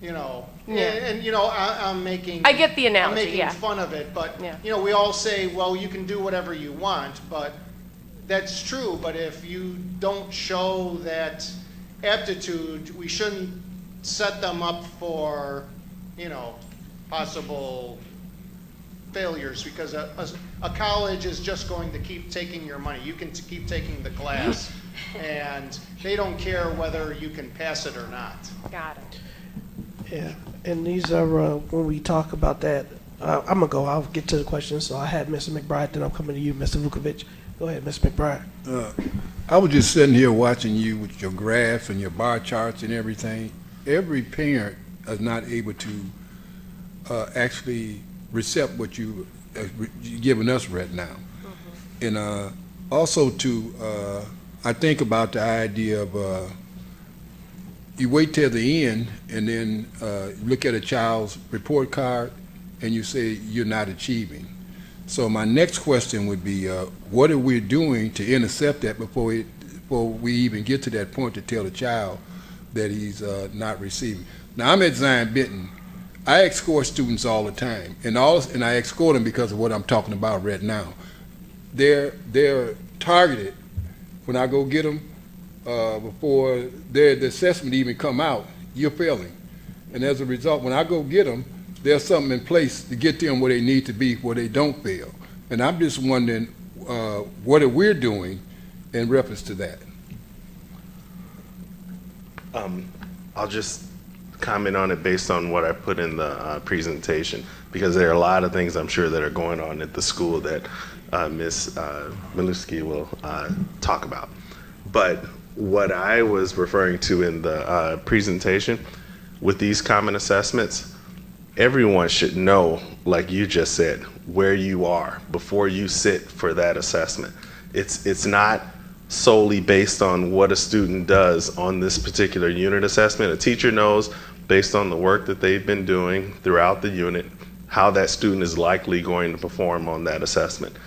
I'm making. I get the analogy. I'm making fun of it, but we all say, well, you can do whatever you want, but that's true. But if you don't show that aptitude, we shouldn't set them up for, possible failures, because a college is just going to keep taking your money. You can keep taking the class, and they don't care whether you can pass it or not. Got it. Yeah, and these are, when we talk about that, I'll get to the questions. So I had Mr. McBride, then I'm coming to you, Mr. Vukovic. Go ahead, Mr. McBride. I was just sitting here watching you with your graphs and your bar charts and everything. Every parent is not able to actually accept what you're giving us right now. And also I think about the idea of you wait till the end and then look at a child's report card and you say you're not achieving. So my next question would be, what are we doing to intercept that before we even get to that point to tell the child that he's not receiving? Now, I'm at Zion Benton. I escort students all the time, and I escort them because of what I'm talking about right now. They're targeted when I go get them before the assessment even come out. You're failing, and as a result, when I go get them, there's something in place to get them where they need to be, where they don't fail. And I'm just wondering what are we doing in reference to that? I'll just comment on it based on what I put in the presentation, because there are a lot of things I'm sure that are going on at the school that Ms. Milewski will talk about. But what I was referring to in the presentation with these common assessments, everyone should know, like you just said, where you are before you sit for that assessment. It's not solely based on what a student does on this particular unit assessment. A teacher knows, based on the work that they've been doing throughout the unit, how that student is likely going to perform on that assessment.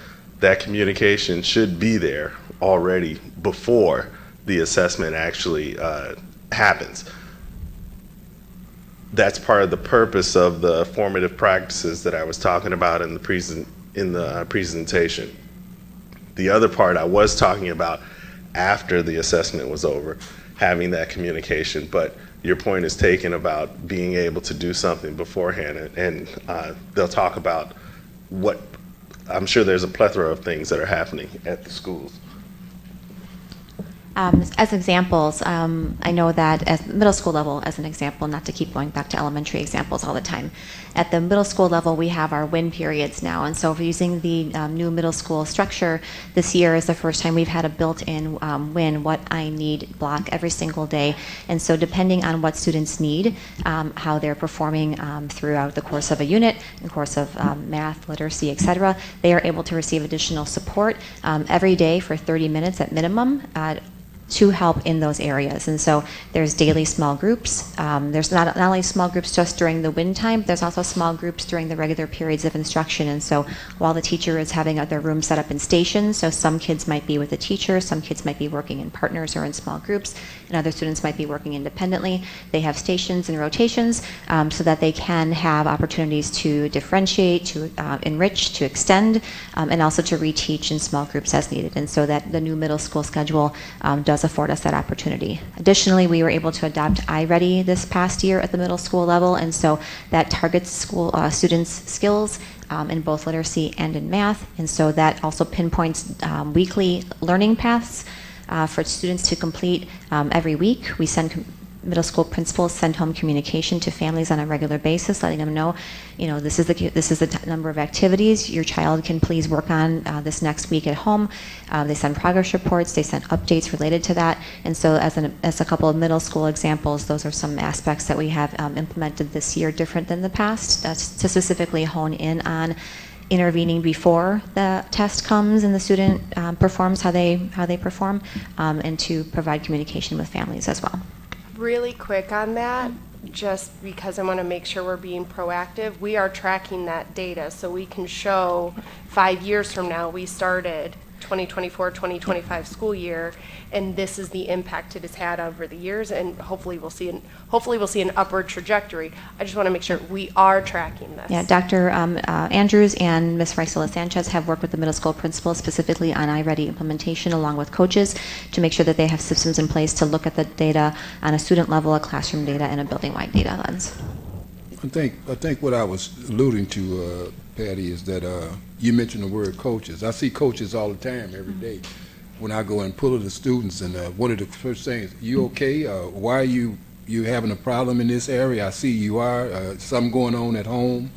That communication should be there already before the assessment actually happens. That's part of the purpose of the formative practices that I was talking about in the presentation. The other part I was talking about after the assessment was over, having that communication, but your point is taken about being able to do something beforehand, and they'll talk about what, I'm sure there's a plethora of things that are happening at the schools. As examples, I know that at the middle school level, as an example, not to keep going back to elementary examples all the time, at the middle school level we have our WIN periods now, and so if we're using the new middle school structure, this year is the first time we've had a built-in WIN, what I need block every single day, and so depending on what students need, how they're performing throughout the course of a unit, in the course of math, literacy, etc., they are able to receive additional support every day for 30 minutes at minimum to help in those areas. And so there's daily small groups. There's not only small groups just during the WIN time, there's also small groups during the regular periods of instruction. And so while the teacher is having their room set up in stations, so some kids might be with a teacher, some kids might be working in partners or in small groups, and other students might be working independently. They have stations and rotations so that they can have opportunities to differentiate, to enrich, to extend, and also to reteach in small groups as needed. And so that the new middle school schedule does afford us that opportunity. Additionally, we were able to adopt iReady this past year at the middle school level, and so that targets school students' skills in both literacy and in math, and so that also pinpoints weekly learning paths for students to complete every week. We send middle school principals send home communication to families on a regular basis, letting them know, this is the number of activities your child can please work on this next week at home. They send progress reports, they send updates related to that, and so as a couple of middle school examples, those are some aspects that we have implemented this year different than the past, to specifically hone in on intervening before the test comes and the student performs how they perform, and to provide communication with families as well. Really quick on that, just because I want to make sure we're being proactive, we are tracking that data so we can show 5 years from now we started 2024-2025 school year, and this is the impact it has had over the years, and hopefully we'll see an upward trajectory. I just want to make sure we are tracking this. Yeah, Dr. Andrews and Ms. Ricela Sanchez have worked with the middle school principals specifically on iReady implementation along with coaches to make sure that they have systems in place to look at the data on a student level, a classroom data, and a building-wide data lens. I think what I was alluding to, Patty, is that you mentioned the word coaches. I see coaches all the time, every day, when I go and pull the students, and one of the first things, you okay? Why are you having a problem in this area? I see you are. Something going on at home.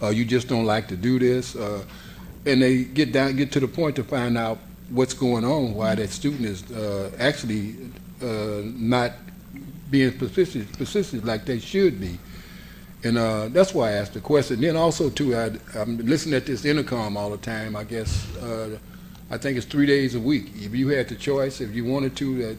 You just don't like to do this. And they get to the point to find out what's going on, why that student is actually not being persistent like they should be. And that's why I asked the question. Then also, too, I'm listening at this intercom all the time. I guess I think it's 3 days a week. If you had the choice, if you wanted to,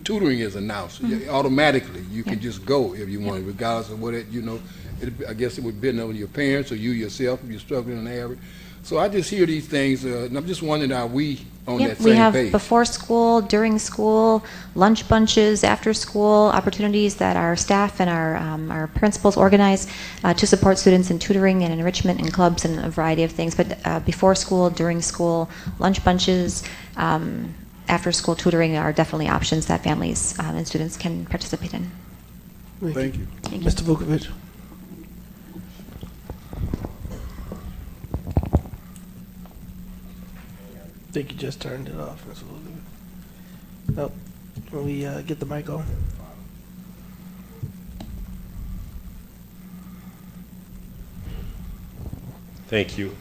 tutoring is announced. Automatically. You can just go if you want, regardless of what I guess it would depend on your parents or you yourself if you're struggling in the area. So I just hear these things, and I'm just wondering, are we on that same we have page? Before school, during school, lunch bunches, after school, opportunities that our staff and our principals organize to support students in tutoring and enrichment and clubs and a variety of things. But before school, during school, lunch bunches, after school tutoring are definitely options that families and students can participate in. Thank you. Mr. Vukovic. think you just turned it off. That's a little bit. Nope. Can we get the mic on? Thank you.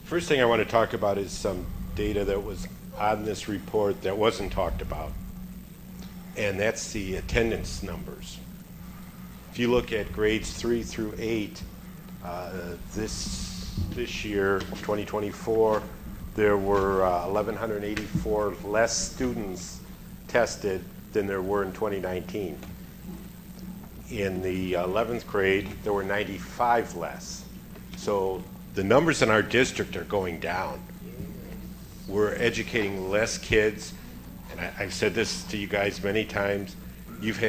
First thing I want to talk about is some data that was on this report that wasn't talked about, and that's the attendance numbers. If you look at grades 3 through 8, this year, 2024, there were 1,184 less students tested than there were in 2019. In the 11th grade, there were 95 less. So the numbers in our district are going down. We're educating less kids, and I've said this to you guys many times. You've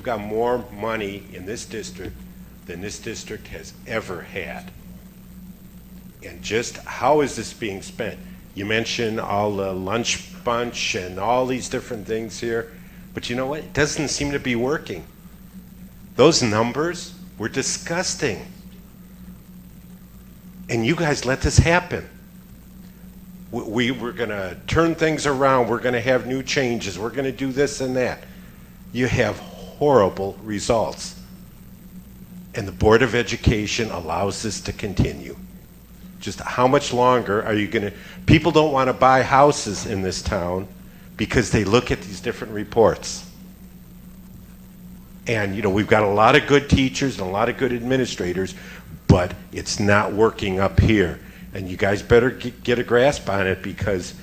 got more money in this district than this district has ever had. And just how is this being spent? You mentioned all the lunch bunch and all these different things here, but you know what? It doesn't seem to be working. Those numbers were disgusting. And you guys let this happen. We were going to turn things around. We're going to have new changes. We're going to do this and that. You have horrible results. And the Board of Education allows this to continue. Just how much longer are you going to... People don't want to buy houses in this town because they look at these different reports. And, you know, we've got a lot of good teachers and a lot of good administrators, but it's not working up here. And you guys better get a grasp on it because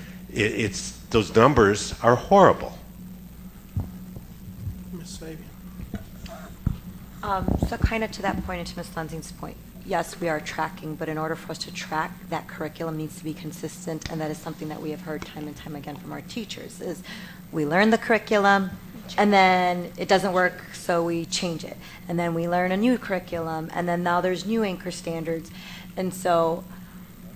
those numbers are horrible. Ms. Fabian. So kind of to that point and to Ms. Lenzing's point, yes, we are tracking, but in order for us to track, that curriculum needs to be consistent, and that is something that we have heard time and time again from our teachers, is we learn the curriculum, and then it doesn't work, so we change it. And then we learn a new curriculum, and then now there's new anchor standards. And so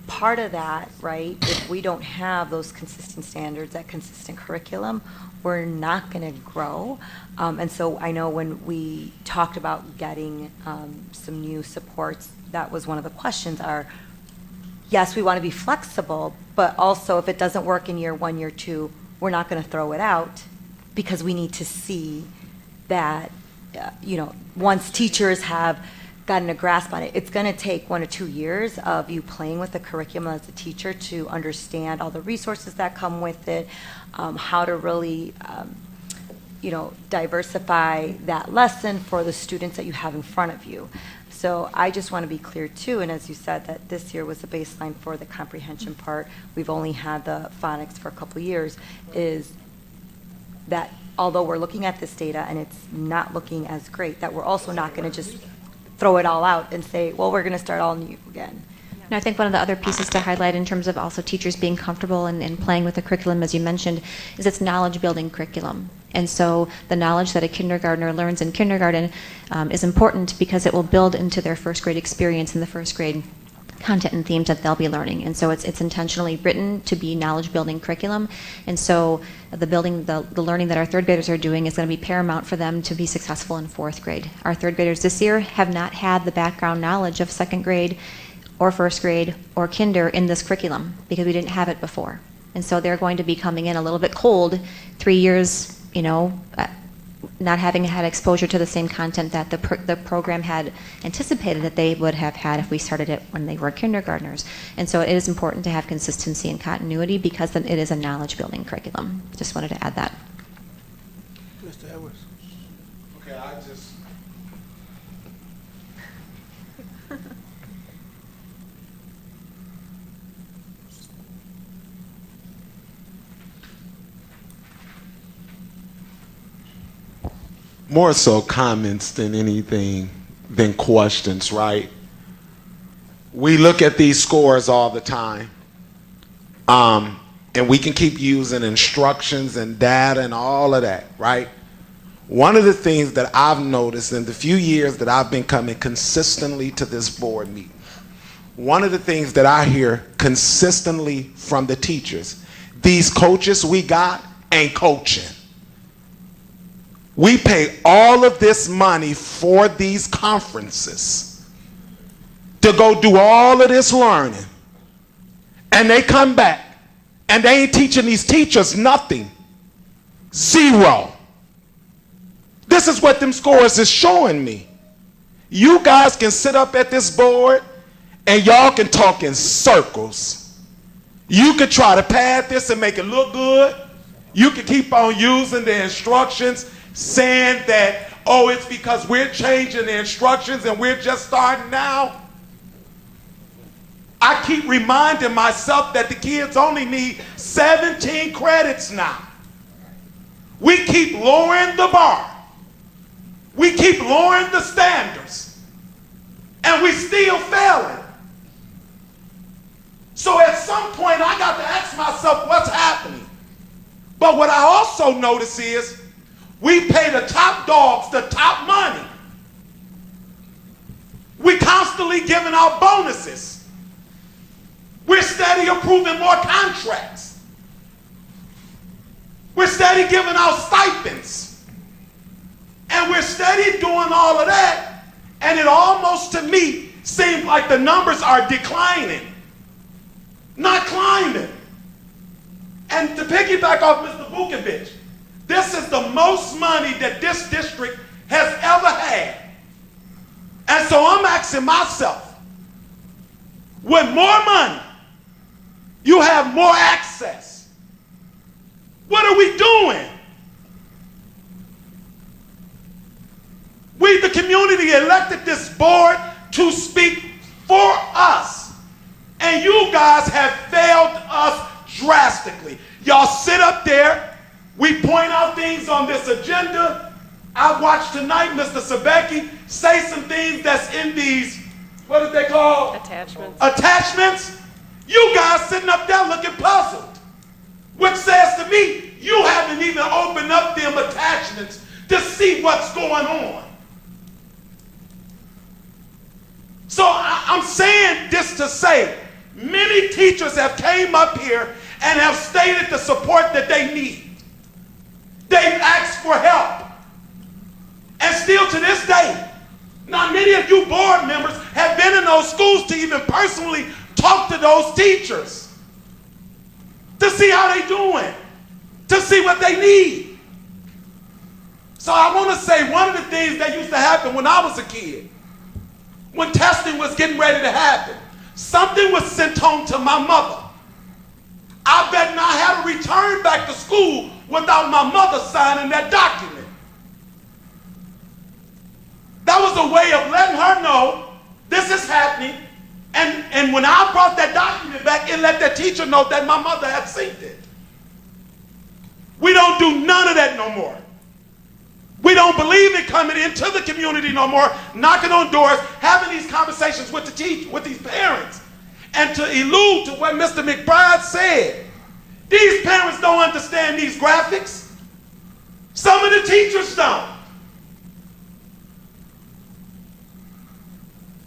part of that, right, if we don't have those consistent standards, that consistent curriculum, we're not going to grow. And so I know when we talked about getting some new supports, that was one of the questions are, yes, we want to be flexible, but also if it doesn't work in year 1, year 2, we're not going to throw it out because we need to see that, once teachers have gotten a grasp on it, it's going to take 1 or 2 years of you playing with the curriculum as a teacher to understand all the resources that come with it, how to really, diversify that lesson for the students that you have in front of you. So I just want to be clear too, and as you said, that this year was the baseline for the comprehension part. We've only had the phonics for a couple years, is that although we're looking at this data and it's not looking as great, that we're also not going to just throw it all out and say, well, we're going to start all new again. And I think one of the other pieces to highlight in terms of also teachers being comfortable and playing with the curriculum, as you mentioned, is it's knowledge-building curriculum. And so the knowledge that a kindergartner learns in kindergarten is important because it will build into their first grade experience in the first grade content and themes that they'll be learning. And so it's intentionally written to be knowledge-building curriculum. And so the learning that our third graders are doing is going to be paramount for them to be successful in fourth grade. Our third graders this year have not had the background knowledge of second grade or first grade or kinder in this curriculum because we didn't have it before. And so they're going to be coming in a little bit cold 3 years, not having had exposure to the same content that the program had anticipated that they would have had if we started it when they were kindergartners. And so it is important to have consistency and continuity because then it is a knowledge-building curriculum. Just wanted to add that. Mr. Edwards. Okay, I just... More so comments than anything, than questions, right? We look at these scores all the time, and we can keep using instructions and data and all of that, right? One of the things that I've noticed in the few years that I've been coming consistently to this board meeting, one of the things that I hear consistently from the teachers, these coaches we got ain't coaching. We pay all of this money for these conferences to go do all of this learning. and they come back and they ain't teaching these teachers nothing. Zero. This is what them scores is showing me. You guys can sit up at this board and y'all can talk in circles. You could try to pad this and make it look good. You could keep on using the instructions saying that, oh, it's because we're changing the instructions and we're just starting now. I keep reminding myself that the kids only need 17 credits now. We keep lowering the bar. We keep lowering the standards. And we still failing. So at some point I got to ask myself what's happening. But what I also notice is we pay the top dogs the top money. We constantly giving out bonuses. We're steady approving more contracts. We're steady giving out stipends. And we're steady doing all of that. And it almost to me seems like the numbers are declining, not climbing. And to piggyback off Mr. Vukovic, this is the most money that this district has ever had. And so I'm asking myself, with more money, you have more access. What are we doing? We, the community, elected this board to speak for us. And you guys have failed us drastically. Y'all sit up there. We point out things on this agenda. I watched tonight Mr. Sabecki say some things that's in these, what is they called? Attachments. Attachments. You guys sitting up there looking puzzled. Which says to me, you haven't even opened up them attachments to see what's going on. So I'm saying this to say, many teachers have came up here and have stated the support that they need. They've asked for help. And still to this day, not many of you board members have been in those schools to even personally talk to those teachers, to see how they doing, to see what they need. So I want to say one of the things that used to happen when I was a kid, when testing was getting ready to happen, something was sent home to my mother. I bet not have to return back to school without my mother signing that document. That was a way of letting her know this is happening. And when I brought that document back, it let that teacher know that my mother had seen it. We don't do none of that no more. We don't believe in coming into the community no more, knocking on doors, having these conversations with with these parents. And to allude to what Mr. McBride said, these parents don't understand these graphics. Some of the teachers don't.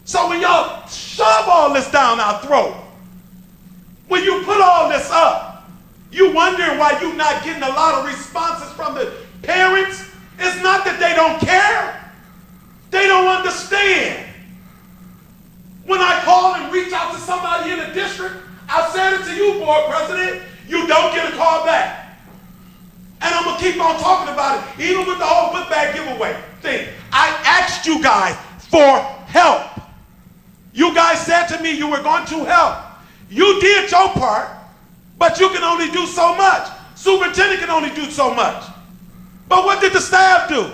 So when y'all shove all this down our throat, when you put all this up, you wondering why you're not getting a lot of responses from the parents. It's not that they don't care. They don't understand. When I call and reach out to somebody in the district, I said it to you, board president, you don't get a call back. And I'm going to keep on talking about it, even with the whole book bag giveaway thing. I asked you guys for help. You guys said to me you were going to help. You did your part, but you can only do so much. Superintendent can only do so much. But what did the staff do?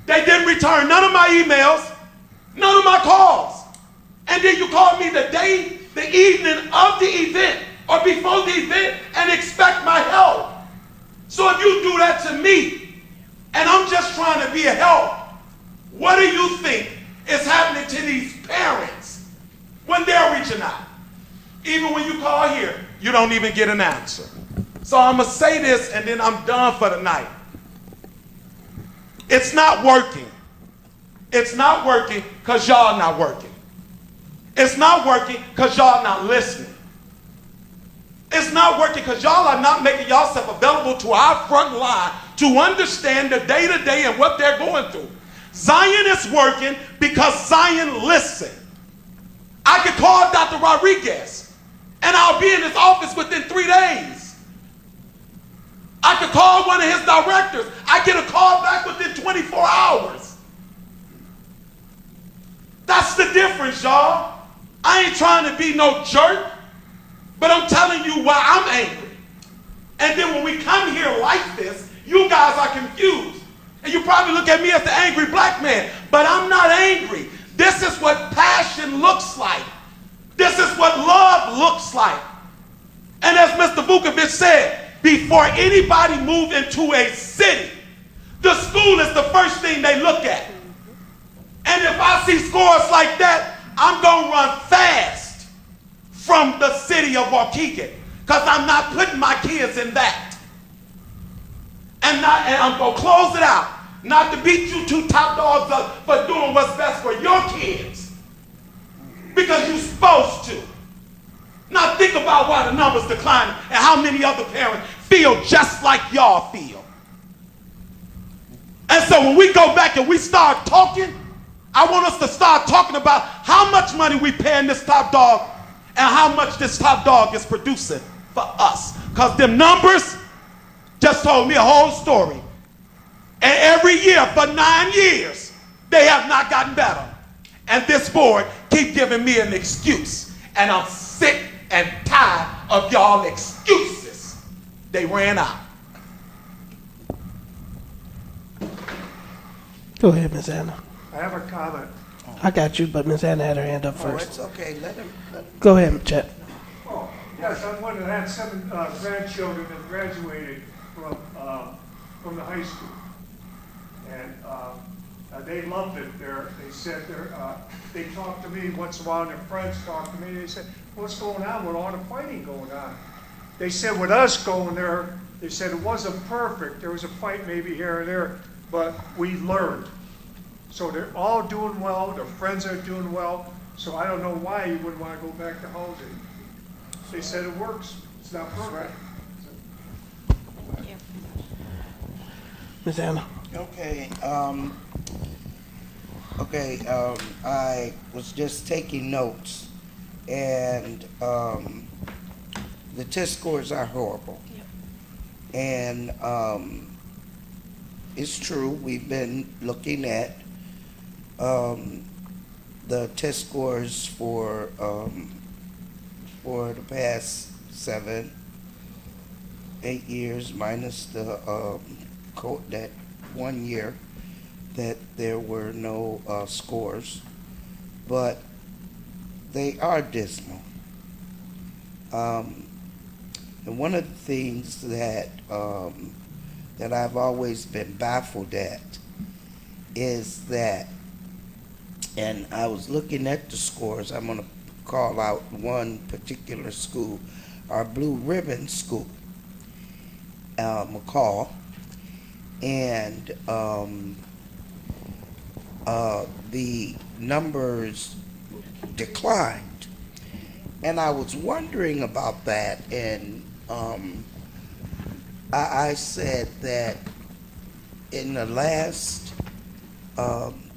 They didn't return none of my emails, none of my calls. And then you called me the evening of the event or before the event and expect my help. So if you do that to me and I'm just trying to be a help, what do you think is happening to these parents when they're reaching out? Even when you call here, you don't even get an answer. So I'm going to say this and then I'm done for the night. It's not working. It's not working because y'all not working. It's not working because y'all not listening. It's not working because y'all are not making yourself available to our front line to understand the day-to-day and what they're going through. Zion is working because Zion listened. I could call Dr. Rodriguez and I'll be in his office within 3 days. I could call one of his directors. I get a call back within 24 hours. That's the difference, y'all. I ain't trying to be no jerk, but I'm telling you why I'm angry. And then when we come here like this, you guys are confused. And you probably look at me as the angry black man, but I'm not angry. This is what passion looks like. This is what love looks like. And as Mr. Vukovic said, before anybody move into a city, the school is the first thing they look at. And if I see scores like that, I'm going to run fast from the city of Waukegan, because I'm not putting my kids in that. And I'm going to close it out. Not to beat you two top dogs up for doing what's best for your kids, because you're supposed to. Now think about why the numbers declining and how many other parents feel just like y'all feel. And so when we go back and we start talking, I want us to start talking about how much money we paying this top dog and how much this top dog is producing for us. Because them numbers just told me a whole story. And every year for 9 years, they have not gotten better. And this board keep giving me an excuse. And I'm sick and tired of y'all excuses. They ran out. Go ahead, Ms. Anna. I have a comment. I got you, but Ms. Anna had her hand up Oh, first. it's okay. Let him. Go ahead, Chet. Oh, yes, I'm one that had 7 grandchildren that graduated from the high school. And they loved it there. They said they talked to me once in a while, their friends talked to me. They said, what's going on with all the fighting going on? They said with us going there, they said it wasn't perfect. There was a fight maybe here and there, but we learned. So they're all doing well. Their friends are doing well. So I don't know why you wouldn't want to go back to housing. They said it works. It's not perfect. Ms. Anna. Okay. I was just taking notes, and the test scores are horrible. Yep. And it's true. We've been looking at the test scores for the past 7, 8 years, minus the that 1 year that there were no scores, but they are dismal. And one of the things that that I've always been baffled at is that, and I was looking at the scores, I'm going to call out one particular school, our Blue Ribbon School, McCall, and the numbers declined. And I was wondering about that, and I said that in the last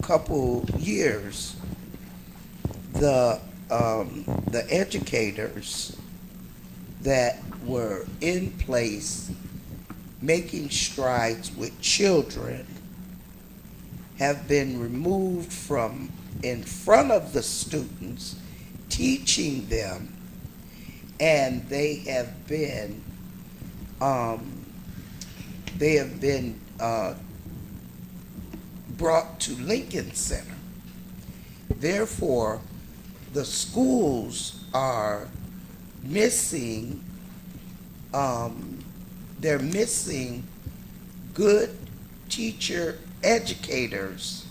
couple years, the educators that were in place making strides with children have been removed from in front of the students, teaching them, and they have been brought to Lincoln Center. Therefore, the schools are missing, they're missing good teacher educators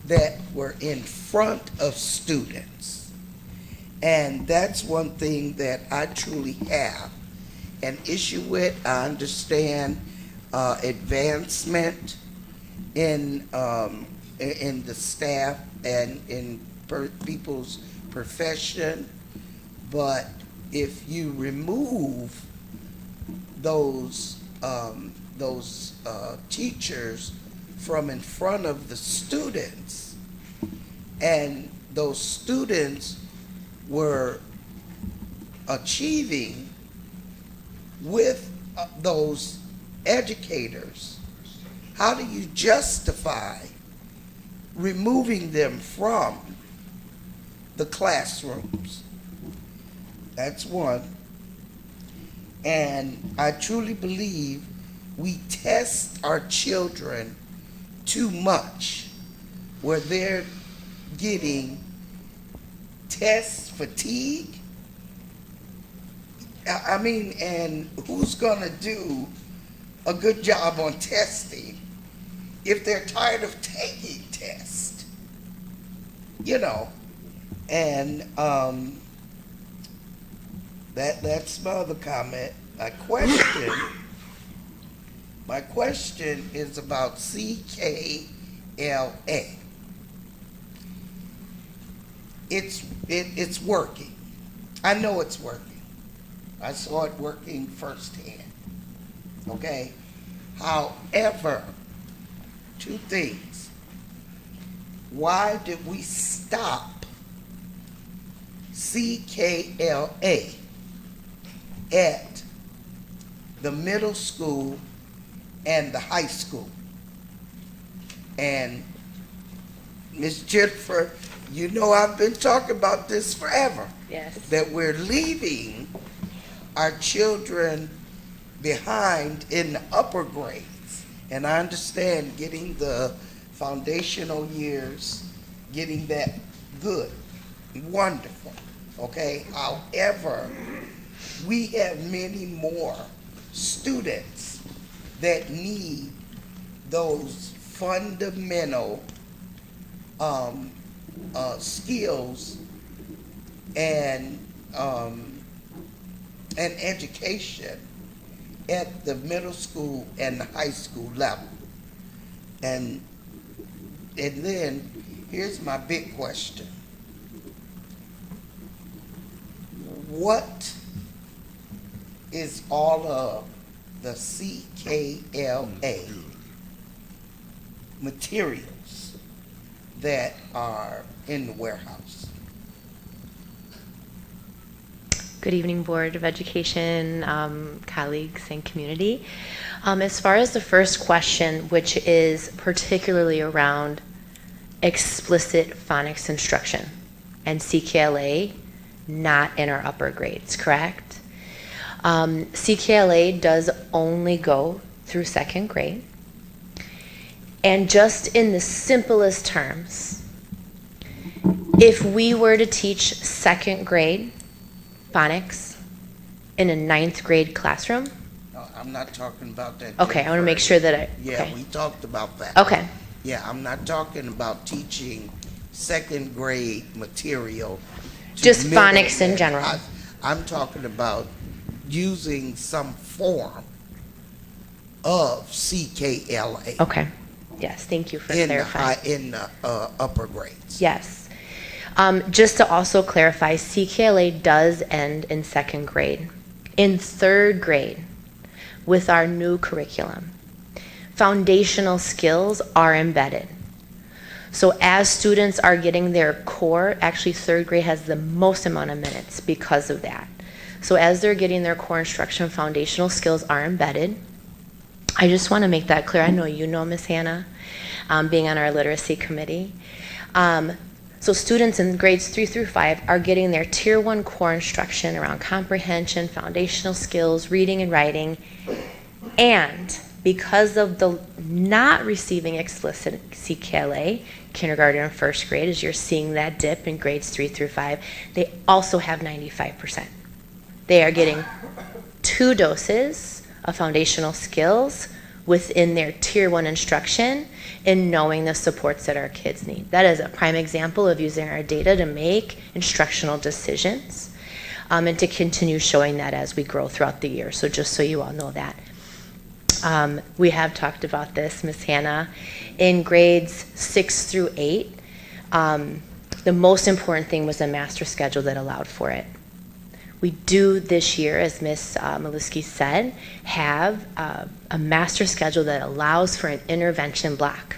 that were in front of students. And that's one thing that I truly have an issue with. I understand advancement in the staff and in people's profession, but if you remove those teachers from in front of the students, and those students were achieving with those educators, how do you justify removing them from the classrooms? That's one. And I truly believe we test our children too much, where they're getting test fatigue. I mean, and who's gonna do a good job on testing if they're tired of taking tests? You know, and that's my other comment. My question is about CKLA. It's working. I know it's working. I saw it working firsthand. Okay? However, two things. Why did we stop CKLA at the middle school and the high school? And Ms. Jennifer, you know I've been talking about this forever. Yes. That we're leaving our children behind in the upper grades. And I understand getting the foundational years, getting that good, wonderful, okay? However, we have many more students that need those fundamental skills and education at the middle school and the high school level. And then here's my big question. What is all of the CKLA materials that are in the warehouse? Good evening, Board of Education, colleagues, and community. As far as the first question, which is particularly around explicit phonics instruction and CKLA, not in our upper grades, correct? CKLA does only go through second grade. And just in the simplest terms, if we were to teach second grade phonics in a 9th grade classroom. No, I'm not talking about that. Okay, I want to make sure that Yeah, okay. we talked about that. Okay. Yeah, I'm not talking about teaching second grade material. to Just middle phonics in and general. high. I'm talking about using some form of CKLA. Okay. Yes, thank you for in clarifying. in the upper grades. Yes. Just to also clarify, CKLA does end in second grade. In 3rd grade, with our new curriculum, foundational skills are embedded. So as students are getting their core, actually 3rd grade has the most amount of minutes because of that. So as they're getting their core instruction, foundational skills are embedded. I just want to make that clear. I know you know Ms. Hannah, being on our literacy committee. So students in grades 3 through 5 are getting their Tier 1 core instruction around comprehension, foundational skills, reading and writing, and because of the not receiving explicit CKLA, kindergarten and 1st grade, as you're seeing that dip in grades 3 through 5, they also have 95%. They are getting 2 doses of foundational skills within their Tier 1 instruction in knowing the supports that our kids need. That is a prime example of using our data to make instructional decisions, and to continue showing that as we grow throughout the year. So just so you all know that. We have talked about this, Ms. Hannah. In grades 6 through 8, the most important thing was a master schedule that allowed for it. We do this year, as Ms. Maluski said, have a master schedule that allows for an intervention block.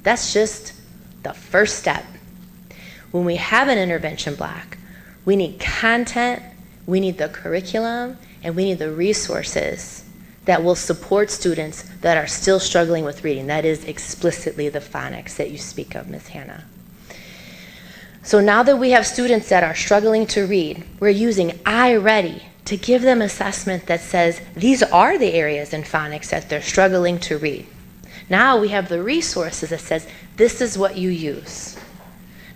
That's just the first step. When we have an intervention block, we need content We need the curriculum, and we need the resources that will support students that are still struggling with reading. That is explicitly the phonics that you speak of, Ms. Hannah. So now that we have students that are struggling to read, we're using iReady to give them assessment that says these are the areas in phonics that they're struggling to read. Now we have the resources that says this is what you use.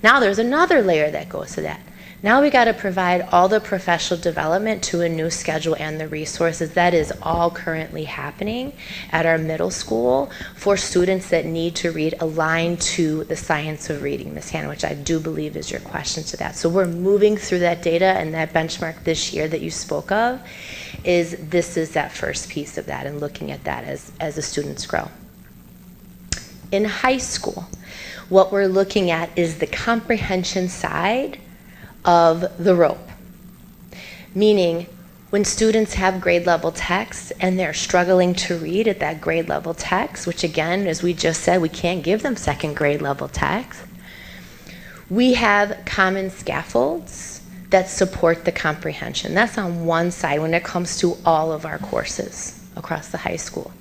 Now there's another layer that goes to that. Now we got to provide all the professional development to a new schedule and the resources. That is all currently happening at our middle school for students that need to read aligned to the science of reading, Ms. Hannah, which I do believe is your question to that. So we're moving through that data, and that benchmark this year that you spoke of is that first piece of that, and looking at that as the students grow. In high school, what we're looking at is the comprehension side of the rope. Meaning, when students have grade level text and they're struggling to read at that grade level text, which again, as we just said, we can't give them second grade level text, we have common scaffolds that support the comprehension. That's on one side when it comes to all of our courses across the high school.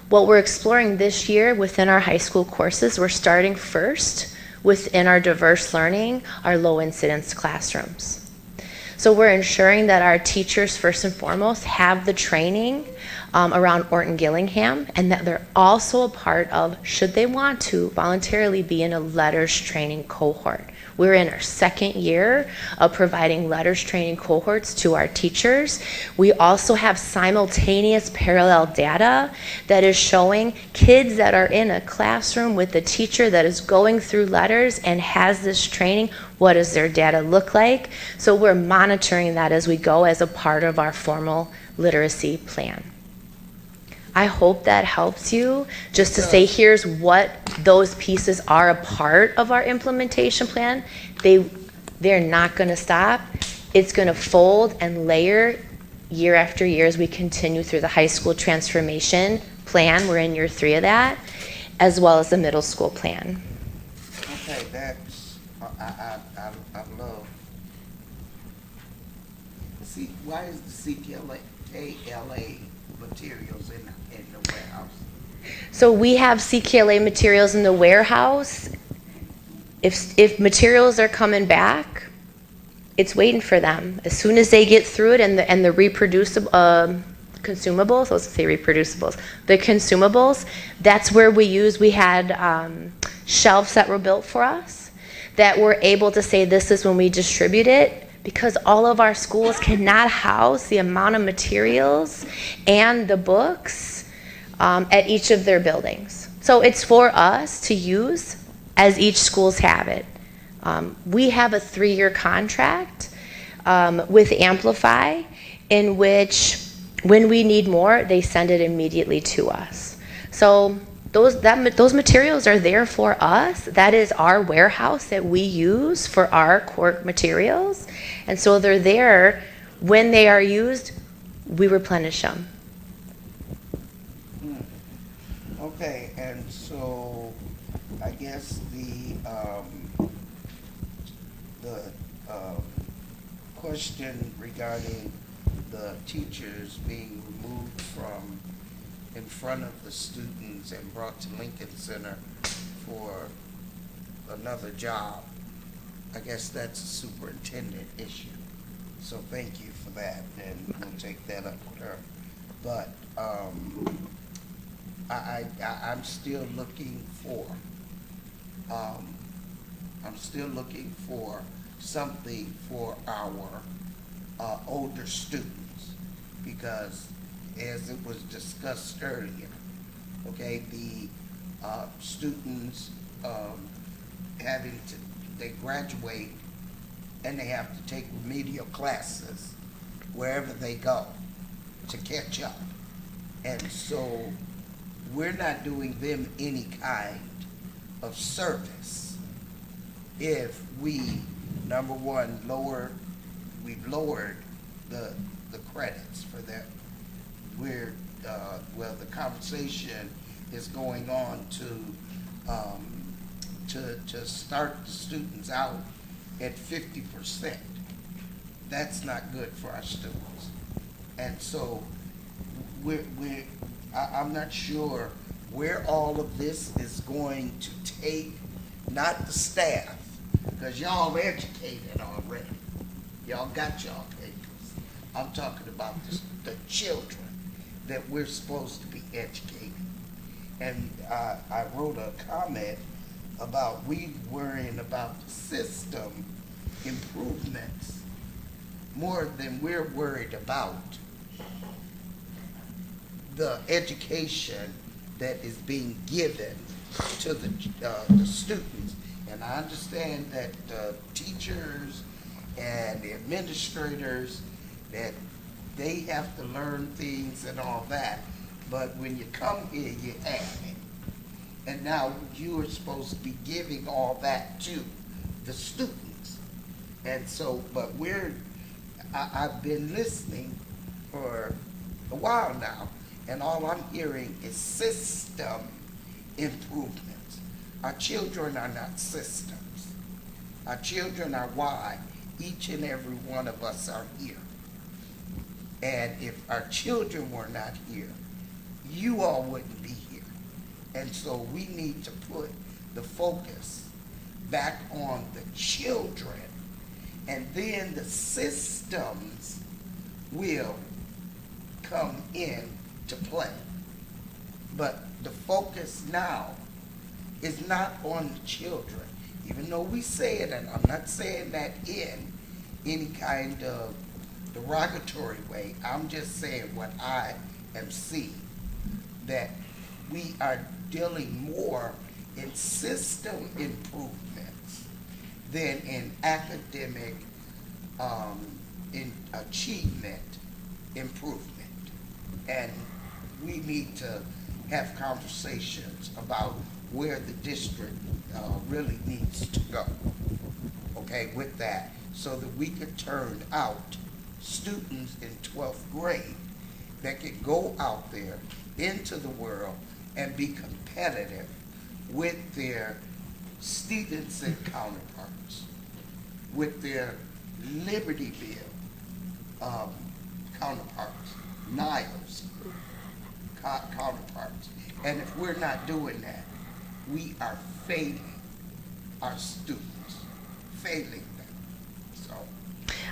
What we're exploring this year within our high school courses, we're starting first within our diverse learning, our low incidence classrooms. So we're ensuring that our teachers, first and foremost, have the training around Orton Gillingham, and that they're also a part of, should they want to, voluntarily be in a letters training cohort. We're in our second year of providing letters training cohorts to our teachers. We also have simultaneous parallel data that is showing kids that are in a classroom with a teacher that is going through letters and has this training, what does their data look like? So we're monitoring that as we go as a part of our formal literacy plan. I hope that helps you, just to say here's what those pieces are a part of our implementation plan. They're not going to stop. It's going to fold and layer year after year as we continue through the high school transformation plan. We're in year 3 of that, as well as the middle school plan. Okay, that's, I love. See, why is the CKLA materials in the warehouse? So we have CKLA materials in the warehouse. If materials are coming back, it's waiting for them. As soon as they get through it and the reproducible consumables, let's say reproducibles, the consumables, that's where we had shelves that were built for us that were able to say this is when we distribute it, because all of our schools cannot house the amount of materials and the books at each of their buildings. So it's for us to use as each schools have it. We have a 3-year contract with Amplify, in which when we need more, they send it immediately to us. So those materials are there for us. That is our warehouse that we use for our core materials. And so they're there. When they are used, we replenish them. Okay, and so I guess the question regarding the teachers being removed from in front of the students and brought to Lincoln Center for another job, I guess that's a superintendent issue. So thank you for that, and we'll take that up with her. But I'm still looking for something for our older students, because as it was discussed earlier, okay, the students they graduate and they have to take remedial classes wherever they go to catch up. And so we're not doing them any kind of service if we, number one, we've lowered the credits for that. We're, the conversation is going on to start the students out at 50%. that's not good for our students. And so I'm not sure where all of this is going to take, not the staff, because y'all educated already. Y'all got y'all papers. I'm talking about the children that we're supposed to be educating. And I wrote a comment about we worrying about the system improvements more than we're worried about the education that is being given to the students. And I understand that teachers and the administrators, that they have to learn things and all that. But when you come here, you have it. And now you are supposed to be giving all that to the students. And so, but I've been listening for a while now, and all I'm hearing is system improvements. Our children are not systems. Our children are why each and every one of us are here. And if our children were not here, you all wouldn't be here. And so we need to put the focus back on the children, and then the systems will come in to play. But the focus now is not on the children, even though we say it, and I'm not saying that in any kind of derogatory way. I'm just saying what I am seeing, that we are dealing more in system improvements than in academic in achievement improvement. And we need to have conversations about where the district really needs to go, okay, with that, so that we could turn out students in 12th grade that could go out there into the world and be competitive with their Stevenson counterparts, with their Libertyville counterparts, Niles counterparts. And if we're not doing that, we are failing our students, failing them. So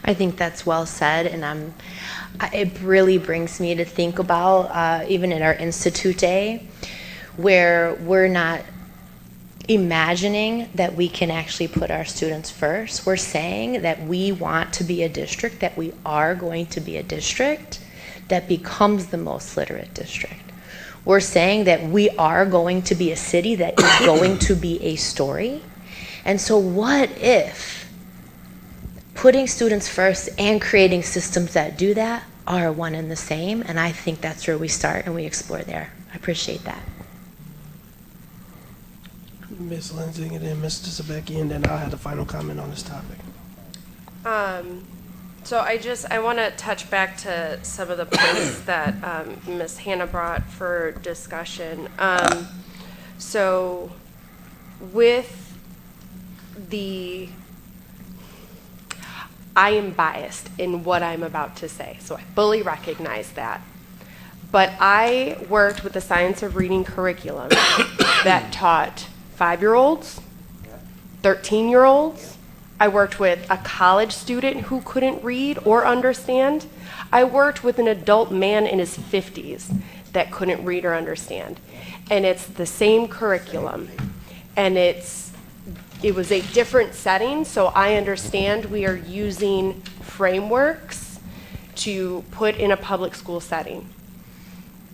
I think that's well said, and it really brings me to think about even in our Institute Day, where we're not imagining that we can actually put our students first. We're saying that we want to be a district, that we are going to be a district that becomes the most literate district. We're saying that we are going to be a city that is going to be a story. And so what if putting students first and creating systems that do that are one and the same? And I think that's where we start and we explore there. I appreciate that. Ms. Lindsay, and then Mr. Zabecki, and then I'll have the final comment on this topic. So I want to touch back to some of the points that Ms. Hannah brought for discussion. So with I am biased in what I'm about to say, so I fully recognize that. But I worked with the Science of Reading curriculum that taught 5-year-olds, 13-year-olds. I worked with a college student who couldn't read or understand. I worked with an adult man in his 50s that couldn't read or understand. And it's the same curriculum. And it was a different setting, so I understand we are using frameworks to put in a public school setting.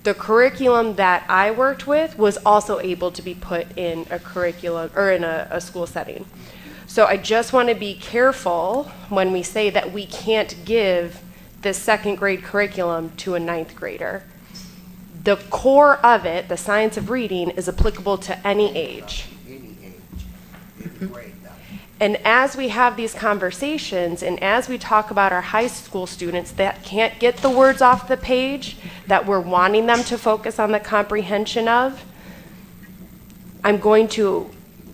The curriculum that I worked with was also able to be put in a curriculum or in a school setting. So I just want to be careful when we say that we can't give the 2nd grade curriculum to a 9th grader. The core of it, the science of reading, is applicable to any age. And as we have these conversations and as we talk about our high school students that can't get the words off the page, that we're wanting them to focus on the comprehension of, I'm going to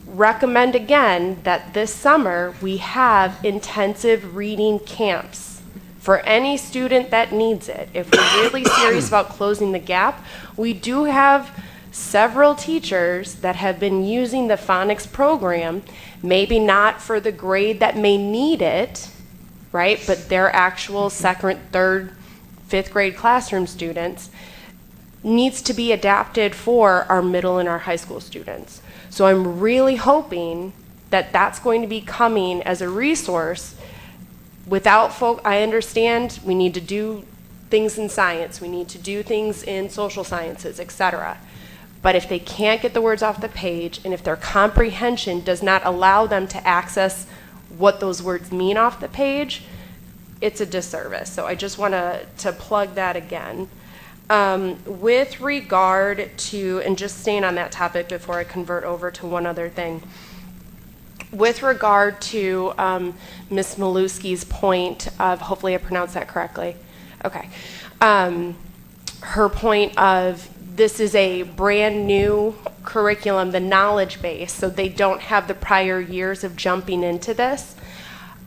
recommend again that this summer we have intensive reading camps for any student that needs it. If we're really serious about closing the gap, we do have several teachers that have been using the phonics program, maybe not for the grade that may need it, right? But their actual second, third, fifth grade classroom students needs to be adapted for our middle and our high school students. So I'm really hoping that that's going to be coming as a resource. Without I understand we need to do things in science, we need to do things in social sciences, etc. But if they can't get the words off the page, and if their comprehension does not allow them to access what those words mean off the page, it's a disservice. So I just want to plug that again. With regard to, and just staying on that topic before I convert over to one other thing, with regard to Ms. Maluski's point of, hopefully I pronounced that correctly, okay, her point of this is a brand new curriculum, the knowledge base, so they don't have the prior years of jumping into this.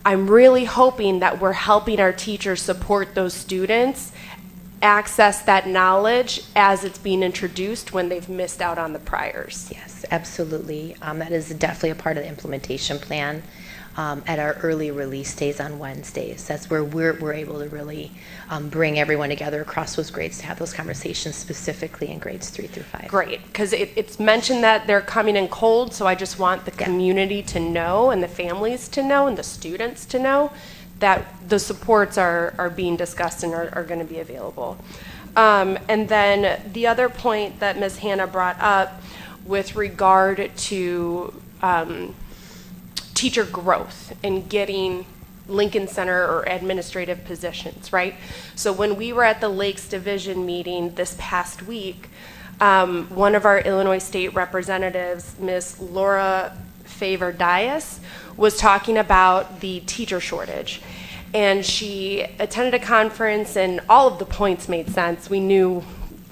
I'm really hoping that we're helping our teachers support those students access that knowledge as it's being introduced when they've missed out on the priors. Yes, absolutely. That is definitely a part of the implementation plan at our early release days on Wednesdays. That's where we're able to really bring everyone together across those grades to have those conversations specifically in grades 3 through 5. Great, because it's mentioned that they're coming in cold, so I just want the community to know and the families to know and the students to know that the supports are being discussed and are going to be available. And then the other point that Ms. Hannah brought up with regard to teacher growth and getting Lincoln Center or administrative positions, right? So when we were at the Lakes Division meeting this past week, one of our Illinois State representatives, Ms. Laura Favor-Dias, was talking about the teacher shortage. And she attended a conference and all of the points made sense. We knew,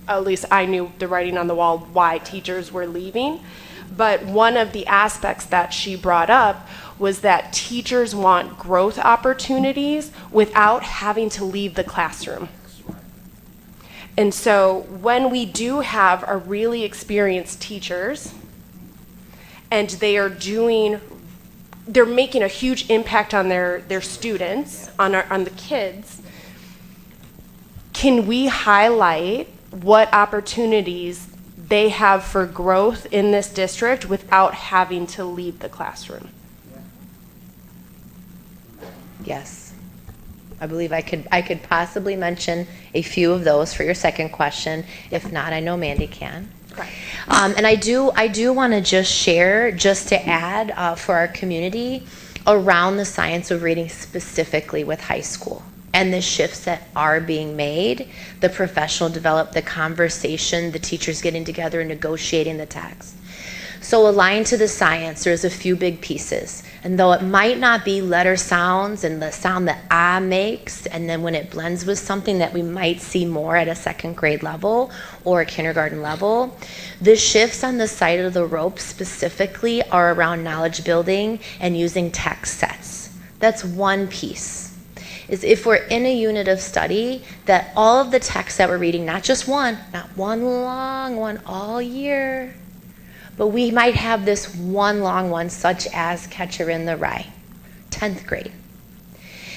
at least I knew the writing on the wall, why teachers were leaving. But one of the aspects that she brought up was that teachers want growth opportunities without having to leave the classroom. And so when we do have our really experienced teachers and they're making a huge impact on their students, on the kids, can we highlight what opportunities they have for growth in this district without having to leave the classroom? Yes. I believe I could possibly mention a few of those for your second question. If not, I know Mandy can. Right. And I do want to just share, just to add for our community around the science of reading specifically with high school and the shifts that are being made, the professional development, the conversation, the teachers getting together and negotiating the text. So aligned to the science, there's a few big pieces. And though it might not be letter sounds and the sound that ah makes, and then when it blends with something that we might see more at a second grade level or a kindergarten level, the shifts on the side of the rope specifically are around knowledge building and using text sets. That's one piece. Is if we're in a unit of study, that all of the texts that we're reading, not just one, not one long one all year, but we might have this one long one, such as Catcher in the Rye, 10th grade.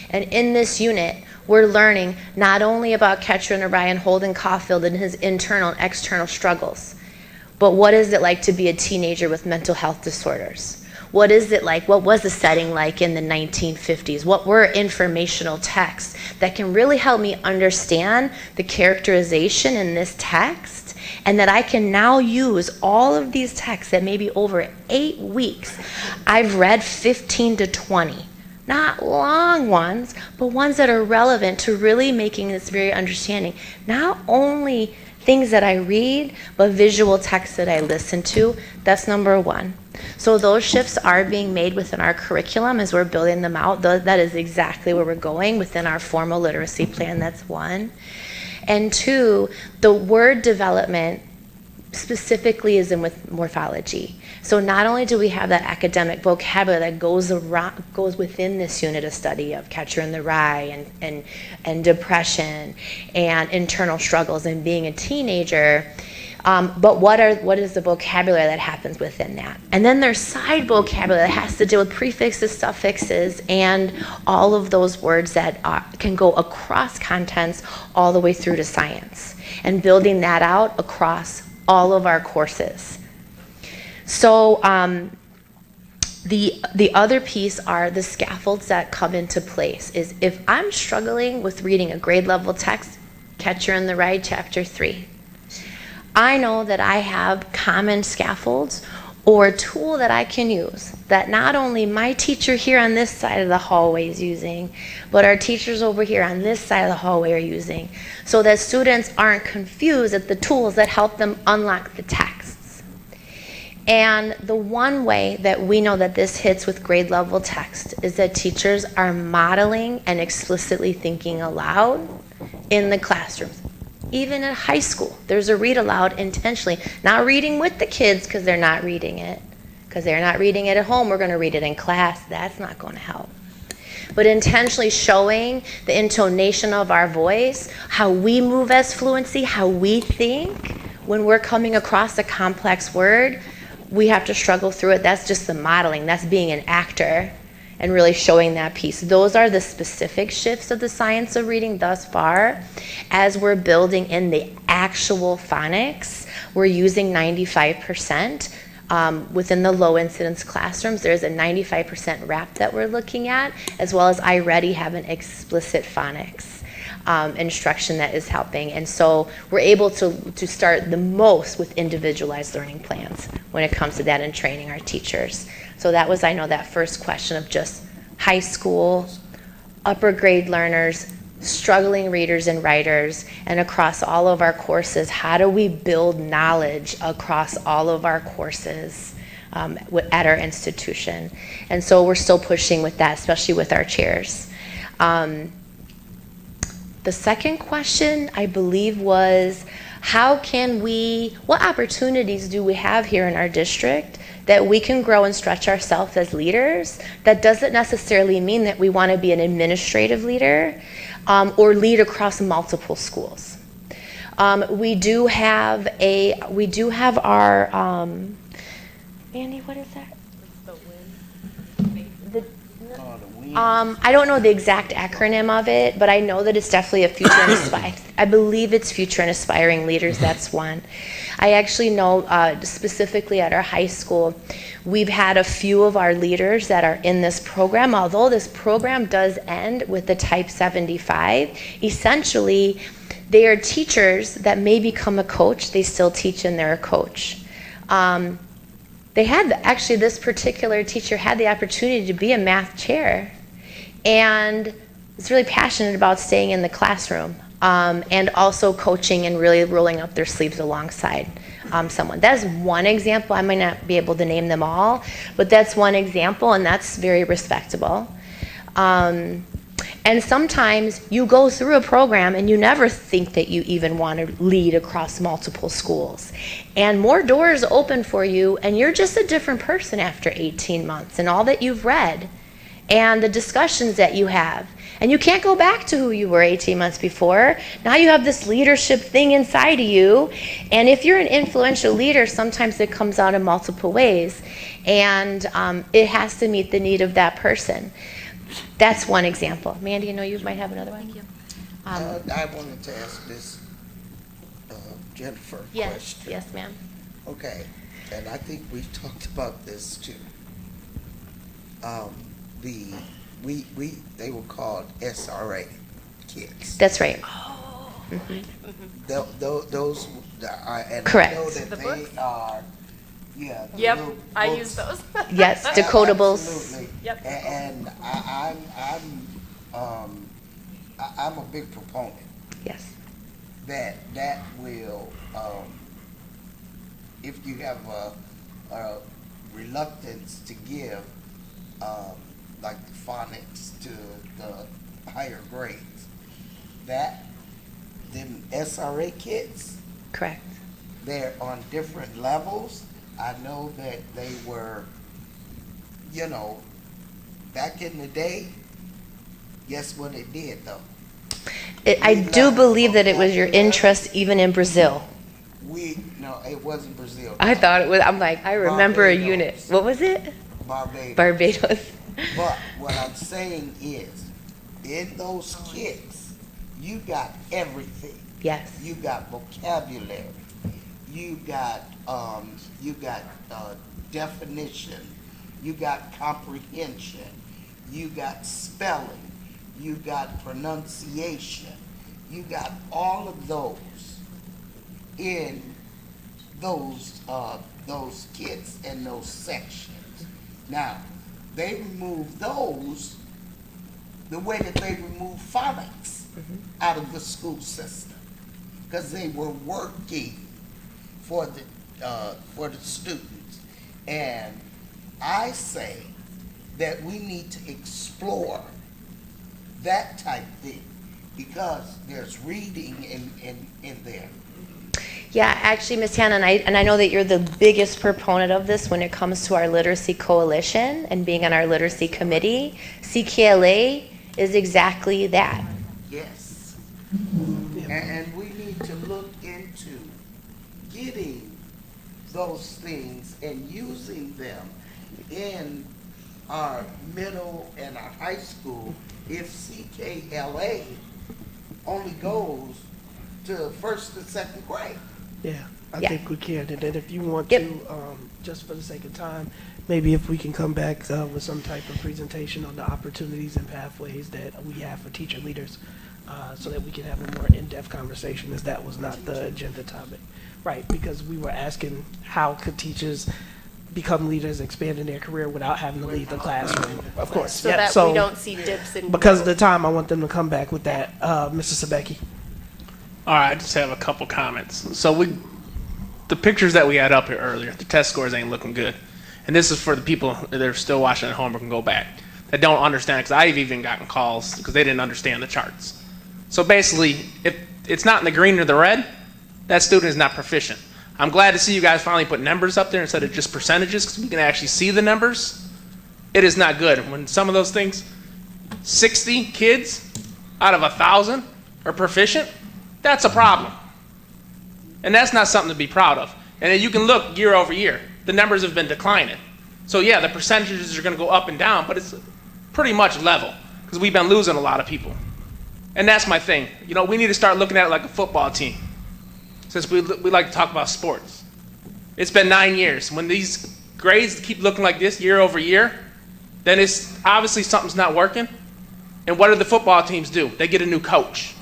And in this unit, we're learning not only about Catcher in the Rye and Holden Caulfield and his internal and external struggles, but what is it like to be a teenager with mental health disorders? What is it like? What was the setting like in the 1950s? What were informational texts that can really help me understand the characterization in this text, and that I can now use all of these texts that maybe over 8 weeks I've read 15 to 20. Not long ones, but ones that are relevant to really making this very understanding. Not only things that I read, but visual texts that I listen to. That's number one. So those shifts are being made within our curriculum as we're building them out. That is exactly where we're going within our formal literacy plan. That's one. And two, the word development specifically is in with morphology. So not only do we have that academic vocabulary that goes within this unit of study of Catcher in the Rye and depression and internal struggles and being a teenager, but what is the vocabulary that happens within that? And then there's side vocabulary that has to do with prefixes, suffixes, and all of those words that can go across contents all the way through to science, and building that out across all of our courses. So the other piece are the scaffolds that come into place. Is if I'm struggling with reading a grade level text, Catcher in the Rye, Chapter 3, I know that I have common scaffolds or a tool that I can use that not only my teacher here on this side of the hallway is using, but our teachers over here on this side of the hallway are using, so that students aren't confused at the tools that help them unlock the texts. And the one way that we know that this hits with grade level text is that teachers are modeling and explicitly thinking aloud in the classrooms. Even in high school, there's a read aloud intentionally, not reading with the kids because they're not reading it. Because they're not reading it at home, we're going to read it in class. That's not going to help. But intentionally showing the intonation of our voice, how we move as fluency, how we think when we're coming across a complex word, we have to struggle through it. That's just the modeling. That's being an actor and really showing that piece. Those are the specific shifts of the science of reading thus far. As we're building in the actual phonics, we're using 95%. Within the low incidence classrooms, there's a 95% wrap that we're looking at, as well as I already have an explicit phonics instruction that is helping. And so we're able to start the most with individualized learning plans when it comes to that and training our teachers. So that was, I know, that first question of just high school, upper grade learners, struggling readers and writers, and across all of our courses, how do we build knowledge across all of our courses at our institution? And so we're still pushing with that, especially with our chairs. The second question, I believe, was what opportunities do we have here in our district that we can grow and stretch ourselves as leaders? That doesn't necessarily mean that we want to be an administrative leader or lead across multiple schools. We do have our, Andy, what is that? I don't know the exact acronym of it, but I know that it's definitely a future and aspiring. I believe it's future and aspiring leaders. That's one. I actually know specifically at our high school, we've had a few of our leaders that are in this program. Although this program does end with the Type 75, essentially they are teachers that may become a coach. They still teach and they're a coach. This particular teacher had the opportunity to be a math chair and is really passionate about staying in the classroom and also coaching and really rolling up their sleeves alongside someone. That's one example. I might not be able to name them all, but that's one example, and that's very respectable. And sometimes you go through a program and you never think that you even want to lead across multiple schools. And more doors open for you, and you're just a different person after 18 months and all that you've read and the discussions that you have. And you can't go back to who you were 18 months before. Now you have this leadership thing inside of you. And if you're an influential leader, sometimes it comes out in multiple ways. And it has to meet the need of that person. That's one example. Mandy, I know you might have another one. Thank you. I wanted to ask Ms. Jennifer a question. Yes, ma'am. Okay, and I think we've talked about this too. They were called SRA kids. That's right. Oh. Mm-hmm. Those are, and correct. I know that they are. Yeah. Yep, I use those. Yes, decodables. Absolutely. Yep. And I'm a big proponent. Yes. That will, if you have a reluctance to give, like the phonics to the higher grades, them SRA kids. Correct. they're on different levels. I know that they were, back in the day, guess what it did though? I do believe that it was your interest even in Brazil. No, it wasn't Brazil. I thought it was, I'm like, I remember a unit. What was it? Barbados. Barbados. But what I'm saying is, in those kits, you got everything. Yes. You got vocabulary. You got definition. You got comprehension. You got spelling. You got pronunciation. You got all of those in those kits and those sections. Now, they remove those the way that they remove phonics out of the school system, because they were working for the students. And I say that we need to explore that type thing, because there's reading in there. Yeah, actually, Ms. Hannah, and I know that you're the biggest proponent of this when it comes to our Literacy Coalition and being on our Literacy Committee. CKLA is exactly that. Yes. And we need to look into getting those things and using them in our middle and our high school if CKLA only goes to first and second grade. Yeah, I think we can. And then if you want to, just for the sake of time, maybe if we can come back with some type of presentation on the opportunities and pathways that we have for teacher leaders, so that we can have a more in-depth conversation, as that was not the agenda topic. Right, because we were asking how could teachers become leaders, expand in their career without having to leave the classroom, of course. So that we don't see dips in because of the time, I want them to come back with that. Mr. Sabecki. All right, I just have a couple comments. So the pictures that we had up here earlier, the test scores ain't looking good. And this is for the people that are still watching at home or can go back, that don't understand, because I've even gotten calls because they didn't understand the charts. So basically, if it's not in the green or the red, that student is not proficient. I'm glad to see you guys finally put numbers up there instead of just percentages, because we can actually see the numbers. It is not good. When some of those things, 60 kids out of 1,000 are proficient, that's a problem. And that's not something to be proud of. And then you can look year over year. The numbers have been declining. So yeah, the percentages are going to go up and down, but it's pretty much level, because we've been losing a lot of people. And that's my thing. We need to start looking at it like a football team, since we like to talk about sports. It's been 9 years. When these grades keep looking like this year over year, then it's obviously something's not working. And what do the football teams do? They get a new coach.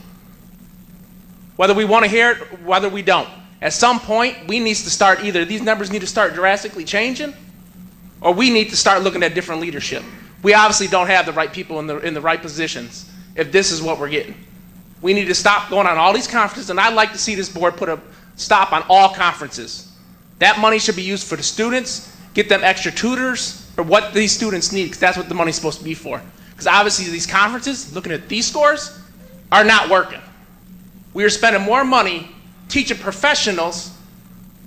Whether we want to hear it, whether we don't. At some point, we need to start, either these numbers need to start drastically changing, or we need to start looking at different leadership. We obviously don't have the right people in the right positions if this is what we're getting. We need to stop going on all these conferences, and I'd like to see this board put a stop on all conferences. That money should be used for the students, get them extra tutors, or what these students need, because that's what the money's supposed to be for. Because obviously these conferences, looking at these scores, are not working. We are spending more money teaching professionals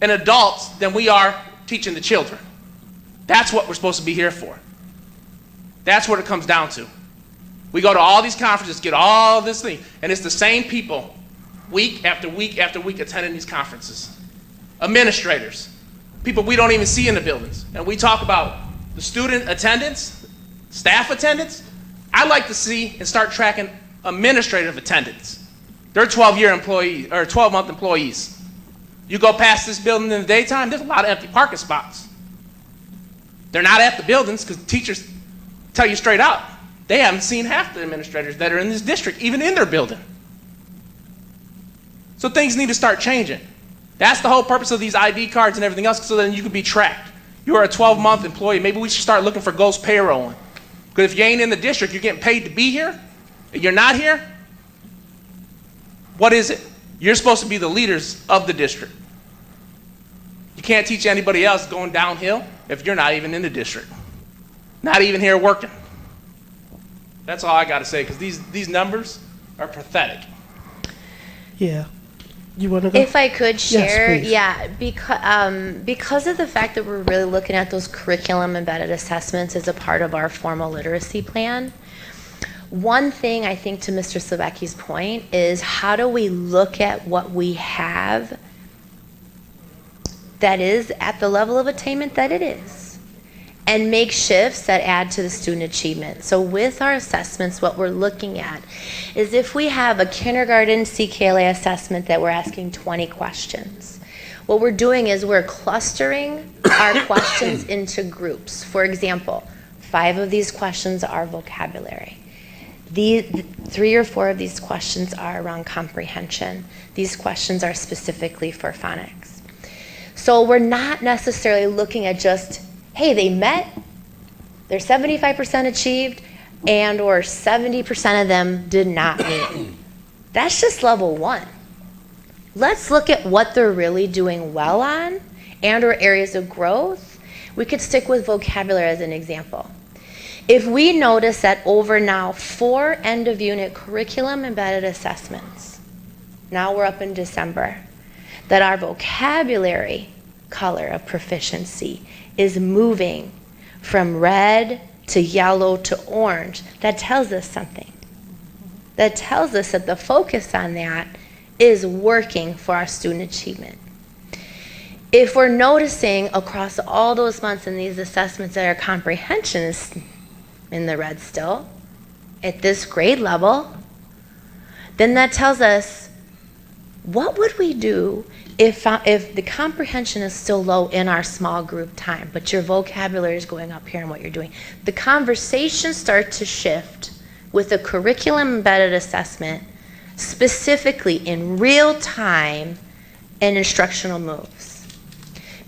and adults than we are teaching the children. That's what we're supposed to be here for. That's what it comes down to. We go to all these conferences, get all this thing, and it's the same people week after week after week attending these conferences. Administrators, people we don't even see in the buildings. And we talk about the student attendance, staff attendance. I'd like to see and start tracking administrative attendance. They're 12-year employees, or 12-month employees. You go past this building in the daytime, there's a lot of empty parking spots. They're not at the buildings because teachers tell you straight out, they haven't seen half the administrators that are in this district, even in their building. So things need to start changing. That's the whole purpose of these ID cards and everything else, so then you can be tracked. You are a 12-month employee. Maybe we should start looking for ghost payrolling. Because if you ain't in the district, you're getting paid to be here, and you're not here, what is it? You're supposed to be the leaders of the district. You can't teach anybody else going downhill if you're not even in the district. Not even here working. That's all I got to say, because these numbers are pathetic. Yeah. You want to go? If I could share, please. yeah, because of the fact that we're really looking at those curriculum embedded assessments as a part of our formal literacy plan. One thing I think, to Mr. Slabecki's point, is how do we look at what we have that is at the level of attainment that it is, and make shifts that add to the student achievement. So with our assessments, what we're looking at is if we have a kindergarten CKLA assessment that we're asking 20 questions, what we're doing is we're clustering our questions into groups. For example, 5 of these questions are vocabulary. The 3 or 4 of these questions are around comprehension. These questions are specifically for phonics. So we're not necessarily looking at just, hey, they met, they're 75% achieved, and or 70% of them did not meet. That's just level 1. Let's look at what they're really doing well on and or areas of growth. We could stick with vocabulary as an example. If we notice that over now 4 end of unit curriculum embedded assessments, now we're up in December, that our vocabulary color of proficiency is moving from red to yellow to orange, that tells us something. That tells us that the focus on that is working for our student achievement. If we're noticing across all those months in these assessments that our comprehension is in the red still, at this grade level, then that tells us, what would we do if the comprehension is still low in our small group time, but your vocabulary is going up here in what you're doing? The conversations start to shift with a curriculum embedded assessment, specifically in real time and instructional moves.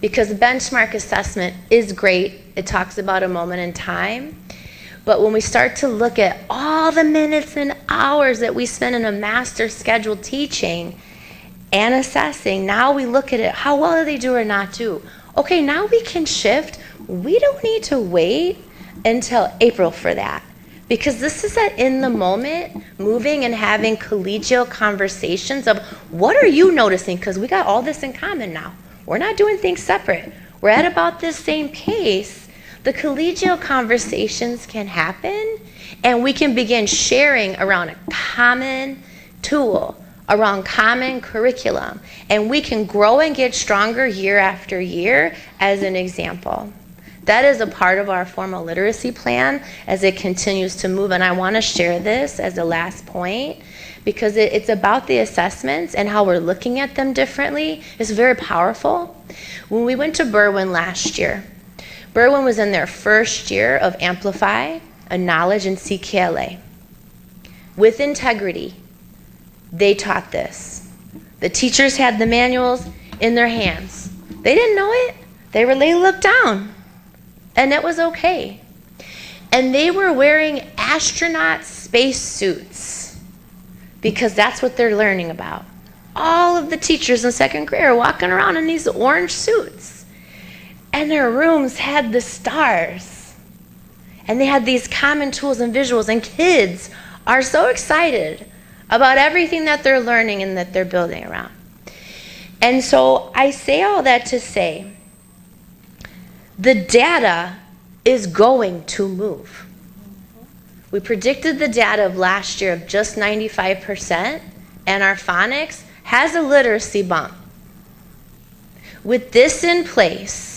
Because benchmark assessment is great. It talks about a moment in time. But when we start to look at all the minutes and hours that we spend in a master scheduled teaching and assessing, now we look at it, how well do they do or not do? Okay, now we can shift. We don't need to wait until April for that. Because this is that in the moment, moving and having collegial conversations of what are you noticing? Because we got all this in common now. We're not doing things separate. We're at about this same pace. The collegial conversations can happen, and we can begin sharing around a common tool, around common curriculum, and we can grow and get stronger year after year as an example. That is a part of our formal literacy plan as it continues to move, and I want to share this as the last point because it's about the assessments and how we're looking at them differently. It's very powerful. When we went to Berwyn last year, Berwyn was in their first year of Amplify, a knowledge in CKLA. With integrity, they taught this. The teachers had the manuals in their hands. They didn't know it. They looked down, and it was okay. And they were wearing astronaut space suits because that's what they're learning about. All of the teachers in second grade are walking around in these orange suits. And their rooms had the stars. And they had these common tools and visuals. And kids are so excited about everything that they're learning and that they're building around. And so I say all that to say, the data is going to move. We predicted the data of last year of just 95%, and our phonics has a literacy bump. With this in place,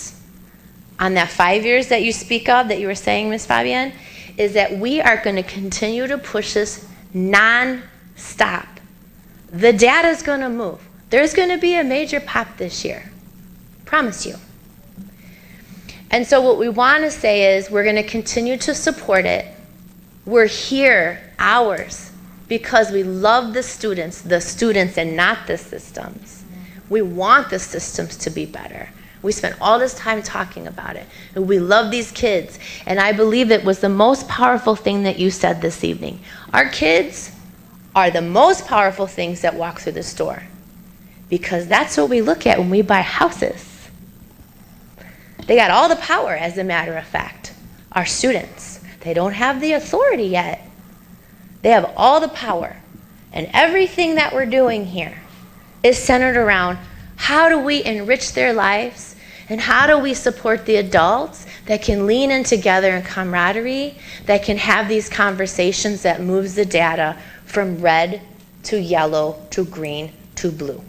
on that 5 years that you speak of, that you were saying, Ms. Fabienne, is that we are going to continue to push this non-stop. The data is going to move. There's going to be a major pop this year. Promise you. And so what we want to say is we're going to continue to support it. We're here, ours, because we love the students and not the systems. We want the systems to be better. We spent all this time talking about it. And we love these kids. And I believe it was the most powerful thing that you said this evening. Our kids are the most powerful things that walk through the store. Because that's what we look at when we buy houses. They got all the power, as a matter of fact. Our students, they don't have the authority yet. They have all the power. And everything that we're doing here is centered around how do we enrich their lives and how do we support the adults that can lean in together in camaraderie, that can have these conversations that moves the data from red to yellow to green to blue.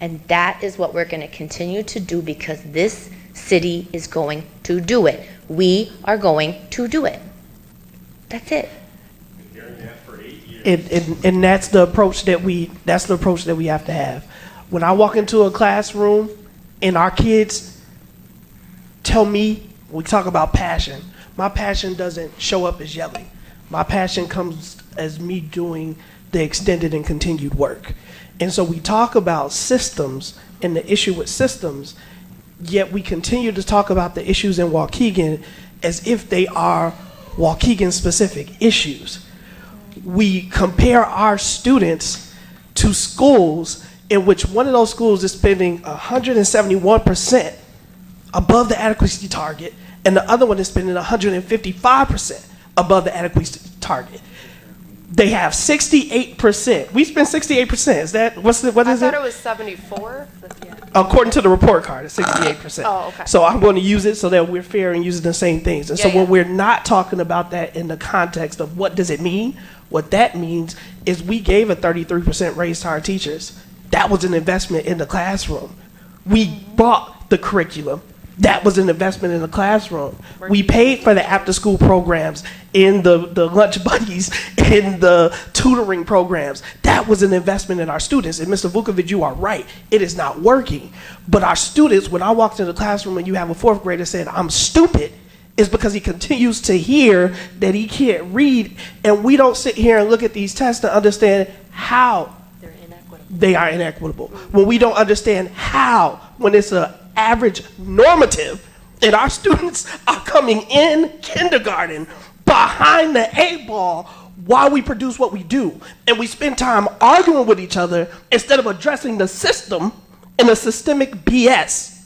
And that is what we're going to continue to do because this city is going to do it. We are going to do it. That's it. And that's the approach that we have to have. When I walk into a classroom and our kids tell me, we talk about passion. My passion doesn't show up as yelling. My passion comes as me doing the extended and continued work. And so we talk about systems and the issue with systems, yet we continue to talk about the issues in Waukegan as if they are Waukegan specific issues. We compare our students to schools in which one of those schools is spending 171% above the adequacy target, and the other one is spending 155% above the adequacy target. They have 68%. We spend 68%. Is that, what is it? I thought it was 74. According to the report card, it's 68%. Oh, okay. So I'm going to use it so that we're fair and using the same things. And so when we're not talking about that in the context of what does it mean, what that means is we gave a 33% raise to our teachers. That was an investment in the classroom. We bought the curriculum. That was an investment in the classroom. We paid for the after-school programs, in the lunch buddies, in the tutoring programs. That was an investment in our students. And Mr. Vukovic, you are right. It is not working. But our students, when I walked into the classroom and you have a fourth grader saying, I'm stupid, is because he continues to hear that he can't read. And we don't sit here and look at these tests to understand how they are inequitable. When we don't understand how, when it's an average normative, and our students are coming in kindergarten behind the 8 ball while we produce what we do. And we spend time arguing with each other instead of addressing the system and the systemic BS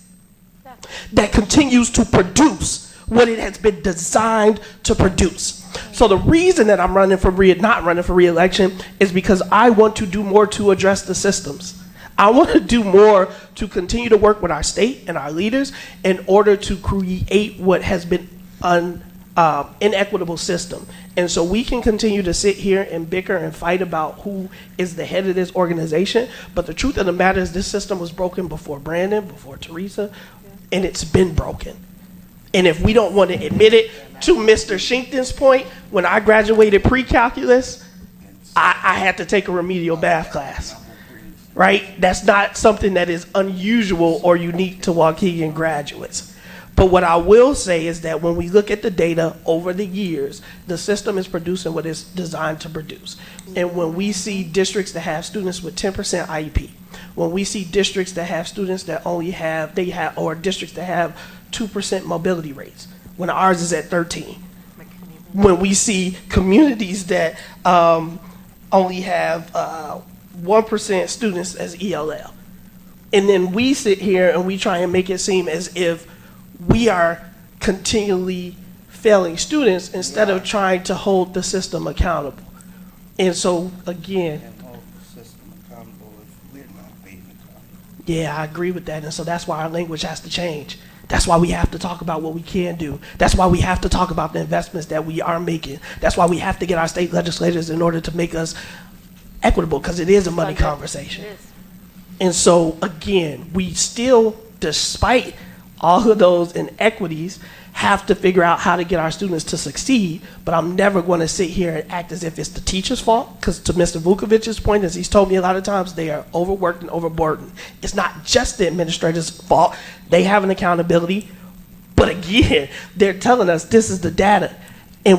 that continues to produce what it has been designed to produce. So the reason that I'm not running for re-election is because I want to do more to address the systems. I want to do more to continue to work with our state and our leaders in order to create what has been an inequitable system. And so we can continue to sit here and bicker and fight about who is the head of this organization. But the truth of the matter is this system was broken before Brandon, before Teresa, and it's been broken. And if we don't want to admit it, to Mr. Shinkton's point, when I graduated pre-calculus, I had to take a remedial math class, right? That's not something that is unusual or unique to Waukegan graduates. But what I will say is that when we look at the data over the years, the system is producing what it's designed to produce. And when we see districts that have students with 10% IEP, when we see districts that have students that or districts that have 2% mobility rates, when ours is at 13. When we see communities that only have 1% students as ELL. And then we sit here and we try and make it seem as if we are continually failing students instead of trying to hold the system accountable. And so, again, yeah, I agree with that. And so that's why our language has to change. That's why we have to talk about what we can do. That's why we have to talk about the investments that we are making. That's why we have to get our state legislators in order to make us equitable, because it is a money conversation. And so, again, we still, despite all of those inequities, have to figure out how to get our students to succeed. But I'm never going to sit here and act as if it's the teacher's fault, because to Mr. Vukovic's point, as he's told me a lot of times, they are overworked and overburdened. It's not just the administrator's fault. They have an accountability. But again, they're telling us this is the data. And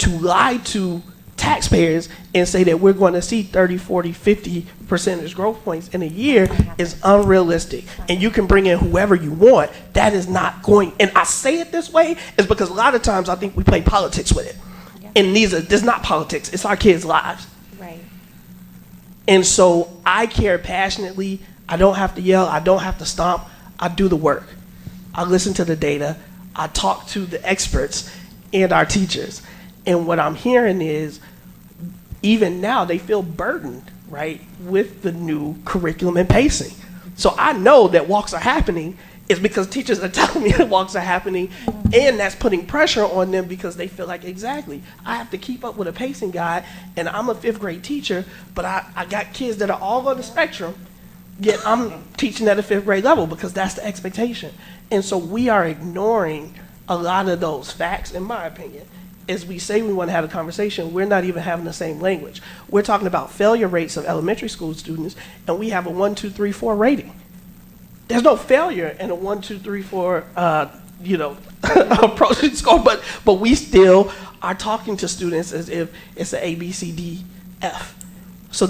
to lie to taxpayers and say that we're going to see 30, 40, 50 percentage growth points in a year is unrealistic. And you can bring in whoever you want. That is not going, and I say it this way is because a lot of times I think we play politics with it. Yeah. And there's not politics, it's our kids' lives. Right. And so I care passionately. I don't have to yell, I don't have to stomp, I do the work. I listen to the data, I talk to the experts and our teachers. And what I'm hearing is, even now, they feel burdened right, with the new curriculum and pacing. So I know that walks are happening is because teachers are telling me that walks are happening, and that's putting pressure on them because they feel like, exactly, I have to keep up with a pacing guide, and I'm a 5th grade teacher, but I got kids that are all on the spectrum, yet I'm teaching at a 5th grade level because that's the expectation. And so we are ignoring a lot of those facts, in my opinion. As we say we want to have a conversation, we're not even having the same language. We're talking about failure rates of elementary school students, and we have a 1, 2, 3, 4 rating. There's no failure in a 1, 2, 3, 4, approach score, but we still are talking to students as if it's an A, B, C, D, F. So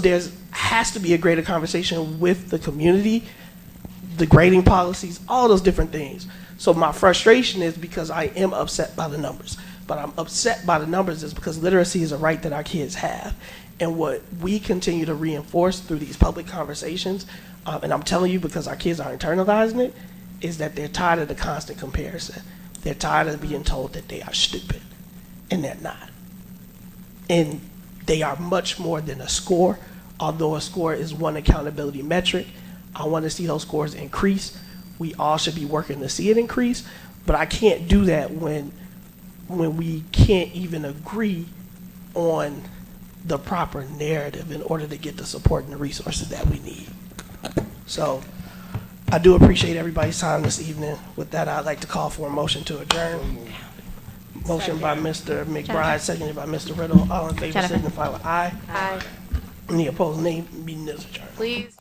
has to be a greater conversation with the community, the grading policies, all those different things. So my frustration is because I am upset by the numbers. But I'm upset by the numbers is because literacy is a right that our kids have. And what we continue to reinforce through these public conversations, and I'm telling you because our kids are internalizing it, is that they're tired of the constant comparison. They're tired of being told that they are stupid, and they're not. And they are much more than a score, although a score is one accountability metric. I want to see those scores increase. We all should be working to see it increase, but I can't do that when we can't even agree on the proper narrative in order to get the support and the resources that we need. So I do appreciate everybody's time this evening. With that, I'd like to call for a motion to adjourn. Motion by Mr. McBride, seconded by Mr. Riddle. All in favor Jennifer. Uh, signify with aye. Aye. Any opposed, nay. Meeting is adjourned. Please.